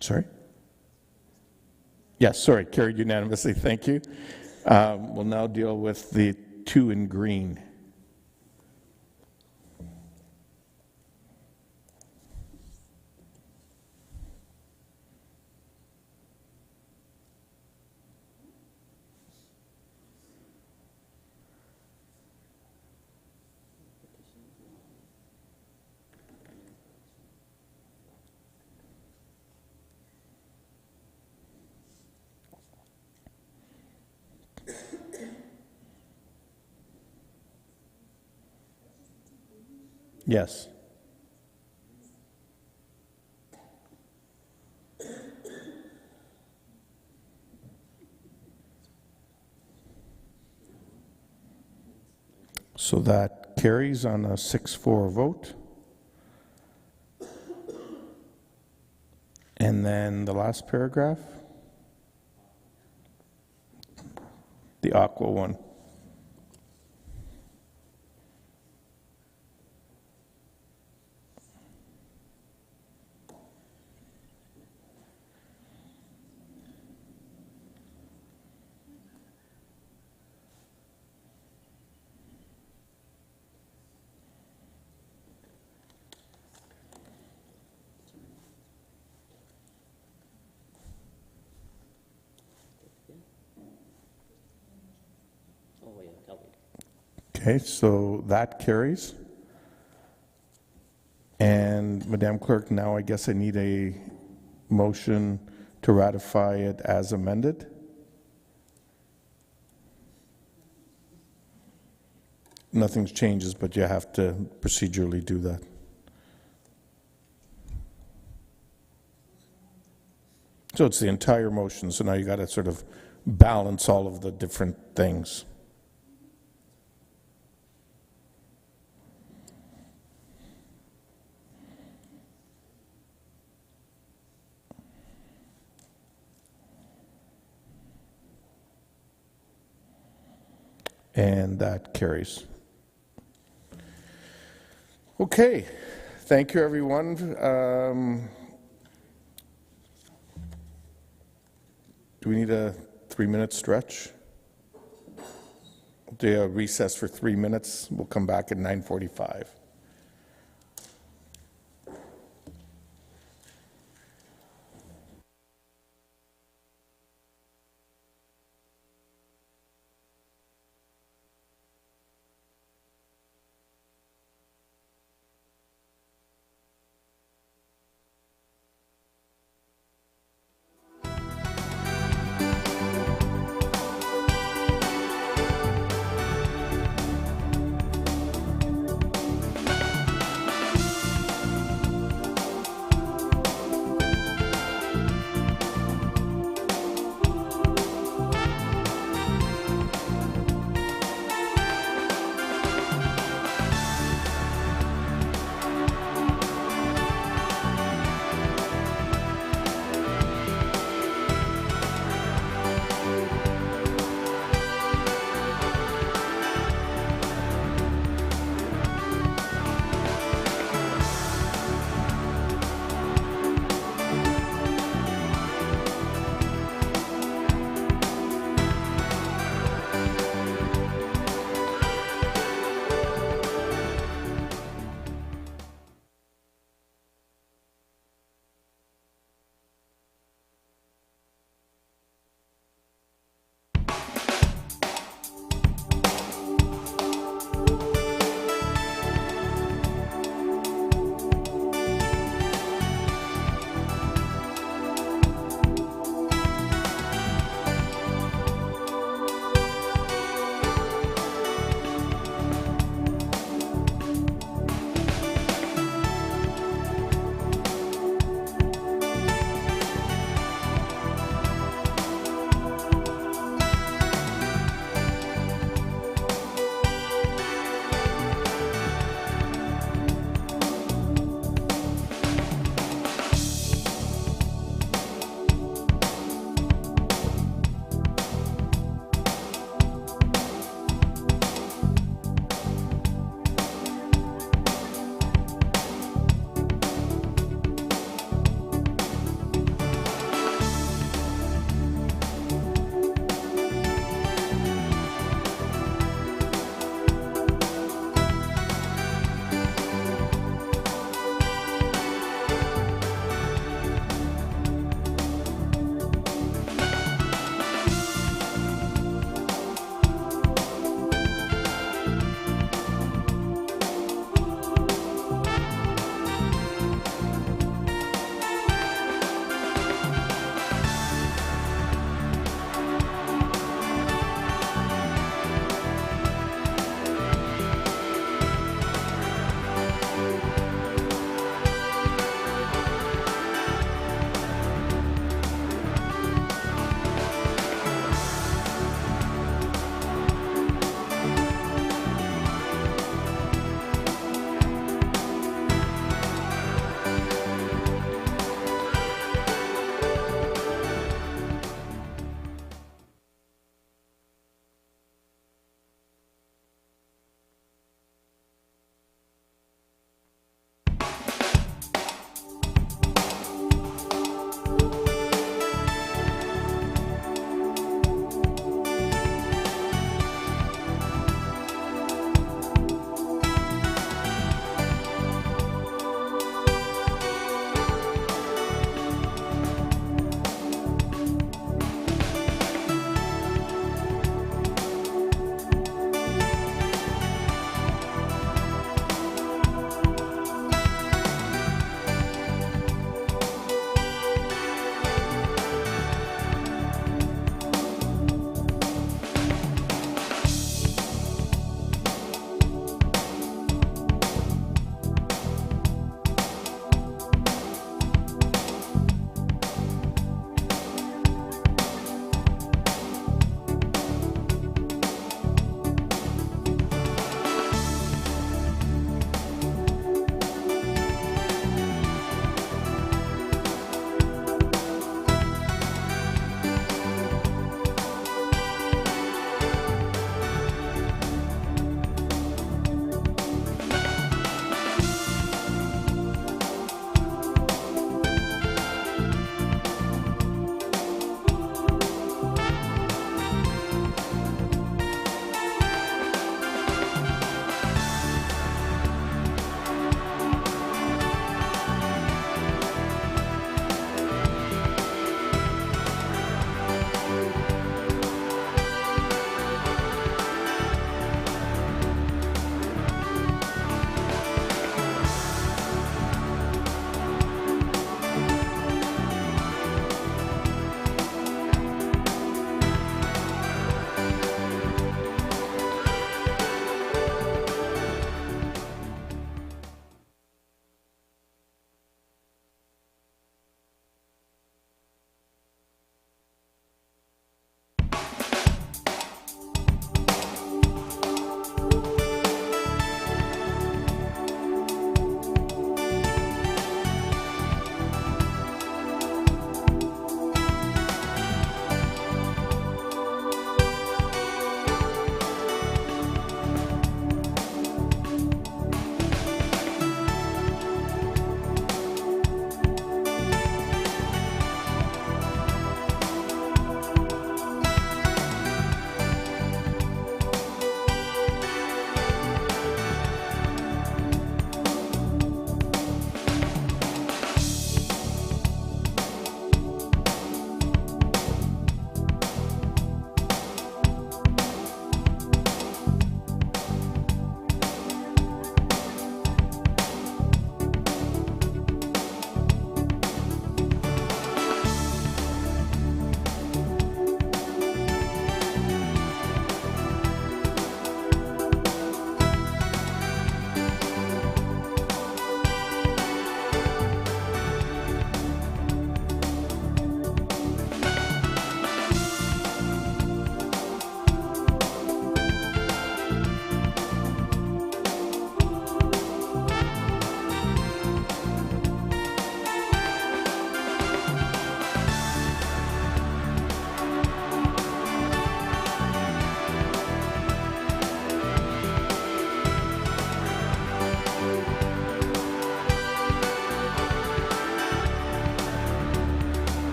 Sorry? Yes, sorry, carried unanimously, thank you. We'll now deal with the 2 in green. Yes. So that carries on a 6-4 vote. And then the last paragraph, the aqua one. Okay, so that carries. And Madam Clerk, now I guess I need a motion to ratify it as amended. Nothing changes, but you have to procedurally do that. So it's the entire motion, so now you got to sort of balance all of the different things. And that carries. Okay, thank you, everyone. Do we need a 3-minute stretch? We'll do a recess for 3 minutes. We'll come back at 9:45.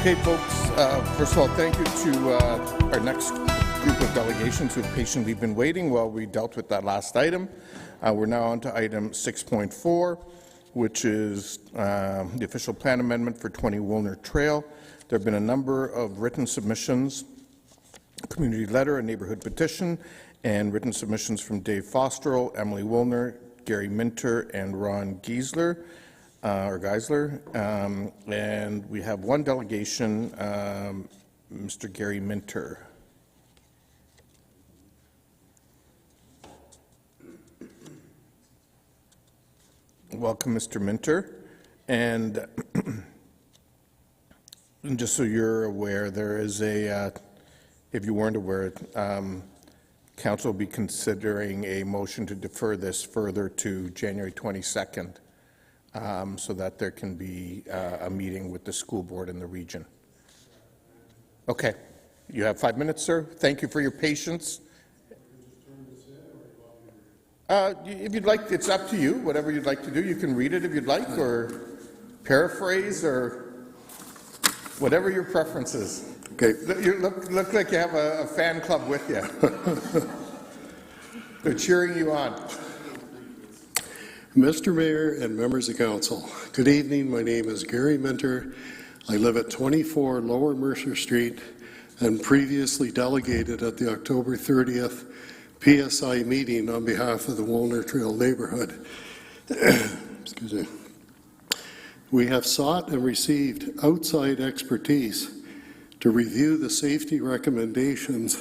Okay, folks, first of all, thank you to our next group of delegations who have patiently been waiting while we dealt with that last item. We're now on to item 6.4, which is the official plan amendment for 20 Woolner Trail. There have been a number of written submissions, a community letter, a neighborhood petition, and written submissions from Dave Fosterl, Emily Woolner, Gary Minter, and Ron Geisler. And we have one delegation, Mr. Gary Minter. Welcome, Mr. Minter. And just so you're aware, there is a, if you weren't aware, Council will be considering a motion to defer this further to January 22nd. So that there can be a meeting with the school board in the region. Okay. You have 5 minutes, sir. Thank you for your patience. If you'd like, it's up to you. Whatever you'd like to do. You can read it if you'd like, or paraphrase, or whatever your preference is. Okay. You look like you have a fan club with you. They're cheering you on. Mr. Mayor and members of council, good evening. My name is Gary Minter. I live at 24 Lower Mercer Street and previously delegated at the October 30th PSI meeting on behalf of the Woolner Trail neighborhood. Excuse me. We have sought and received outside expertise to review the safety recommendations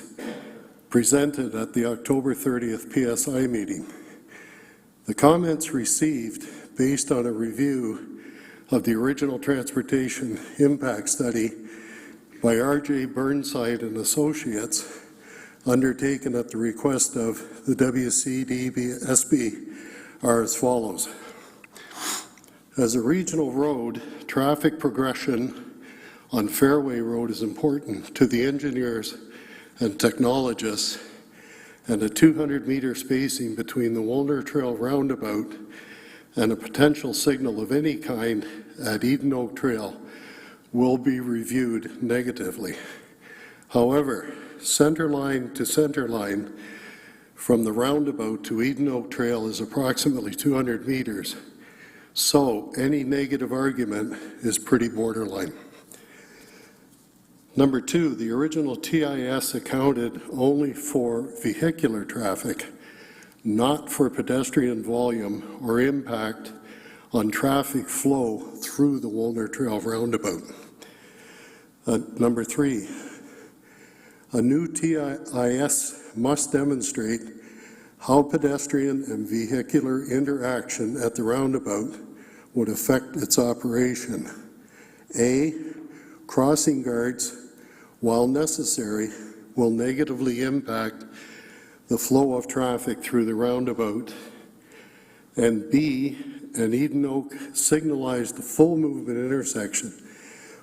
presented at the October 30th PSI meeting. The comments received based on a review of the original transportation impact study by R.J. Burnside and Associates, undertaken at the request of the WCDSB, are as follows. As a regional road, traffic progression on Fairway Road is important to the engineers and technologists, and a 200-meter spacing between the Woolner Trail roundabout and a potential signal of any kind at Eden Oak Trail will be reviewed negatively. However, centerline to centerline from the roundabout to Eden Oak Trail is approximately 200 meters, so any negative argument is pretty borderline. Number two, the original TIS accounted only for vehicular traffic, not for pedestrian volume or impact on traffic flow through the Woolner Trail roundabout. Number three, a new TIS must demonstrate how pedestrian and vehicular interaction at the roundabout would affect its operation. A, crossing guards, while necessary, will negatively impact the flow of traffic through the roundabout. And B, an Eden Oak signalized full movement intersection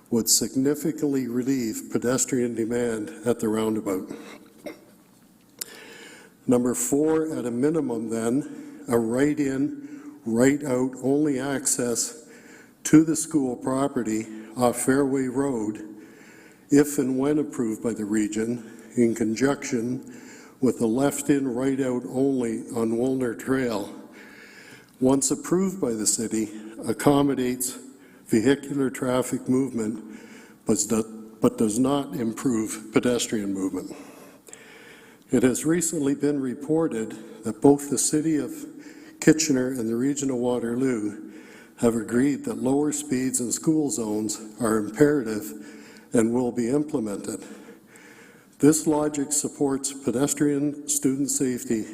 would significantly relieve pedestrian demand at the roundabout. Number four, at a minimum then, a right-in, right-out only access to the school property off Fairway Road, if and when approved by the region, in conjunction with the left-in, right-out only on Woolner Trail, once approved by the city, accommodates vehicular traffic movement, but does not improve pedestrian movement. It has recently been reported that both the City of Kitchener and the Region of Waterloo have agreed that lower speeds in school zones are imperative and will be implemented. This logic supports pedestrian student safety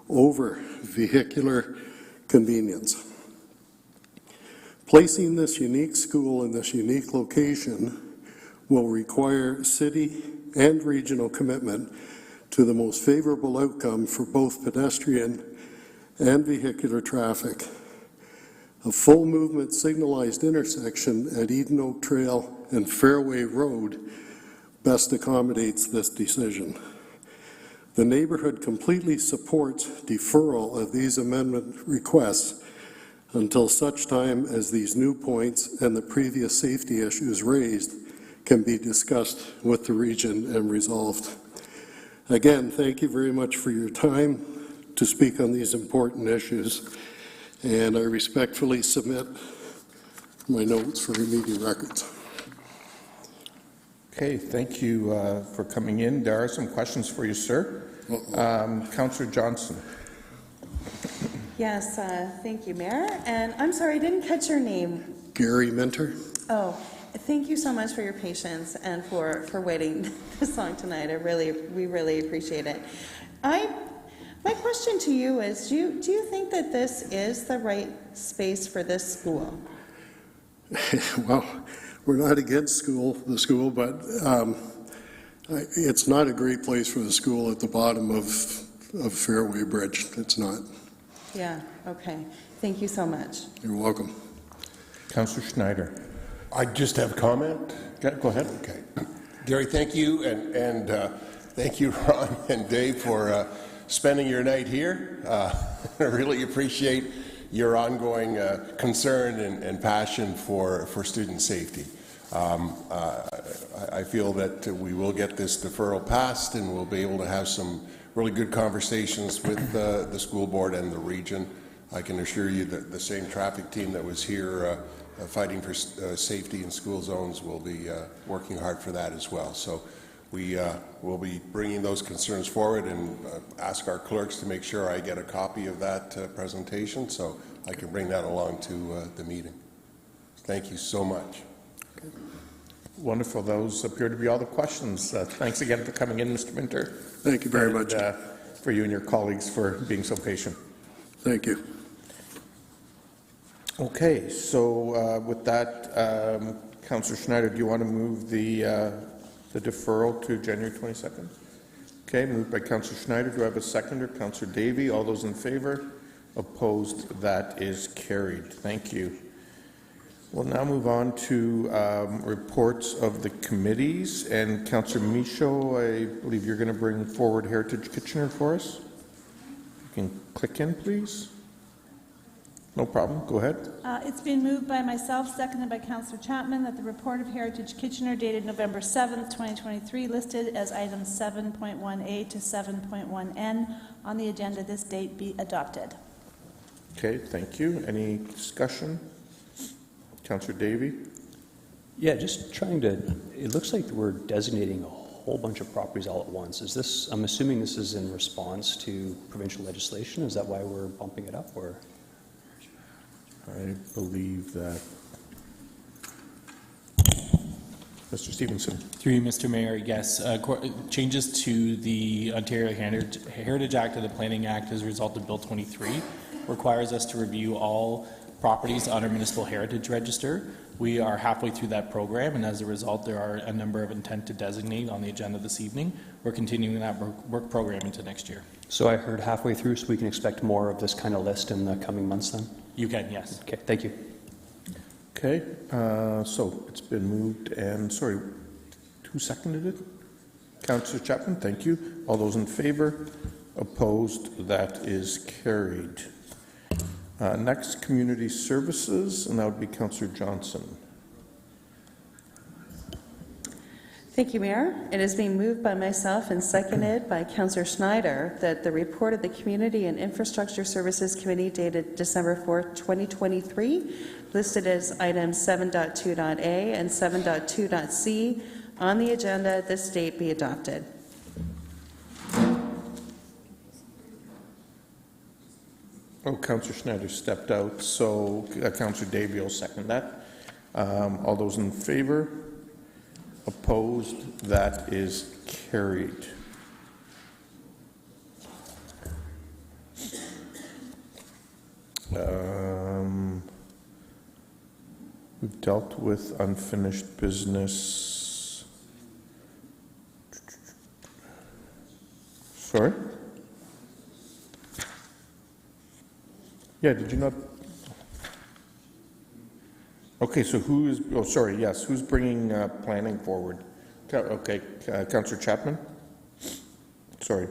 over vehicular convenience. Placing this unique school in this unique location will require city and regional commitment to the most favorable outcome for both pedestrian and vehicular traffic. A full movement signalized intersection at Eden Oak Trail and Fairway Road best accommodates this decision. The neighborhood completely supports deferral of these amendment requests until such time as these new points and the previous safety issues raised can be discussed with the region and resolved. Again, thank you very much for your time to speak on these important issues, and I respectfully submit my notes for immediate records. Okay, thank you for coming in. There are some questions for you, sir. Councillor Johnson. Yes, thank you, Mayor. And I'm sorry, I didn't catch your name. Gary Minter. Oh, thank you so much for your patience and for waiting this long tonight. We really appreciate it. My question to you is, do you think that this is the right space for this school? Well, we're not against the school, but it's not a great place for the school at the bottom of Fairway Bridge. It's not. Yeah, okay. Thank you so much. You're welcome. Councillor Schneider. I just have a comment. Go ahead. Okay. Gary, thank you, and thank you, Ron and Dave, for spending your night here. I really appreciate your ongoing concern and passion for student safety. I feel that we will get this deferral passed, and we'll be able to have some really good conversations with the school board and the region. I can assure you that the same traffic team that was here fighting for safety in school zones will be working hard for that as well. So we will be bringing those concerns forward, and ask our clerks to make sure I get a copy of that presentation so I can bring that along to the meeting. Thank you so much. Wonderful. Those appear to be all the questions. Thanks again for coming in, Mr. Minter. Thank you very much. For you and your colleagues for being so patient. Thank you. Okay, so with that, Councillor Schneider, do you want to move the deferral to January 22nd? Okay, moved by Councillor Schneider. Do I have a seconder? Councillor Davey. All those in favour? Opposed? That is carried. Thank you. We'll now move on to reports of the committees. And Councillor Michaud, I believe you're going to bring forward Heritage Kitchener for us. You can click in, please. No problem. Go ahead. It's been moved by myself, seconded by Councillor Chapman, that the report of Heritage Kitchener dated November 7th, 2023, listed as items 7.1A to 7.1N on the agenda this date be adopted. Okay, thank you. Any discussion? Councillor Davey? Yeah, just trying to, it looks like we're designating a whole bunch of properties all at once. Is this, I'm assuming this is in response to provincial legislation? Is that why we're bumping it up, or? I believe that. Mr. Stevenson. Through you, Mr. Mayor, yes. Changes to the Ontario Heritage Act and the Planning Act as a result of Bill 23 requires us to review all properties on our municipal heritage register. We are halfway through that program, and as a result, there are a number of intent to designate on the agenda this evening. We're continuing that work program into next year. So I heard halfway through, so we can expect more of this kind of list in the coming months then? You can, yes. Okay, thank you. Okay, so it's been moved and, sorry, who seconded it? Councillor Chapman, thank you. All those in favour? Opposed? That is carried. Next, Community Services, and that would be Councillor Johnson. Thank you, Mayor. It is being moved by myself and seconded by Councillor Schneider that the report of the Community and Infrastructure Services Committee dated December 4th, 2023, listed as items 7.2.A and 7.2.C on the agenda this date be adopted. Oh, Councillor Schneider stepped out, so Councillor Davey will second that. All those in favour? Opposed? That is carried. We've dealt with unfinished business. Sorry? Yeah, did you not? Okay, so who is, oh, sorry, yes, who's bringing planning forward? Okay, Councillor Chapman? Sorry.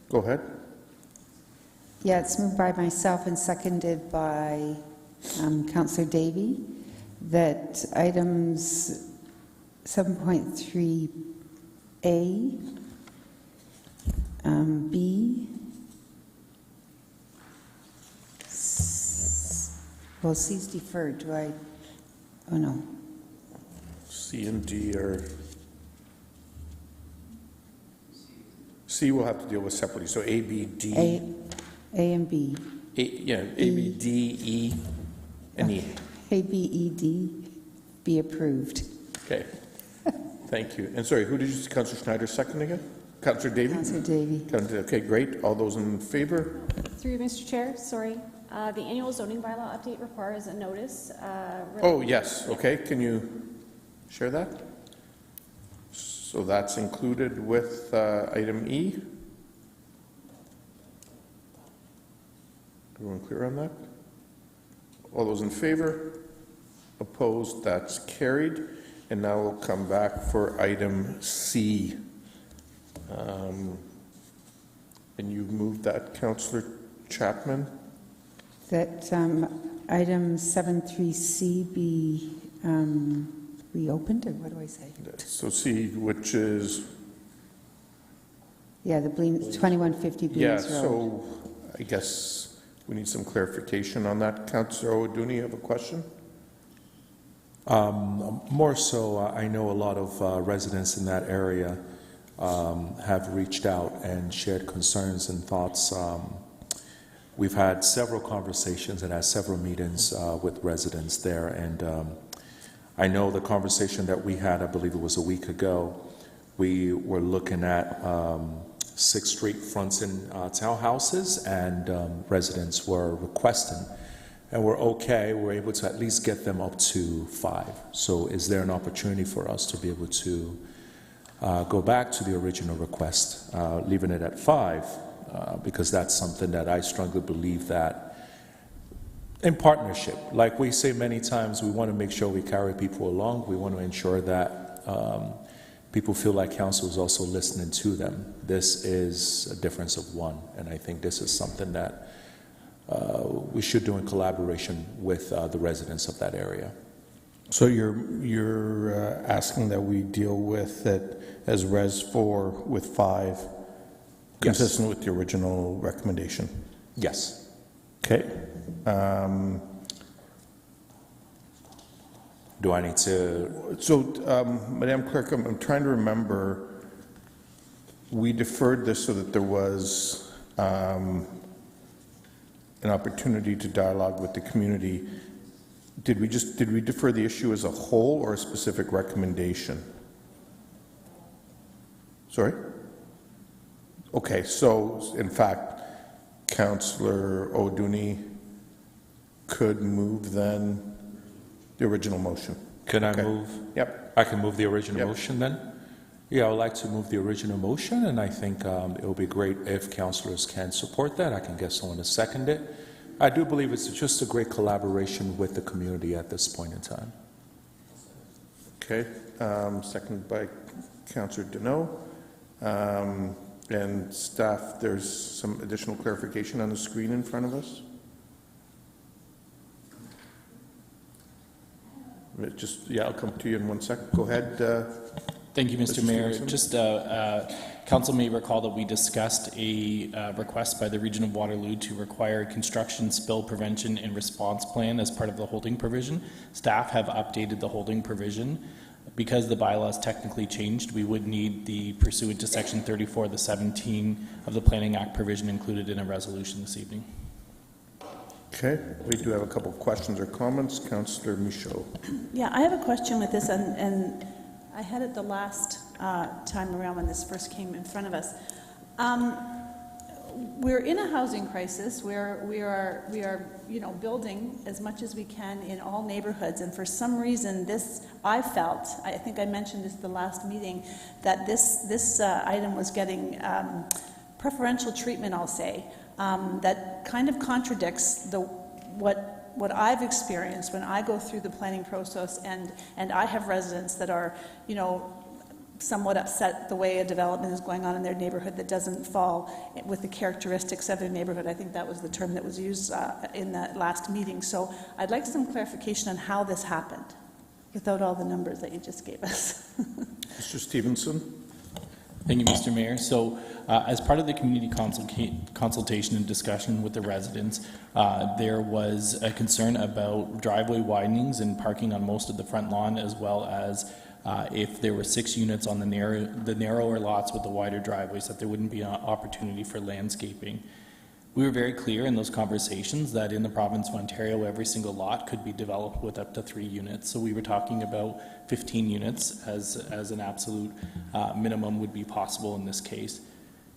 Go ahead. Yeah, it's moved by myself and seconded by Councillor Davey that items 7.3A, B, well, C's deferred. Do I? Oh, no. C and D are... C we'll have to deal with separately, so A, B, D. A and B. A, B, D, E, and E. A, B, E, D, be approved. Okay. Thank you. And sorry, who did you say? Councillor Schneider second again? Councillor Davey? Councillor Davey. Okay, great. All those in favor? Through you, Mr. Chair, sorry. The annual zoning bylaw update requires a notice. Oh, yes. Okay. Can you share that? So that's included with item E. Everyone clear on that? All those in favor? Opposed? That's carried. And now we'll come back for item C. And you moved that, Councillor Chapman? That item 7.3C be reopened, or what do I say? So C, which is... Yeah, the 2150 Bleams Road. So I guess we need some clarification on that. Councillor O'Dooney, you have a question? More so, I know a lot of residents in that area have reached out and shared concerns and thoughts. We've had several conversations and had several meetings with residents there, and I know the conversation that we had, I believe it was a week ago, we were looking at 6th Street fronts in townhouses, and residents were requesting, and we're able to at least get them up to 5. So is there an opportunity for us to be able to go back to the original request, leaving it at 5? Because that's something that I strongly believe that in partnership, like we say many times, we want to make sure we carry people along. We want to ensure that people feel like council is also listening to them. This is a difference of one, and I think this is something that we should do in collaboration with the residents of that area. So you're asking that we deal with it as Res 4 with 5, consistent with the original recommendation? Yes. Okay. Do I need to? So, Madam Clerk, I'm trying to remember, we deferred this so that there was an opportunity to dialogue with the community. Did we defer the issue as a whole or a specific recommendation? Sorry? Okay, so in fact, Councillor O'Dooney could move then the original motion. Can I move? Yep. I can move the original motion then? Yeah, I would like to move the original motion, and I think it would be great if councillors can support that. I can get someone to second it. I do believe it's just a great collaboration with the community at this point in time. Okay, seconded by Councillor Deneau. And staff, there's some additional clarification on the screen in front of us. I'll come to you in 1 second. Go ahead. Thank you, Mr. Mayor. Just council may recall that we discussed a request by the Region of Waterloo to require a construction spill prevention and response plan as part of the holding provision. Staff have updated the holding provision. Because the bylaws technically changed, we would need the pursuant to section 34 of the 17 of the Planning Act provision included in a resolution this evening. Okay, we do have a couple of questions or comments. Councillor Michaud. Yeah, I have a question with this, and I had it the last time around when this first came in front of us. We're in a housing crisis where we are building as much as we can in all neighborhoods, and for some reason I think I mentioned this at the last meeting, that this item was getting preferential treatment, I'll say, that kind of contradicts what I've experienced when I go through the planning process, and I have residents that are, somewhat upset the way a development is going on in their neighborhood that doesn't fall with the characteristics of their neighborhood. I think that was the term that was used in that last meeting. So I'd like some clarification on how this happened without all the numbers that you just gave us. Mr. Stevenson? Thank you, Mr. Mayor. So as part of the community consultation and discussion with the residents, there was a concern about driveway widenings and parking on most of the front lawn, as well as if there were 6 units on the narrower lots with the wider driveways, that there wouldn't be an opportunity for landscaping. We were very clear in those conversations that in the province of Ontario, every single lot could be developed with up to 3 units. So we were talking about 15 units as an absolute minimum would be possible in this case.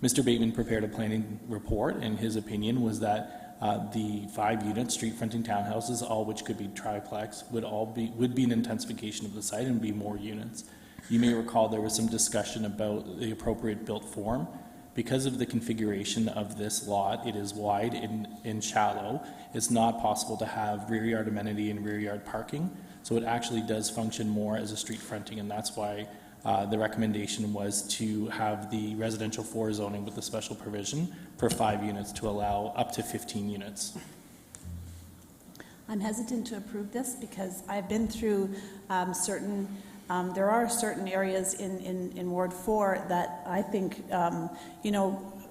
Mr. Bateman prepared a planning report, and his opinion was that the 5-unit street fronting townhouses, all which could be triplex, would be an intensification of the site and be more units. You may recall there was some discussion about the appropriate built form. Because of the configuration of this lot, it is wide and shallow. It's not possible to have rear yard amenity and rear yard parking, so it actually does function more as a street fronting, and that's why the recommendation was to have the residential 4 zoning with the special provision for 5 units to allow up to 15 units. I'm hesitant to approve this because I've been through there are certain areas in Ward 4 that I think,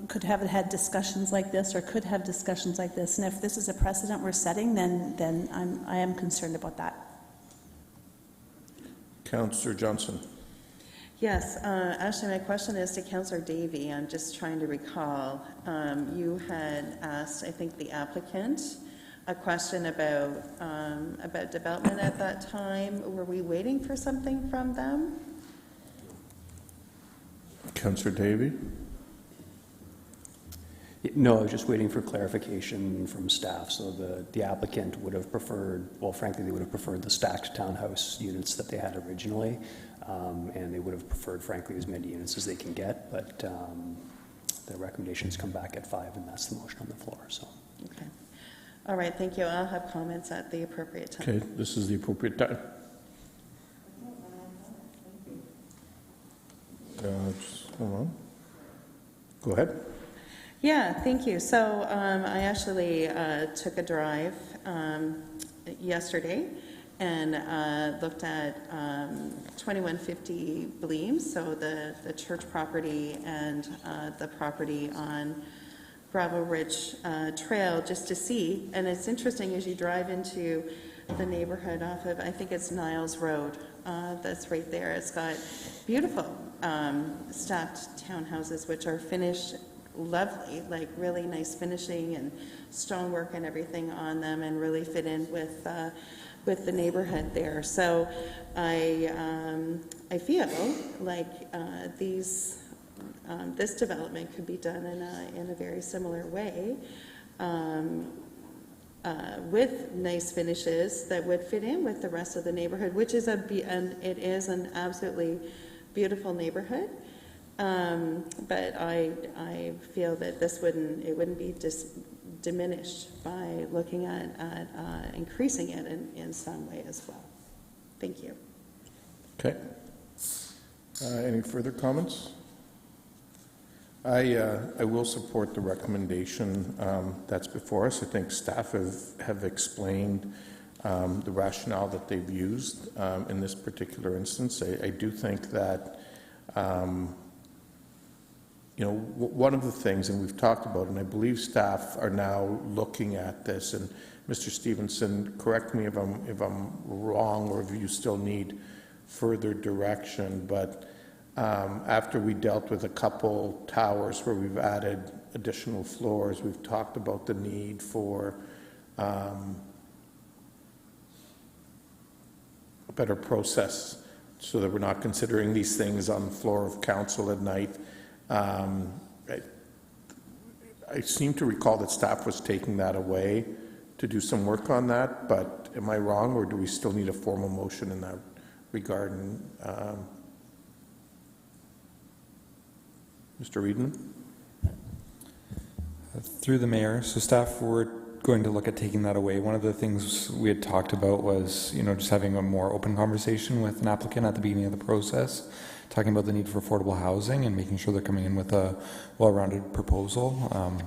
could have had discussions like this or could have discussions like this. And if this is a precedent we're setting, then I am concerned about that. Councillor Johnson. Yes, actually my question is to Councillor Davey. I'm just trying to recall. You had asked, I think, the applicant a question about development at that time. Were we waiting for something from them? Councillor Davey? No, I was just waiting for clarification from staff. So the applicant would have preferred, well, frankly, they would have preferred the stacked townhouse units that they had originally, and they would have preferred, frankly, as many units as they can get, but the recommendations come back at 5, and that's the motion on the floor. So. Okay. All right, thank you. I'll have comments at the appropriate time. Okay, this is the appropriate time. Just hold on. Go ahead. Yeah, thank you. So I actually took a drive yesterday and looked at 2150 Bleem, so the church property and the property on Bravo Ridge Trail, just to see. And it's interesting as you drive into the neighborhood off of, I think it's Niles Road, that's right there. It's got beautiful stacked townhouses which are finished lovely, like really nice finishing and stonework and everything on them, and really fit in with the neighborhood there. So I feel like this development could be done in a very similar way, with nice finishes that would fit in with the rest of the neighborhood, which is it is an absolutely beautiful neighborhood. But I feel that it wouldn't be diminished by looking at increasing it in some way as well. Thank you. Okay. Any further comments? I will support the recommendation that's before us. I think staff have explained the rationale that they've used in this particular instance. I do think that one of the things, and we've talked about, and I believe staff are now looking at this, and Mr. Stevenson, correct me if I'm wrong or if you still need further direction, but after we dealt with a couple towers where we've added additional floors, we've talked about the need for a better process so that we're not considering these things on the floor of council at night. I seem to recall that staff was taking that away to do some work on that, but am I wrong, or do we still need a formal motion in that regard? Mr. Reedman? Through the mayor, so staff were going to look at taking that away. One of the things we had talked about was, just having a more open conversation with an applicant at the beginning of the process talking about the need for affordable housing and making sure they're coming in with a well-rounded proposal.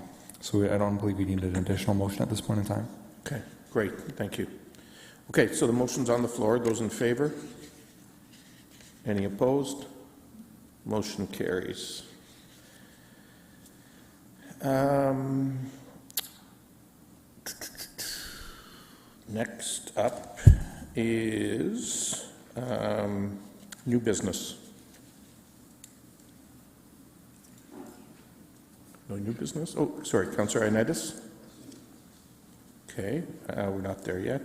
So I don't believe we need an additional motion at this point in time. Okay, great. Thank you. Okay, so the motion's on the floor. Those in favor? Any opposed? Motion carries. Next up is new business. No new business? Oh, sorry, Councillor Ioannidis. Okay, we're not there yet.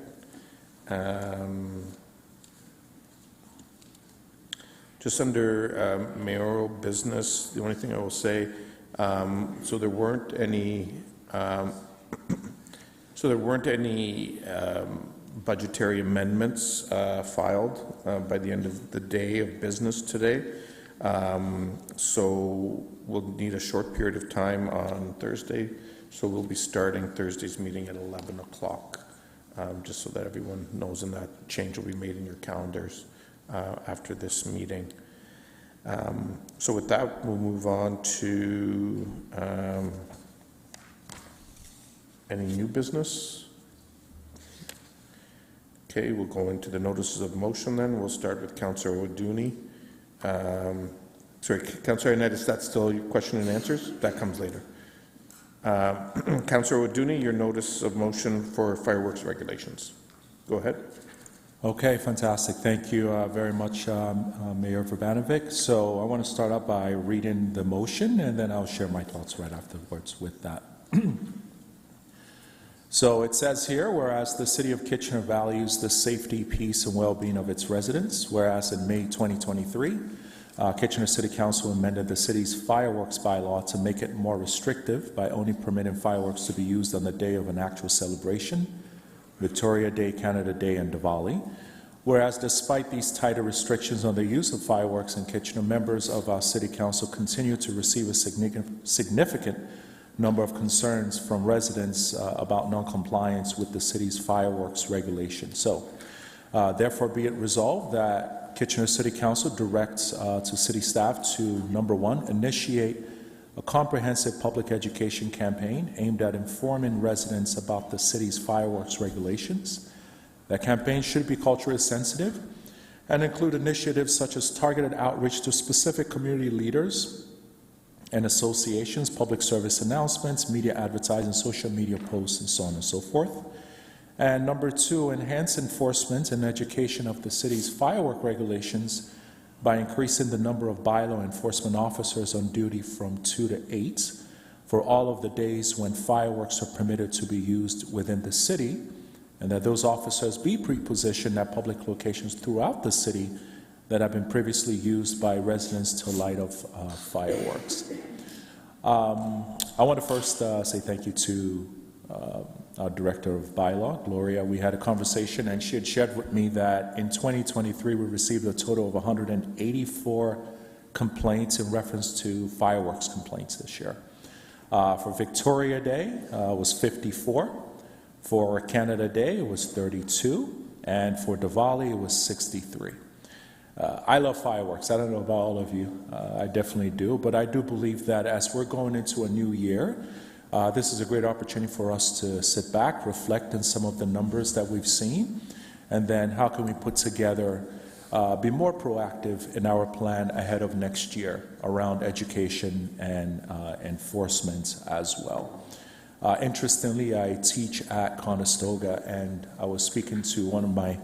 Just under mayoral business, the only thing I will say, so there weren't any budgetary amendments filed by the end of the day of business today. So we'll need a short period of time on Thursday. So we'll be starting Thursday's meeting at 11 o'clock, just so that everyone knows, and that change will be made in your calendars after this meeting. So with that, we'll move on to any new business. Okay, we'll go into the notices of motion then. We'll start with Councillor O'Dooney. Sorry, Councillor Ioannidis, that's still your question and answers? That comes later. Councillor O'Dooney, your notice of motion for fireworks regulations. Go ahead. Okay, fantastic. Thank you very much, Mayor Vrbanovic. So I want to start out by reading the motion, and then I'll share my thoughts right afterwards with that. So it says here, whereas the City of Kitchener values the safety, peace, and well-being of its residents, whereas in May 2023, Kitchener City Council amended the city's fireworks bylaw to make it more restrictive by only permitting fireworks to be used on the day of an actual celebration, Victoria Day, Canada Day, and Diwali. Whereas despite these tighter restrictions on the use of fireworks in Kitchener, members of our City Council continue to receive a significant number of concerns from residents about non-compliance with the city's fireworks regulations. So, therefore, be it resolved that Kitchener City Council directs to city staff to, number one, initiate a comprehensive public education campaign aimed at informing residents about the city's fireworks regulations. That campaign should be culturally sensitive and include initiatives such as targeted outreach to specific community leaders and associations, public service announcements, media advertising, social media posts, and so on and so forth. And number two, enhance enforcement and education of the city's firework regulations by increasing the number of bylaw enforcement officers on duty from 2 to 8 for all of the days when fireworks are permitted to be used within the city, and that those officers be pre-positioned at public locations throughout the city that have been previously used by residents to light up fireworks. I want to first say thank you to our Director of Bylaw, Gloria. We had a conversation, and she had shared with me that in 2023 we received a total of 184 complaints in reference to fireworks complaints this year. For Victoria Day, it was 54. For Canada Day, it was 32. And for Diwali, it was 63. I love fireworks. I don't know about all of you. I definitely do. But I do believe that as we're going into a new year, this is a great opportunity for us to sit back, reflect on some of the numbers that we've seen, and then how can we put together, be more proactive in our plan ahead of next year around education and enforcement as well. Interestingly, I teach at Conestoga, and I was speaking to one of my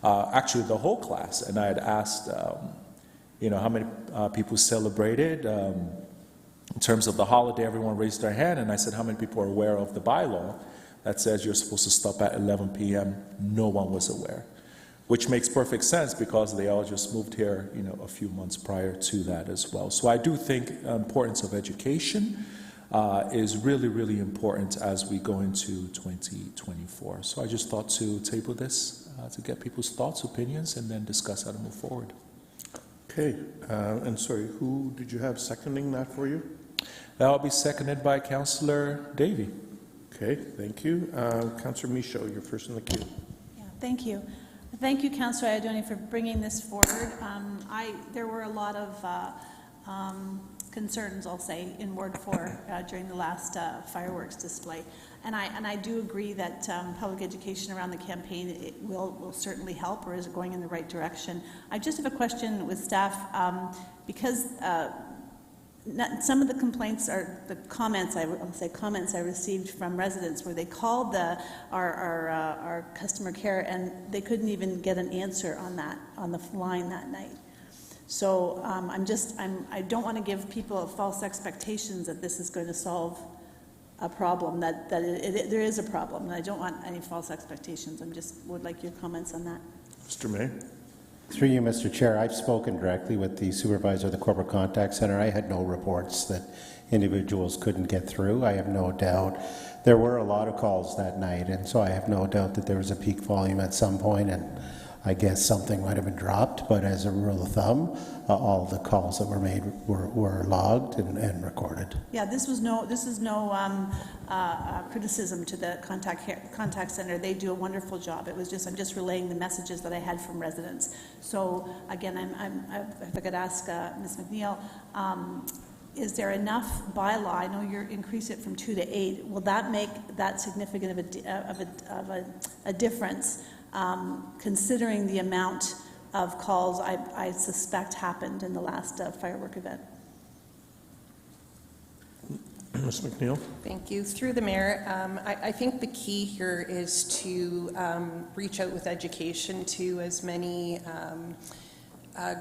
actually the whole class, and I had asked, how many people celebrated. In terms of the holiday, everyone raised their hand, and I said, how many people are aware of the bylaw that says you're supposed to stop at 11 p.m.? No one was aware, which makes perfect sense because they all just moved here, a few months prior to that as well. So I do think the importance of education is really, really important as we go into 2024. So I just thought to table this to get people's thoughts, opinions, and then discuss how to move forward. Okay, and sorry, who did you have seconding that for you? That will be seconded by Councillor Davey. Okay, thank you. Councillor Michaud, you're first in the queue. Yeah, thank you. Thank you, Councillor Iadoni, for bringing this forward. There were a lot of concerns, I'll say, in Ward 4 during the last fireworks display. And I do agree that public education around the campaign will certainly help, or is going in the right direction. I just have a question with staff, because some of the complaints or the comments, I'll say comments I received from residents where they called our customer care and they couldn't even get an answer on the line that night. So I don't want to give people false expectations that this is going to solve a problem, that there is a problem, and I don't want any false expectations. Would like your comments on that. Mr. Mayor? Through you, Mr. Chair, I've spoken directly with the supervisor of the Corporate Contact Center. I had no reports that individuals couldn't get through. I have no doubt there were a lot of calls that night, and so I have no doubt that there was a peak volume at some point, and I guess something might have been dropped, but as a rule of thumb, all the calls that were made were logged and recorded. Yeah, this is no criticism to the contact center. They do a wonderful job. I'm just relaying the messages that I had from residents. So again, if I could ask Ms. McNeil, is there enough bylaw? I know you're increase it from 2 to 8. Will that make that significant of a difference? Considering the amount of calls I suspect happened in the last firework event. Ms. McNeil? Thank you. Through the Mayor, I think the key here is to reach out with education to as many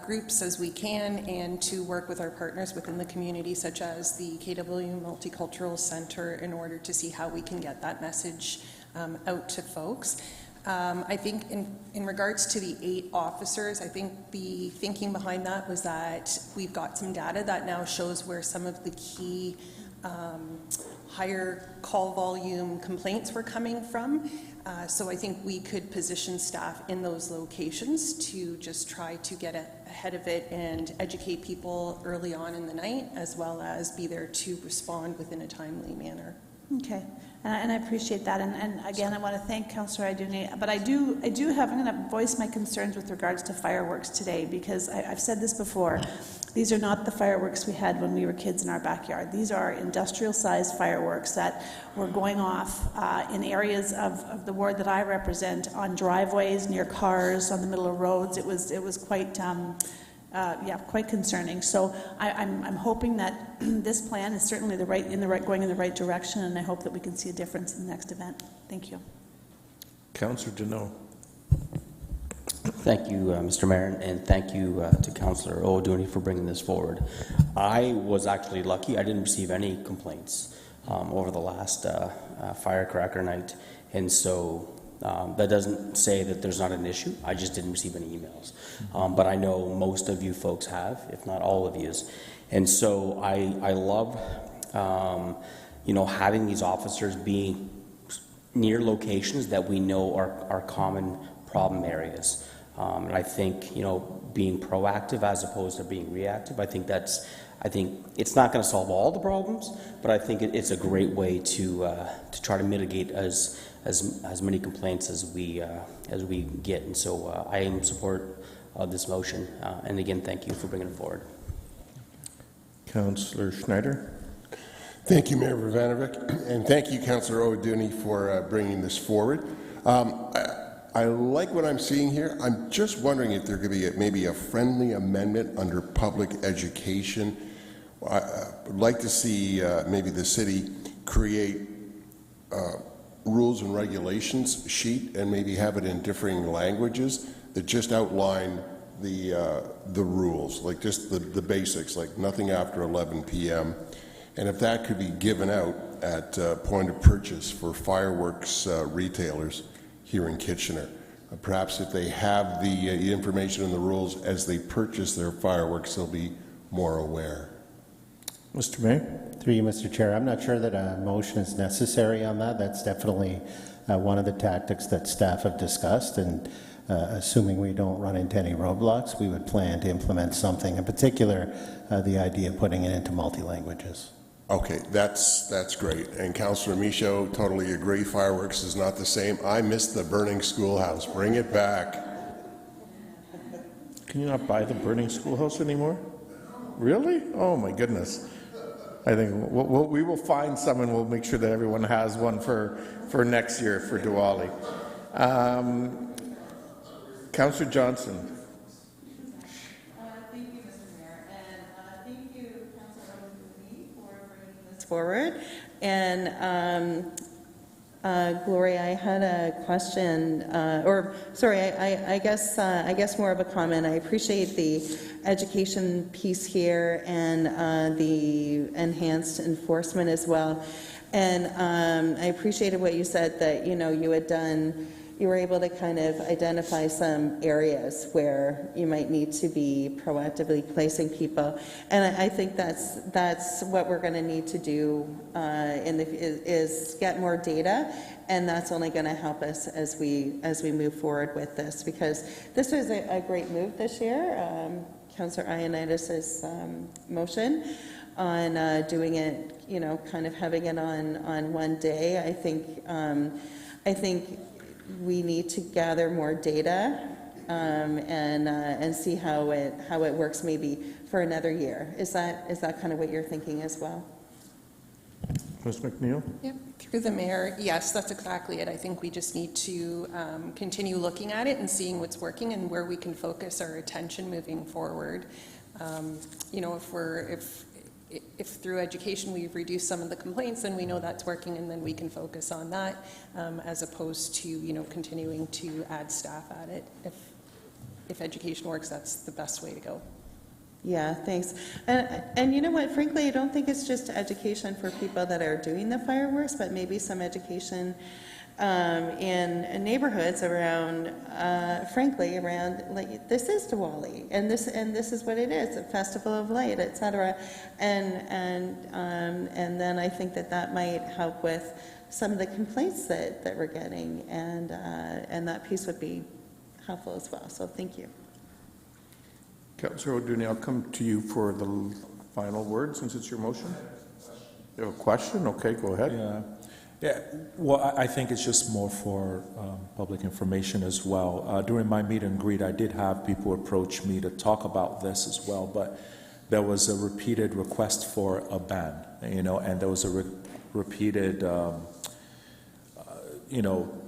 groups as we can, and to work with our partners within the community, such as the KW Multicultural Center, in order to see how we can get that message out to folks. I think in regards to the 8 officers, I think the thinking behind that was that we've got some data that now shows where some of the key higher call volume complaints were coming from. So I think we could position staff in those locations to just try to get ahead of it and educate people early on in the night, as well as be there to respond within a timely manner. Okay. And I appreciate that. And again, I want to thank Councillor Iadoni. But I'm going to voice my concerns with regards to fireworks today, because I've said this before. These are not the fireworks we had when we were kids in our backyard. These are industrial-sized fireworks that were going off in areas of the ward that I represent, on driveways, near cars, on the middle of roads. It was quite quite concerning. So I'm hoping that this plan is certainly going in the right direction, and I hope that we can see a difference in the next event. Thank you. Councillor Deneau. Thank you, Mr. Mayor, and thank you to Councillor O'Dooney for bringing this forward. I was actually lucky. I didn't receive any complaints over the last firecracker night, and so that doesn't say that there's not an issue. I just didn't receive any emails. But I know most of you folks have, if not all of you. And so I love, having these officers be near locations that we know are common problem areas. And I think, being proactive as opposed to being reactive, I think it's not going to solve all the problems, but I think it's a great way to try to mitigate as many complaints as we get. And so I am in support of this motion. And again, thank you for bringing it forward. Councillor Schneider. Thank you, Mayor Vivanovic, and thank you, Councillor O'Dooney, for bringing this forward. I like what I'm seeing here. I'm just wondering if there could be maybe a friendly amendment under public education. I would like to see maybe the city create rules and regulations sheet and maybe have it in differing languages that just outline the rules, like just the basics, like nothing after 11 p.m. And if that could be given out at point of purchase for fireworks retailers here in Kitchener. Perhaps if they have the information and the rules as they purchase their fireworks, they'll be more aware. Mr. Mayor? Through you, Mr. Chair, I'm not sure that a motion is necessary on that. That's definitely one of the tactics that staff have discussed, and assuming we don't run into any roadblocks, we would plan to implement something, in particular the idea of putting it into multi-languages. Okay, that's great. And Councillor Michaud, totally agree. Fireworks is not the same. I miss the burning schoolhouse. Bring it back. Can you not buy the burning schoolhouse anymore? Really? Oh, my goodness. I think we will find some, and we'll make sure that everyone has one for next year for Diwali. Councillor Johnson. Thank you, Mr. Mayor, and thank you, Councillor Rose, for bringing this forward. And Gloria, I had a question, I guess more of a comment. I appreciate the education piece here and the enhanced enforcement as well. And I appreciated what you said that, you were able to kind of identify some areas where you might need to be proactively placing people. And I think that's what we're going to need to do is get more data, and that's only going to help us as we move forward with this, because this was a great move this year. Councillor Ioannidis's motion on doing it, kind of having it on one day. I think we need to gather more data and see how it works maybe for another year. Is that kind of what you're thinking as well? Ms. McNeil? Yep. Through the mayor, yes, that's exactly it. I think we just need to continue looking at it and seeing what's working and where we can focus our attention moving forward. If through education we've reduced some of the complaints, then we know that's working, and then we can focus on that, as opposed to continuing to add staff at it. If education works, that's the best way to go. Yeah, thanks. And you know what, frankly, I don't think it's just education for people that are doing the fireworks, but maybe some education in neighborhoods around, frankly, around, like, this is Diwali, and this is what it is, a festival of light, etc. And then I think that might help with some of the complaints that we're getting, and that piece would be helpful as well. So thank you. Councillor O'Dooney, I'll come to you for the final word, since it's your motion. You have a question? Okay, go ahead. Yeah, well, I think it's just more for public information as well. During my meet and greet, I did have people approach me to talk about this as well, but there was a repeated request for a ban, and there was a repeated,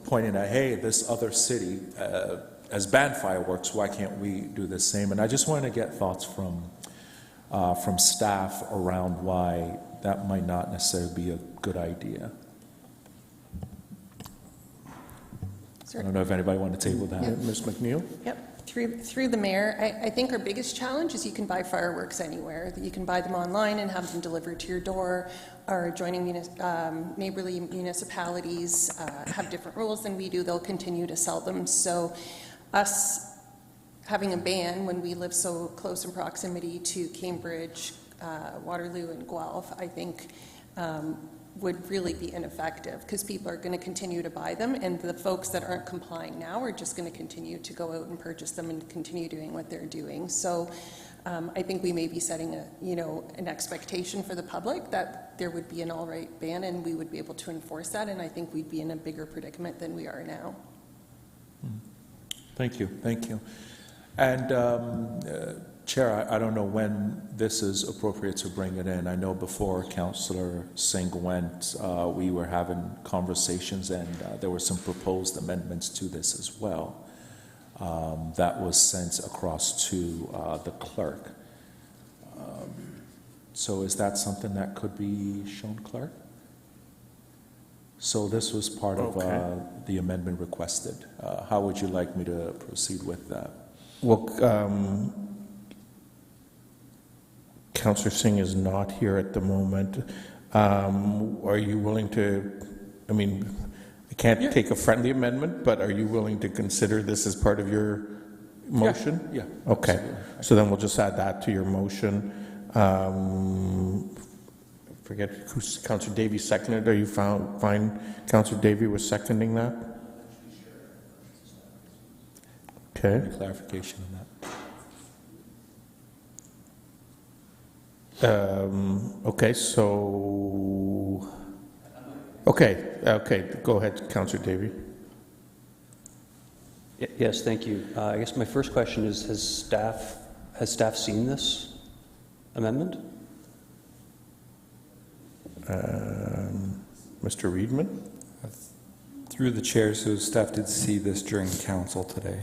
pointing at, hey, this other city has banned fireworks, why can't we do the same? And I just wanted to get thoughts from staff around why that might not necessarily be a good idea. I don't know if anybody wanted to table that. Yep. Ms. McNeil? Yep. Through the mayor, I think our biggest challenge is you can buy fireworks anywhere. You can buy them online and have them delivered to your door. Our adjoining neighborly municipalities have different rules than we do. They'll continue to sell them. So us having a ban when we live so close in proximity to Cambridge, Waterloo, and Guelph, I think would really be ineffective, because people are going to continue to buy them, and the folks that aren't complying now are just going to continue to go out and purchase them and continue doing what they're doing. So I think we may be setting an expectation for the public that there would be an all right ban, and we would be able to enforce that, and I think we'd be in a bigger predicament than we are now. Thank you. And Chair, I don't know when this is appropriate to bring it in. I know before Councillor Singh went, we were having conversations, and there were some proposed amendments to this as well that was sent across to the clerk. So is that something that could be shown clerk? So this was part of the amendment requested. How would you like me to proceed with that? Well, Councillor Singh is not here at the moment. Are you willing to, I can't take a friendly amendment, but are you willing to consider this as part of your motion? Yeah. Okay. Absolutely. So then we'll just add that to your motion. Forget who's Councillor Davey seconded. Are you fine? Councillor Davey was seconding that? Okay. Any clarification on that? Okay, go ahead, Councillor Davey. Yes, thank you. I guess my first question is, has staff seen this amendment? Mr. Reedman? Through the chair, so staff did see this during council today.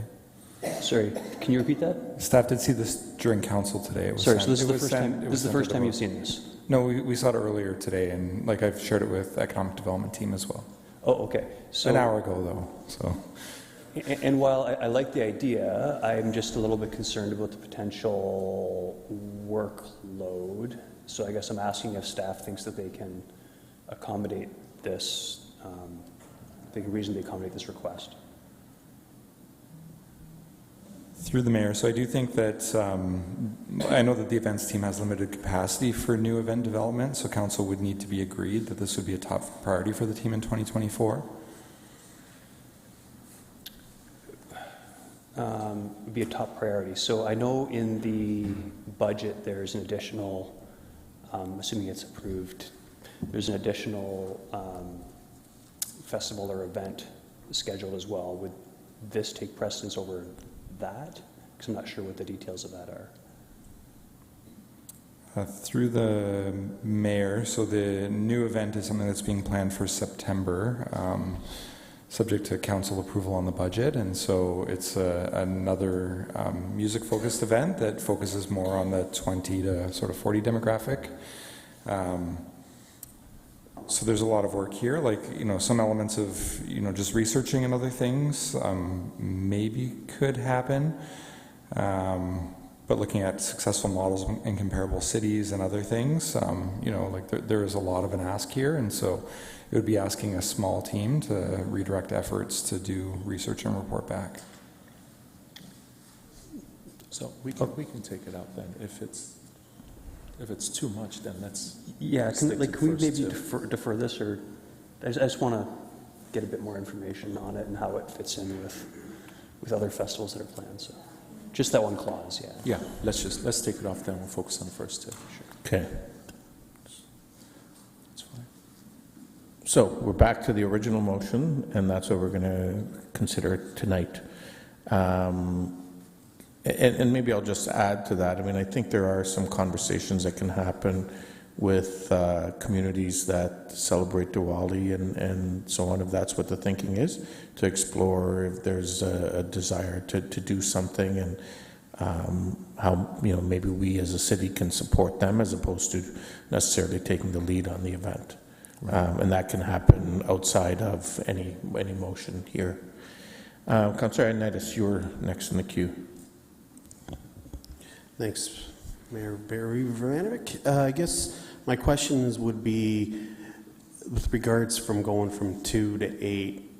Sorry, can you repeat that? Staff did see this during council today. It was Sorry, sent- so this is it the was first sent- time. it This was is the sent first to time vote. you've seen this. No, we saw it earlier today, and like I've shared it with economic development team as well. Oh, okay. So an hour ago, though. So. And while I like the idea, I'm just a little bit concerned about the potential workload. So I guess I'm asking if staff thinks that they can accommodate this, they can reasonably accommodate this request. Through the mayor, so I do think that, I know that the events team has limited capacity for new event development, so council would need to be agreed that this would be a top priority for the team in 2024. Would be a top priority. So I know in the budget there's an additional, assuming it's approved, there's an additional festival or event scheduled as well. Would this take precedence over that? Because I'm not sure what the details of that are. Through the mayor, so the new event is something that's being planned for September, subject to council approval on the budget, and so it's another music-focused event that focuses more on the 20 to sort of 40 demographic. So there's a lot of work here, like, you know, some elements of, you know, just researching and other things maybe could happen. But looking at successful models in comparable cities and other things, you know, like there is a lot of an ask here, and so it would be asking a small team to redirect efforts to do research and report back. So we can take it out then. If it's too much, then let's Yeah, stick to can we the maybe first defer this, or I just want to get a bit more information on it and how it fits in with other festivals that are planned. So just that one clause, yeah. Yeah, let's take it off then. We'll focus on the first two. Okay. So we're back to the original motion, and that's what we're going to consider tonight. And maybe I'll just add to that. I mean, I think there are some conversations that can happen with communities that celebrate Diwali and so on, if that's what the thinking is, to explore if there's a desire to do something, and how, you know, maybe we as a city can support them as opposed to necessarily taking the lead on the event. And that can happen outside of any motion here. Councillor Ioannidis, you're next in the queue. Thanks, Mayor Barry Vranavik. I guess my questions would be with regards from going from 2 to 8.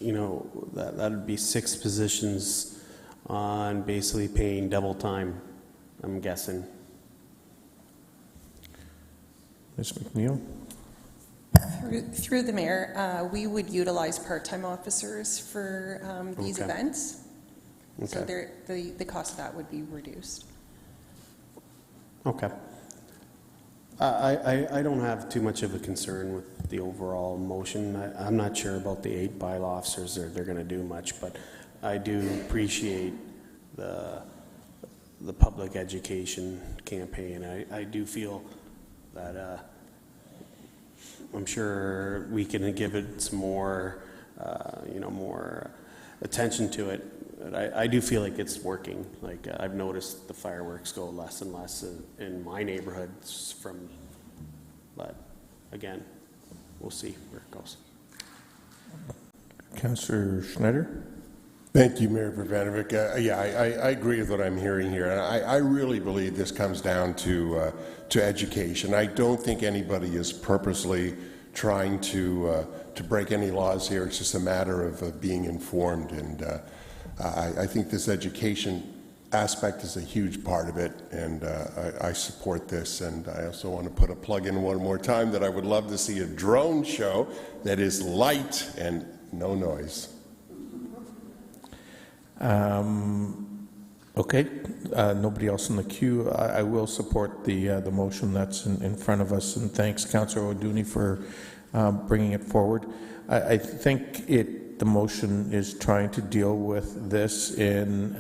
You know, that would be 6 positions on basically paying double time, I'm guessing. Ms. McNeil? Through the mayor, we would utilize part-time officers for these Okay. events. So Okay. the cost of that would be reduced. Okay. I don't have too much of a concern with the overall motion. I'm not sure about the 8 bylaw officers, they're going to do much, but I do appreciate the public education campaign. I do feel that I'm sure we can give it some more, more attention to it. But I do feel like it's working. Like I've noticed the fireworks go less and less in my neighborhoods but again, we'll see where it goes. Councillor Schneider? Thank you, Mayor Vranavik. I agree with what I'm hearing here. And I really believe this comes down to education. I don't think anybody is purposely trying to break any laws here. It's just a matter of being informed. And I think this education aspect is a huge part of it. And I support this. And I also want to put a plug in one more time that I would love to see a drone show that is light and no noise. Okay, nobody else in the queue. I will support the motion that's in front of us, and thanks, Councillor O'Dooney, for bringing it forward. I think it the motion is trying to deal with this in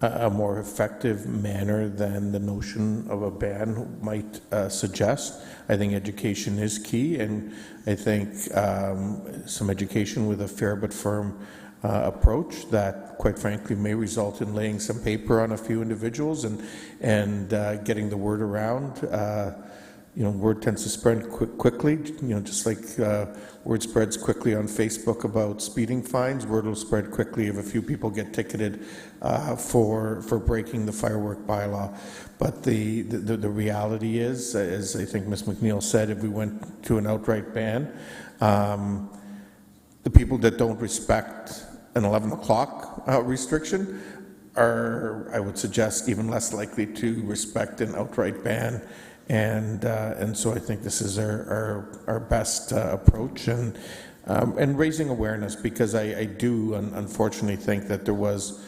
a more effective manner than the notion of a ban might suggest. I think education is key, and I think some education with a fair but firm approach that, quite frankly, may result in laying some paper on a few individuals and getting the word around. Word tends to spread quickly, just like word spreads quickly on Facebook about speeding fines. Word will spread quickly if a few people get ticketed for breaking the firework bylaw. But the reality is, as I think Ms. McNeil said, if we went to an outright ban, the people that don't respect an 11 o'clock restriction are, I would suggest, even less likely to respect an outright ban. And so I think this is our best approach, and raising awareness, because I do unfortunately think that there was,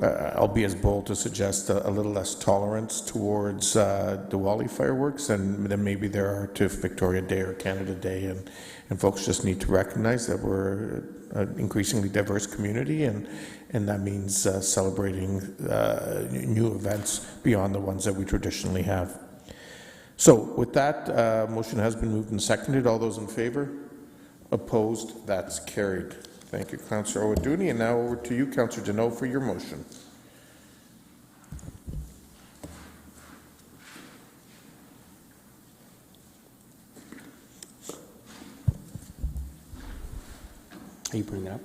I'll be as bold to suggest, a little less tolerance towards Diwali fireworks than maybe there are to Victoria Day or Canada Day, and folks just need to recognize that we're an increasingly diverse community, and that means celebrating new events beyond the ones that we traditionally have. So with that, motion has been moved and seconded. All those in favor? Opposed? That's carried. Thank you, Councillor Owaduni. And now over to you, Councillor Deneau, for your motion. Are you putting it up?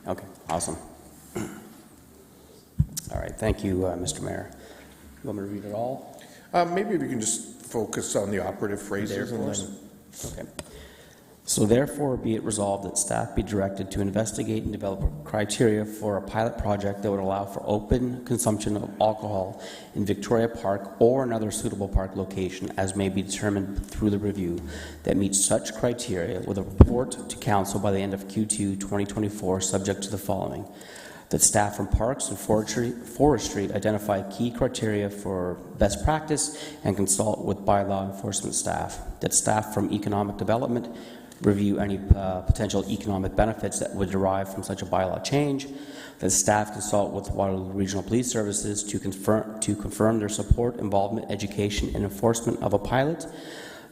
Okay, awesome. All right, thank you, Mr. Mayor. You want me to read it all? Maybe we can just focus on the operative phrases. Okay. So therefore, be it resolved that staff be directed to investigate and develop criteria for a pilot project that would allow for open consumption of alcohol in Victoria Park or another suitable park location as may be determined through the review that meets such criteria, with a report to Council by the end of Q2 2024, subject to the following: that staff from Parks and Forestry identify key criteria for best practice and consult with bylaw enforcement staff; that staff from Economic Development review any potential economic benefits that would derive from such a bylaw change; that staff consult with Waterloo Regional Police Services to confirm their support, involvement, education, and enforcement of a pilot;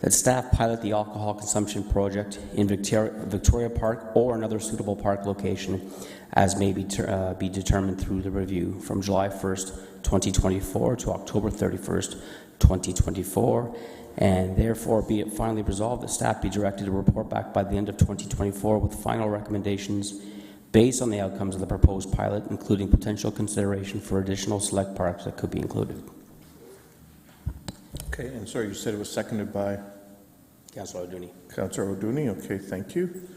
that staff pilot the alcohol consumption project in Victoria Park or another suitable park location as may be determined through the review from July 1st, 2024 to October 31st, 2024. And therefore, be it finally resolved that staff be directed to report back by the end of 2024 with final recommendations based on the outcomes of the proposed pilot, including potential consideration for additional select parks that could be included. Okay, and sorry, you said it was seconded by? Councillor Owaduni. Councillor Owaduni, okay, thank you.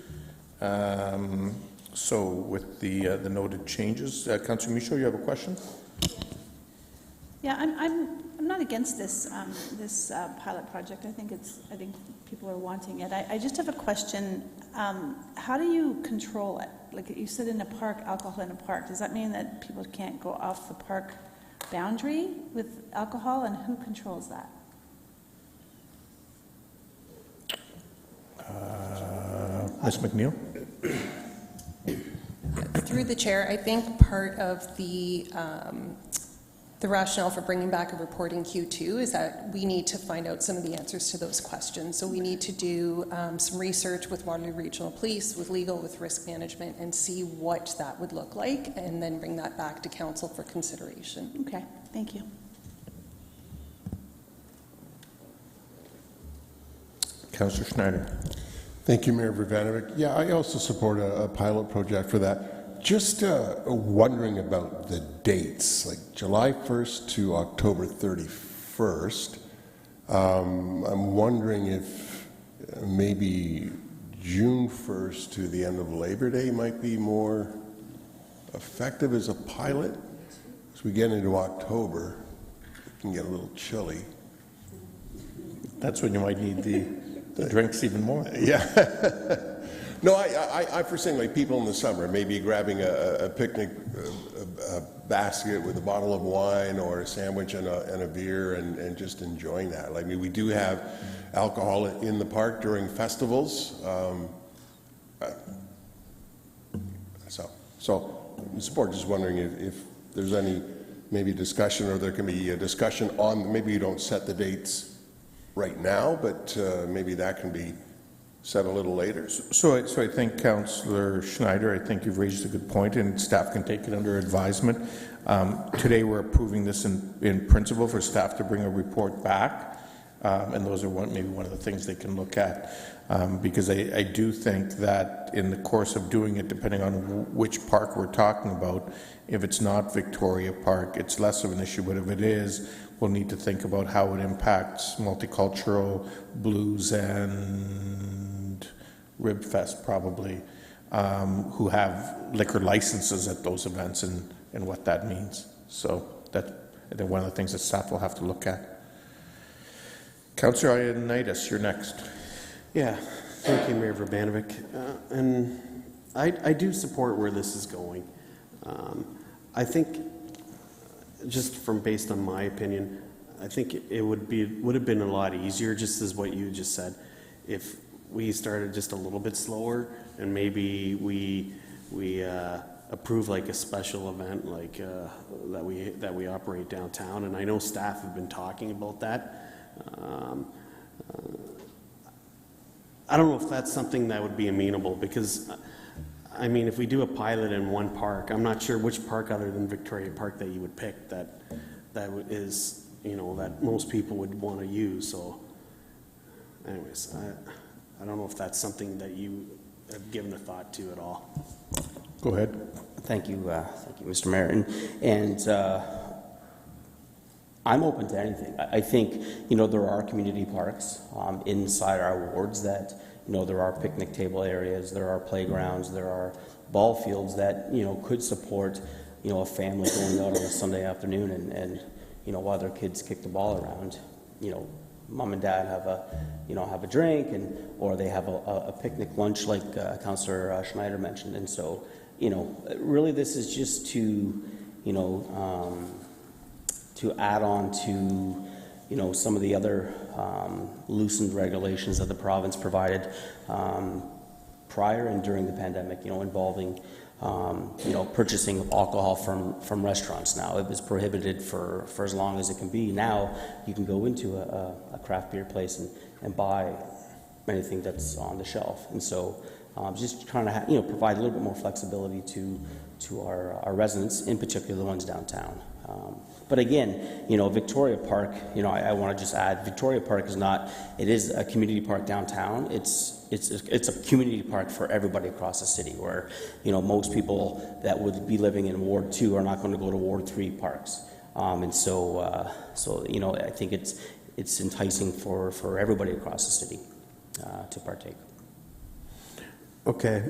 So with the noted changes, Councillor Michaud, you have a question? Yeah, I'm not against this pilot project. I think people are wanting it. I just have a question. How do you control it? Like you said, in a park, alcohol in a park. Does that mean that people can't go off the park boundary with alcohol, and who controls that? Ms. McNeil? Through the chair, I think part of the rationale for bringing back a report in Q2 is that we need to find out some of the answers to those questions. So we need to do some research with Waterloo Regional Police, with legal, with risk management, and see what that would look like, and then bring that back to council for consideration. Okay, thank you. Councillor Schneider. Thank you, Mayor Vrbanovic. Yeah, I also support a pilot project for that. Just wondering about the dates, like July 1st to October 31st. I'm wondering if maybe June 1st to the end of Labor Day might be more effective as a pilot. As we get into October, it can get a little chilly. That's when you might need the drinks even more. Yeah. No, I foresee like people in the summer maybe grabbing a picnic a basket with a bottle of wine or a sandwich and a beer and just enjoying that. I mean, we do have alcohol in the park during festivals. So, Mr. Board, just wondering if there's any maybe discussion, or there can be a discussion on, maybe you don't set the dates right now, but maybe that can be set a little later. So I think, Councillor Schneider, I think you've raised a good point, and staff can take it under advisement. Today, we're approving this in principle for staff to bring a report back, and those are maybe one of the things they can look at, because I do think that in the course of doing it, depending on which park we're talking about, if it's not Victoria Park, it's less of an issue, but if it is, we'll need to think about how it impacts multicultural, blues, and Rib Fest probably, who have liquor licenses at those events, and what that means. So that's, I think, one of the things that staff will have to look at. Councillor Ioannidis, you're next. Yeah, thank you, Mayor Urbanovic. And I do support where this is going. I think, just from based on my opinion, I think it would have been a lot easier, just as what you just said, if we started just a little bit slower, and maybe we approve like a special event like that we operate downtown. And I know staff have been talking about that. I don't know if that's something that would be amenable, because I mean, if we do a pilot in one park, I'm not sure which park other than Victoria Park that you would pick that is, you know, that most people would want to use. So anyways, I don't know if that's something that you have given a thought to at all. Go ahead. Thank you, Mr. Mayor. And I'm open to anything. I think, you know, there are community parks inside our wards that, you know, there are picnic table areas, there are playgrounds, there are ball fields that, you know, could support, you know, a family going out on a Sunday afternoon and you know, while their kids kick the ball around, you know, mom and dad have a drink, or they have a picnic lunch like Councillor Schneider mentioned. And so, you know, really this is just to, you know, to add on to, you know, some of the other loosened regulations that the province provided prior and during the pandemic, you know, involving, you know, purchasing of alcohol from restaurants. Now, it was prohibited for as long as it can be. Now, you can go into a craft beer place and buy anything that's on the shelf. And so, just trying to, you know, provide a little bit more flexibility to our residents, in particular the ones downtown. But again, you know, Victoria Park, you know, I want to just add, Victoria Park is not, it is a community park downtown. It's a community park for everybody across the city, where, you know, most people that would be living in Ward 2 are not going to go to Ward 3 parks. And so, you know, I think it's enticing for everybody across the city to partake. Okay.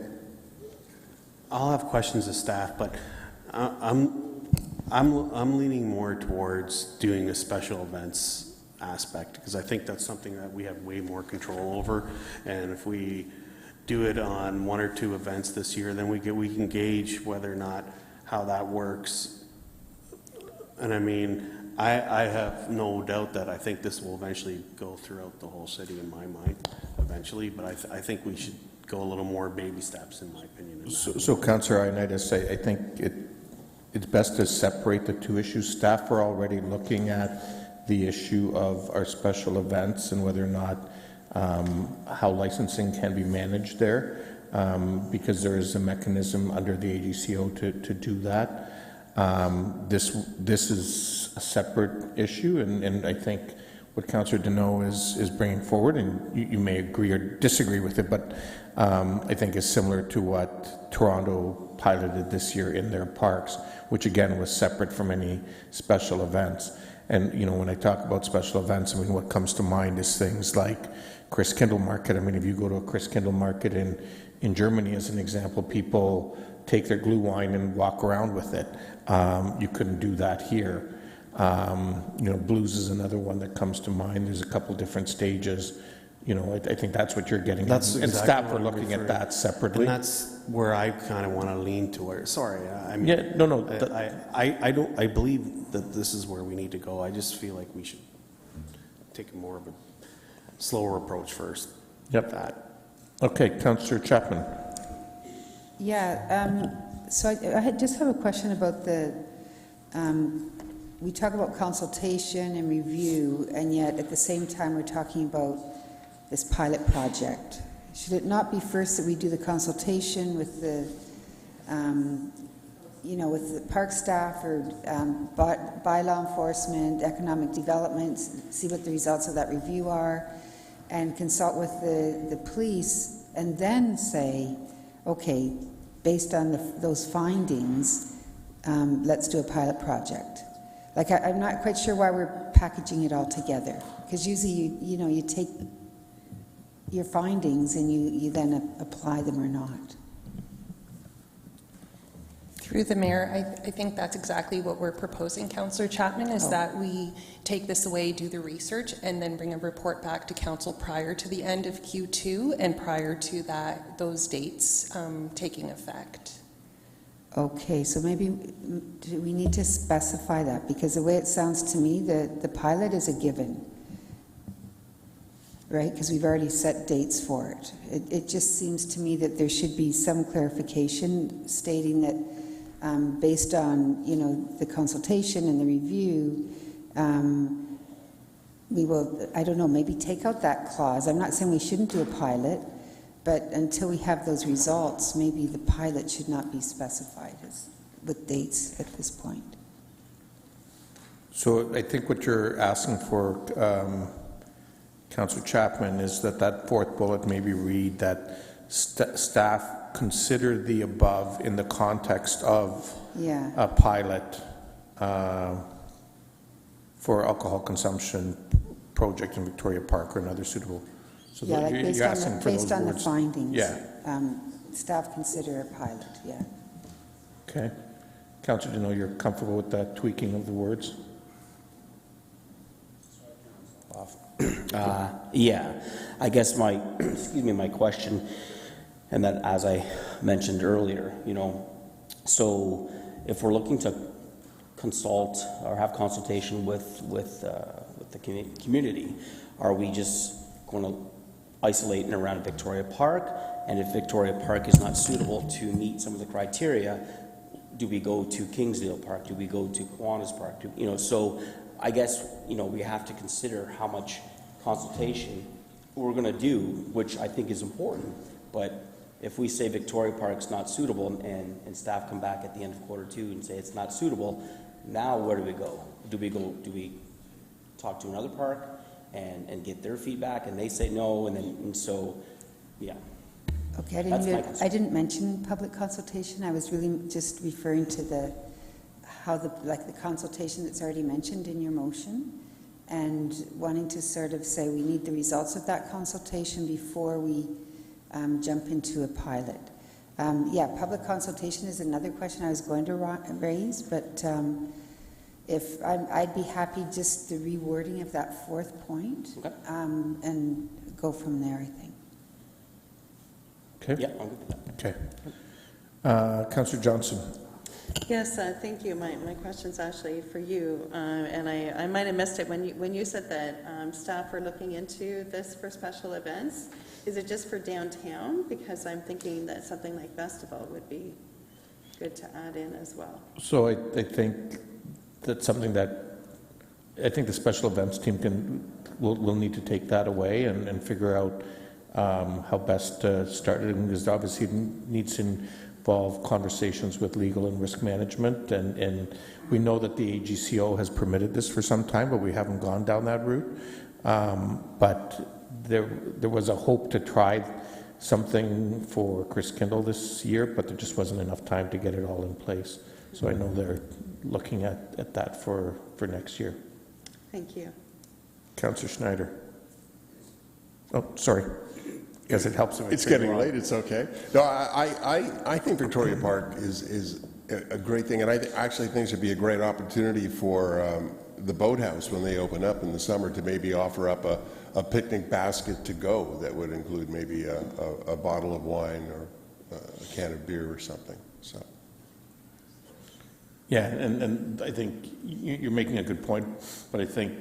I'll have questions of staff, but I'm leaning more towards doing a special events aspect, because I think that's something that we have way more control over. And if we do it on one or two events this year, then we can gauge whether or not how that works. And I mean, I have no doubt that I think this will eventually go throughout the whole city in my mind eventually, but I think we should go a little more baby steps, in my opinion. So Councillor Ioannidis, I think it's best to separate the two issues. Staff are already looking at the issue of our special events and whether or not how licensing can be managed there, because there is a mechanism under the AGCO to do that. This is a separate issue, and I think what Councillor Deneau is bringing forward, and you may agree or disagree with it, but I think is similar to what Toronto piloted this year in their parks, which again was separate from any special events. And, you know, when I talk about special events, I mean, what comes to mind is things like Christkindl Market. I mean, if you go to a Christkindl Market in Germany, as an example, people take their glue wine and walk around with it. You couldn't do that here. You know, blues is another one that comes to mind. There's a couple different stages. You know, I think that's what you're getting. That's and exactly staff are looking at that separately. And that's where I kind of want to lean toward. Sorry, I mean, yeah, no. I believe that this is where we need to go. I just feel like we should take more of a slower approach first. Yep. Okay, Councillor Chapman. Yeah, So just have a question about we talk about consultation and review, and yet at the same time we're talking about this pilot project. Should it not be first that we do the consultation with the, with the park staff or bylaw enforcement, economic development, see what the results of that review are, and consult with the police, and then say, okay, based on those findings, let's do a pilot project. Like, I'm not quite sure why we're packaging it all together, because usually you take your findings and you then apply them or not. Through the mayor, I think that's exactly what we're proposing, Councillor Chapman, is that we take this away, do the research, and then bring a report back to council prior to the end of Q2 and prior to those dates taking effect. Okay, so maybe do we need to specify that? Because the way it sounds to me, the pilot is a given, right? Because we've already set dates for it. It just seems to me that there should be some clarification stating that based on, the consultation and the review, we will, I don't know, maybe take out that clause. I'm not saying we shouldn't do a pilot, but until we have those results, maybe the pilot should not be specified with dates at this point. So I think what you're asking for, Councillor Chapman, is that fourth bullet maybe read that staff consider the above in the context of a pilot for alcohol consumption project in Victoria Park or another suitable. So based on the findings. Yeah. Staff consider a pilot, yeah. Okay. Councillor Deneau, you're comfortable with that tweaking of the words? Yeah, I guess my question, and that as I mentioned earlier, so if we're looking to consult or have consultation with the community, are we just going to isolate and around Victoria Park? And if Victoria Park is not suitable to meet some of the criteria, do we go to Kingsdale Park? Do we go to Kiwanis Park? So I guess, we have to consider how much consultation we're going to do, which I think is important. But if we say Victoria Park's not suitable and staff come back at the end of quarter two and say it's not suitable, now where do we go? Do we talk to another park and get their feedback and they say no, and so, yeah. Okay, I didn't mention public consultation. I was really just referring to the consultation that's already mentioned in your motion, and wanting to sort of say we need the results of that consultation before we jump into a pilot. Public consultation is another question I was going to raise, but I'd be happy just the rewording of that fourth point, okay. And go from there, I think. Okay. Yeah, I'll go with that. Okay. Councillor Johnson. Yes, thank you. My question's actually for you, and I might have missed it when you said that staff are looking into this for special events. Is it just for downtown? Because I'm thinking that something like festival would be good to add in as well. So I think that's something that I think the special events team will need to take that away and figure out how best to start it, because obviously it needs to involve conversations with legal and risk management, and we know that the AGCO has permitted this for some time, but we haven't gone down that route. But there was a hope to try something for Chris Kindle this year, but there just wasn't enough time to get it all in place. So I know they're looking at that for next year. Thank you. Councillor Schneider. Oh, sorry. Guess it helps if it's getting late. It's okay. No, I think Victoria Park is a great thing, and I actually think it would be a great opportunity for the boathouse when they open up in the summer to maybe offer up a picnic basket to go that would include maybe a bottle of wine or a can of beer or something. So. Yeah, and I think you're making a good point, but I think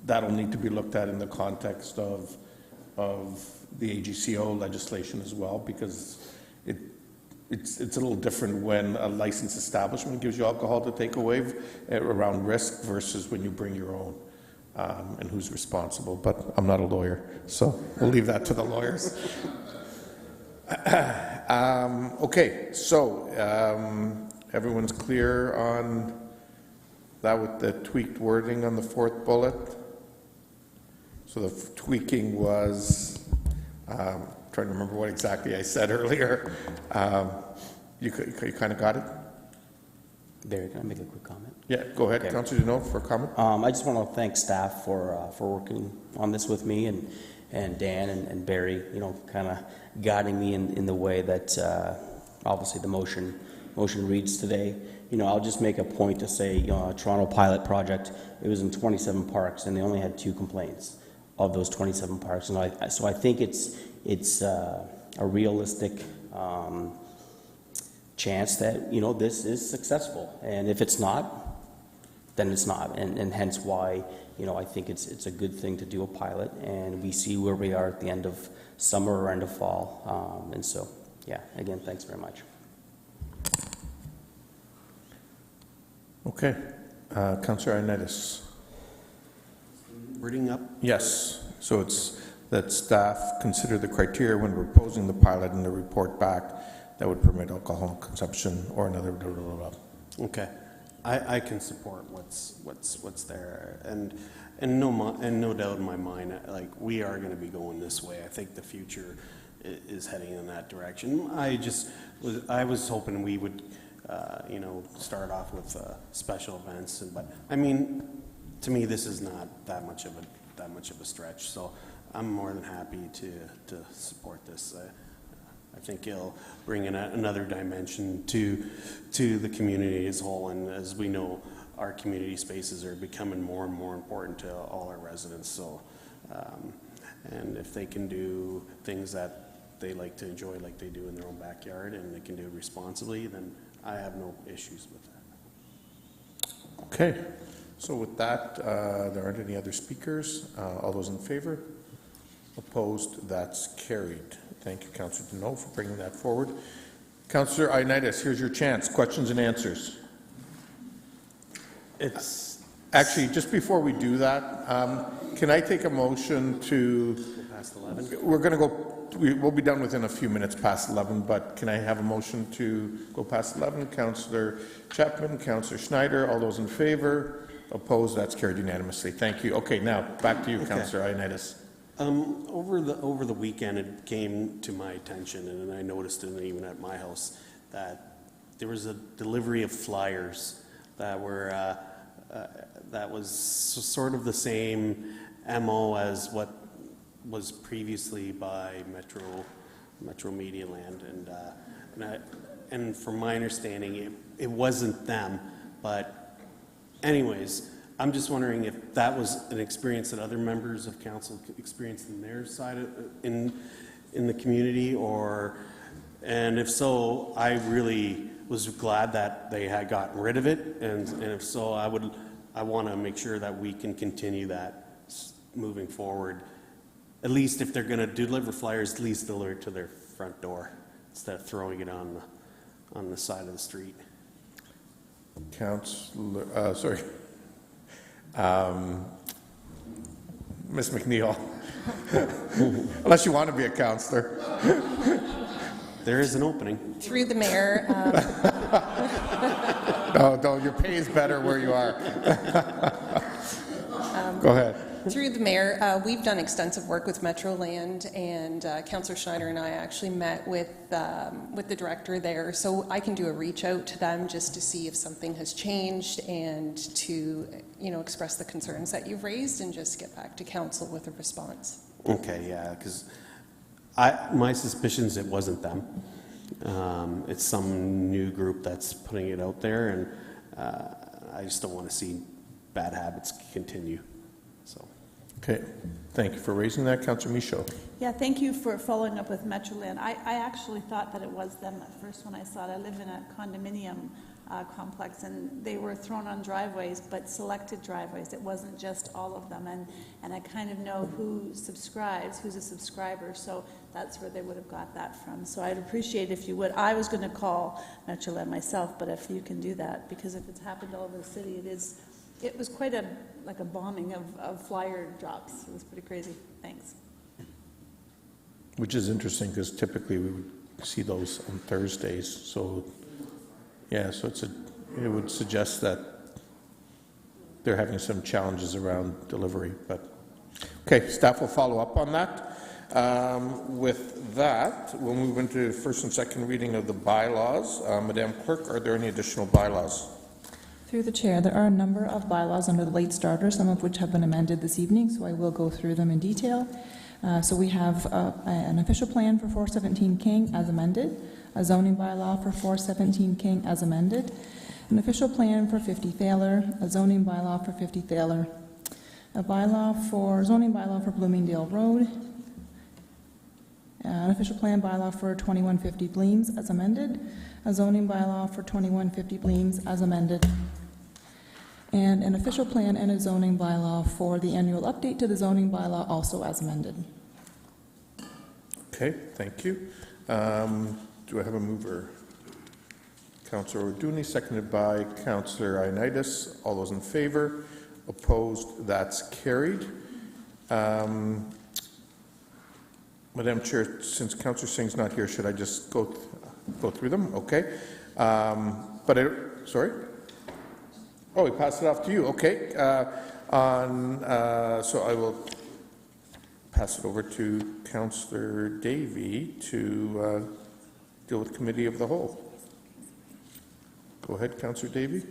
that'll need to be looked at in the context of the AGCO legislation as well, because it's a little different when a licensed establishment gives you alcohol to take away around risk versus when you bring your own, and who's responsible. But I'm not a lawyer, so we'll leave that to the lawyers. Okay, so everyone's clear on that with the tweaked wording on the fourth bullet? So the tweaking was, trying to remember what exactly I said earlier. You kind of got it? Barry, can I make a quick comment? Yeah, go ahead, Okay. Councillor Deneau, for a comment. I just want to thank staff for working on this with me, and Dan and Barry, kind of guiding me in the way that obviously the motion reads today. I'll just make a point to say, Toronto pilot project, it was in 27 parks, and they only had 2 complaints of those 27 parks. And so I think it's a realistic chance that, this is successful. And if it's not, then it's not. And hence why, I think it's a good thing to do a pilot, and we see where we are at the end of summer or end of fall. And so, yeah, again, thanks very much. Okay. Councillor Ioannidis. Wording up? Yes. So it's that staff consider the criteria when proposing the pilot and the report back that would permit alcohol consumption or another blah, blah, blah, blah. Okay. I can support what's there, and no doubt in my mind, like, we are going to be going this way. I think the future is heading in that direction. I was hoping we would, start off with special events, but I mean, to me, this is not that much of a stretch. So I'm more than happy to support this. I think it'll bring in another dimension to the community as a whole, and as we know, our community spaces are becoming more and more important to all our residents. So, and if they can do things that they like to enjoy, like they do in their own backyard, and they can do it responsibly, then I have no issues with that. Okay. So with that, there aren't any other speakers. All those in favor? Opposed? That's carried. Thank you, Councillor Deneau, for bringing that forward. Councillor Ioannidis, here's your chance. Questions and answers. It's actually, just before we do that, can I take a motion to? Past 11. We're going to go. We'll be done within a few minutes past 11. But can I have a motion to go past 11? Councillor Chapman, Councillor Schneider. All those in favor? Opposed? That's carried unanimously. Thank you. Okay, now back to you, Councillor Ioannidis. Over the weekend, it came to my attention, and I noticed it even at my house, that there was a delivery of flyers that were that was sort of the same MO as what was previously by Metro Media Land, and from my understanding, it wasn't them, but anyways. I'm just wondering if that was an experience that other members of council experienced in their side in the community, and if so, I really was glad that they had gotten rid of it, and if so, I want to make sure that we can continue that moving forward. At least if they're going to deliver flyers, at least deliver it to their front door instead of throwing it on the side of the street. Councillor, sorry. Ms. McNeil, unless you want to be a councillor. There is an opening. Through the mayor. No, your pay is better where you are. Go ahead. Through the mayor, we've done extensive work with Metroland, and Councillor Schneider and I actually met with the director there, so I can do a reach out to them just to see if something has changed and to express the concerns that you've raised and just get back to council with a response. Okay, yeah, because my suspicions it wasn't them. It's some new group that's putting it out there, and I just don't want to see bad habits continue. So. Okay, thank you for raising that, Councillor Michaud. Yeah, thank you for following up with Metroland. I actually thought that it was them at first when I saw it. I live in a condominium complex, and they were thrown on driveways, but selected driveways. It wasn't just all of them, and I kind of know who subscribes, who's a subscriber, so that's where they would have got that from. So I'd appreciate if you would. I was going to call Metrolet myself, but if you can do that, because if it's happened all over the city, it was quite a bombing of flyer drops. It was pretty crazy. Thanks. Which is interesting because typically we would see those on Thursdays. So, yeah, so it would suggest that they're having some challenges around delivery. But okay, staff will follow up on that. With that, we'll move into first and second reading of the bylaws. Madam Clerk, are there any additional bylaws? Through the chair, there are a number of bylaws under the late starter, some of which have been amended this evening, so I will go through them in detail. So we have an official plan for 417 King as amended, a zoning bylaw for 417 King as amended, an official plan for 50 Thaler, a zoning bylaw for 50 Thaler, a zoning bylaw for Bloomingdale Road, an official plan bylaw for 2150 Bleams as amended, a zoning bylaw for 2150 Bleams as amended, and an official plan and a zoning bylaw for the annual update to the zoning bylaw also as amended. Okay, thank you. Do I have a mover? Councillor O'Dooney, seconded by Councillor Ioannidis. All those in favor? Opposed? That's carried. Madam Chair, since Councillor Singh's not here, should I just go through them? Okay. Sorry? Oh, we passed it off to you. Okay. So I will pass it over to Councillor Davey to deal with Committee of the Whole. Go ahead, Councillor Davey.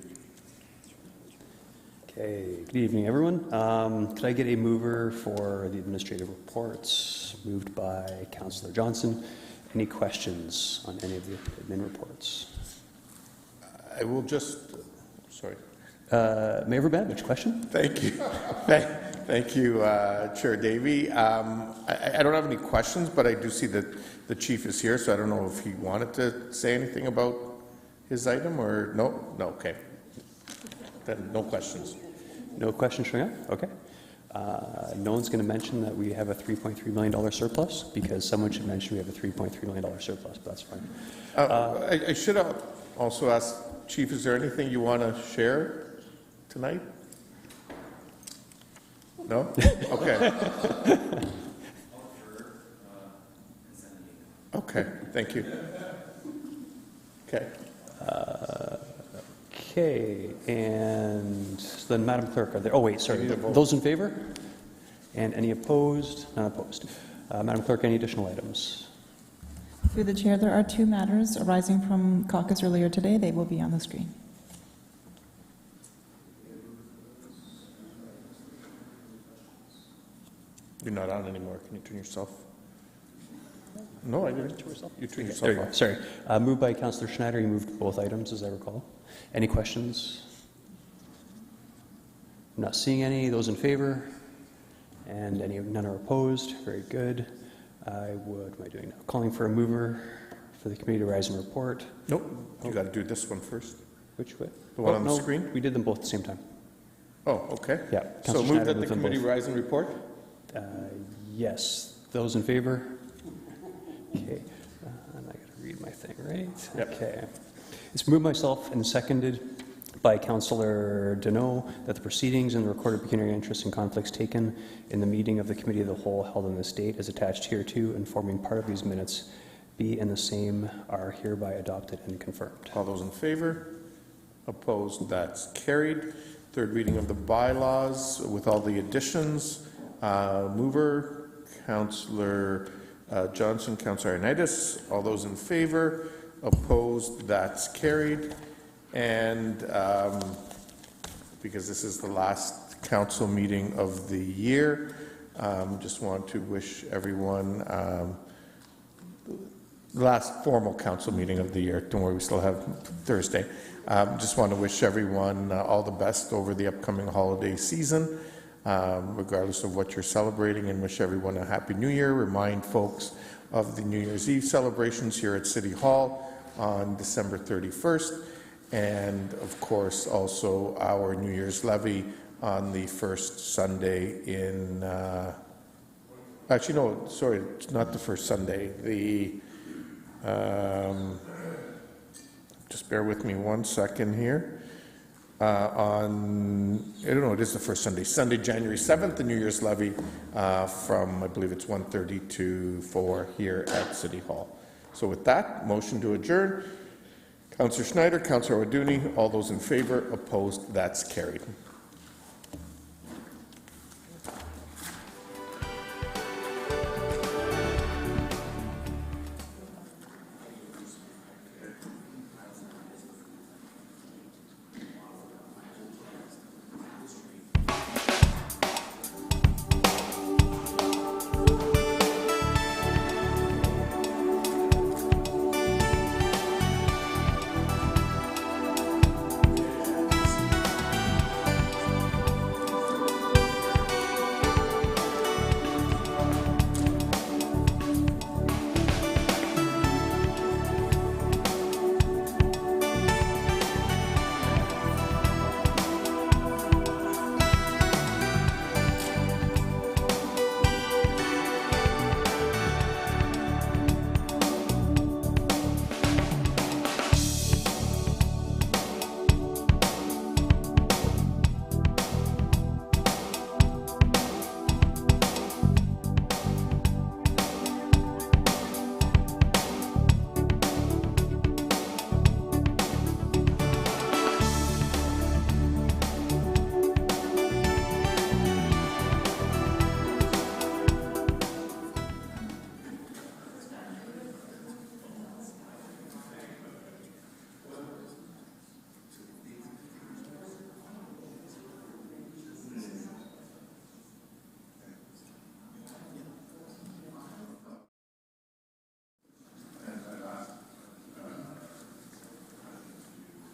Okay, good evening, everyone. Could I get a mover for the administrative reports? Moved by Councillor Johnson. Any questions on any of the admin reports? I will just, sorry. Mayor Verbanich, question? Thank you. Thank you, Chair Davey. I don't have any questions, but I do see that the chief is here, so I don't know if he wanted to say anything about his item or no? No, okay. Then no questions. No questions showing up? Okay. No one's going to mention that we have a $3.3 million surplus, because someone should mention we have a $3.3 million surplus, but that's fine. I should have also asked, Chief, is there anything you want to share tonight? No? Okay. Okay, thank you. Okay. Okay, and then Madam Clerk, are there, oh wait, sorry, those in favor? And any opposed? None opposed. Madam Clerk, any additional items? Through the chair, there are two matters arising from caucus earlier today. They will be on the screen. You're not on anymore. Can you turn yourself? No, I didn't. You turned yourself There you go. off. Sorry. Moved by Councillor Schneider. You moved both items, as I recall. Any questions? I'm not seeing any. Those in favor? And none are opposed. Very good. What am I doing now? Calling for a mover for the Committee to Rise and Report. Nope. You got to do this one first. Which way? The one on the screen? We did them both at the same time. Oh, okay. Yeah. So Councillor move Schneider that the moved them Committee both. Rise and Report? Yes. Those in favor? Okay. And I got to read my thing, right? Yep. Okay. It's moved myself and seconded by Councillor Deneau that the proceedings and the recorded pecuniary interests and conflicts taken in the meeting of the Committee of the Whole held on this date as attached hereto and forming part of these minutes be and the same are hereby adopted and confirmed. All those in favor? Opposed? That's carried. Third reading of the bylaws with all the additions. Mover, Councillor Johnson, Councillor Ioannidis. All those in favor? Opposed? That's carried. And because this is the last council meeting of the year, just want to wish everyone the last formal council meeting of the year. Don't worry, we still have Thursday. Just want to wish everyone all the best over the upcoming holiday season, regardless of what you're celebrating, and wish everyone a Happy New Year. Remind folks of the New Year's Eve celebrations here at City Hall on December 31st. and of course also our New Year's levy on the first Sunday in, actually no, sorry, it's not the first Sunday, just bear with me 1 second here. I don't know, it is the first Sunday, January 7th, the New Year's levy from, I believe it's 1:30 to 4 here at City Hall. So with that, motion to adjourn. Councillor Schneider, Councillor O'Dooney, all those in favour, opposed, that's carried.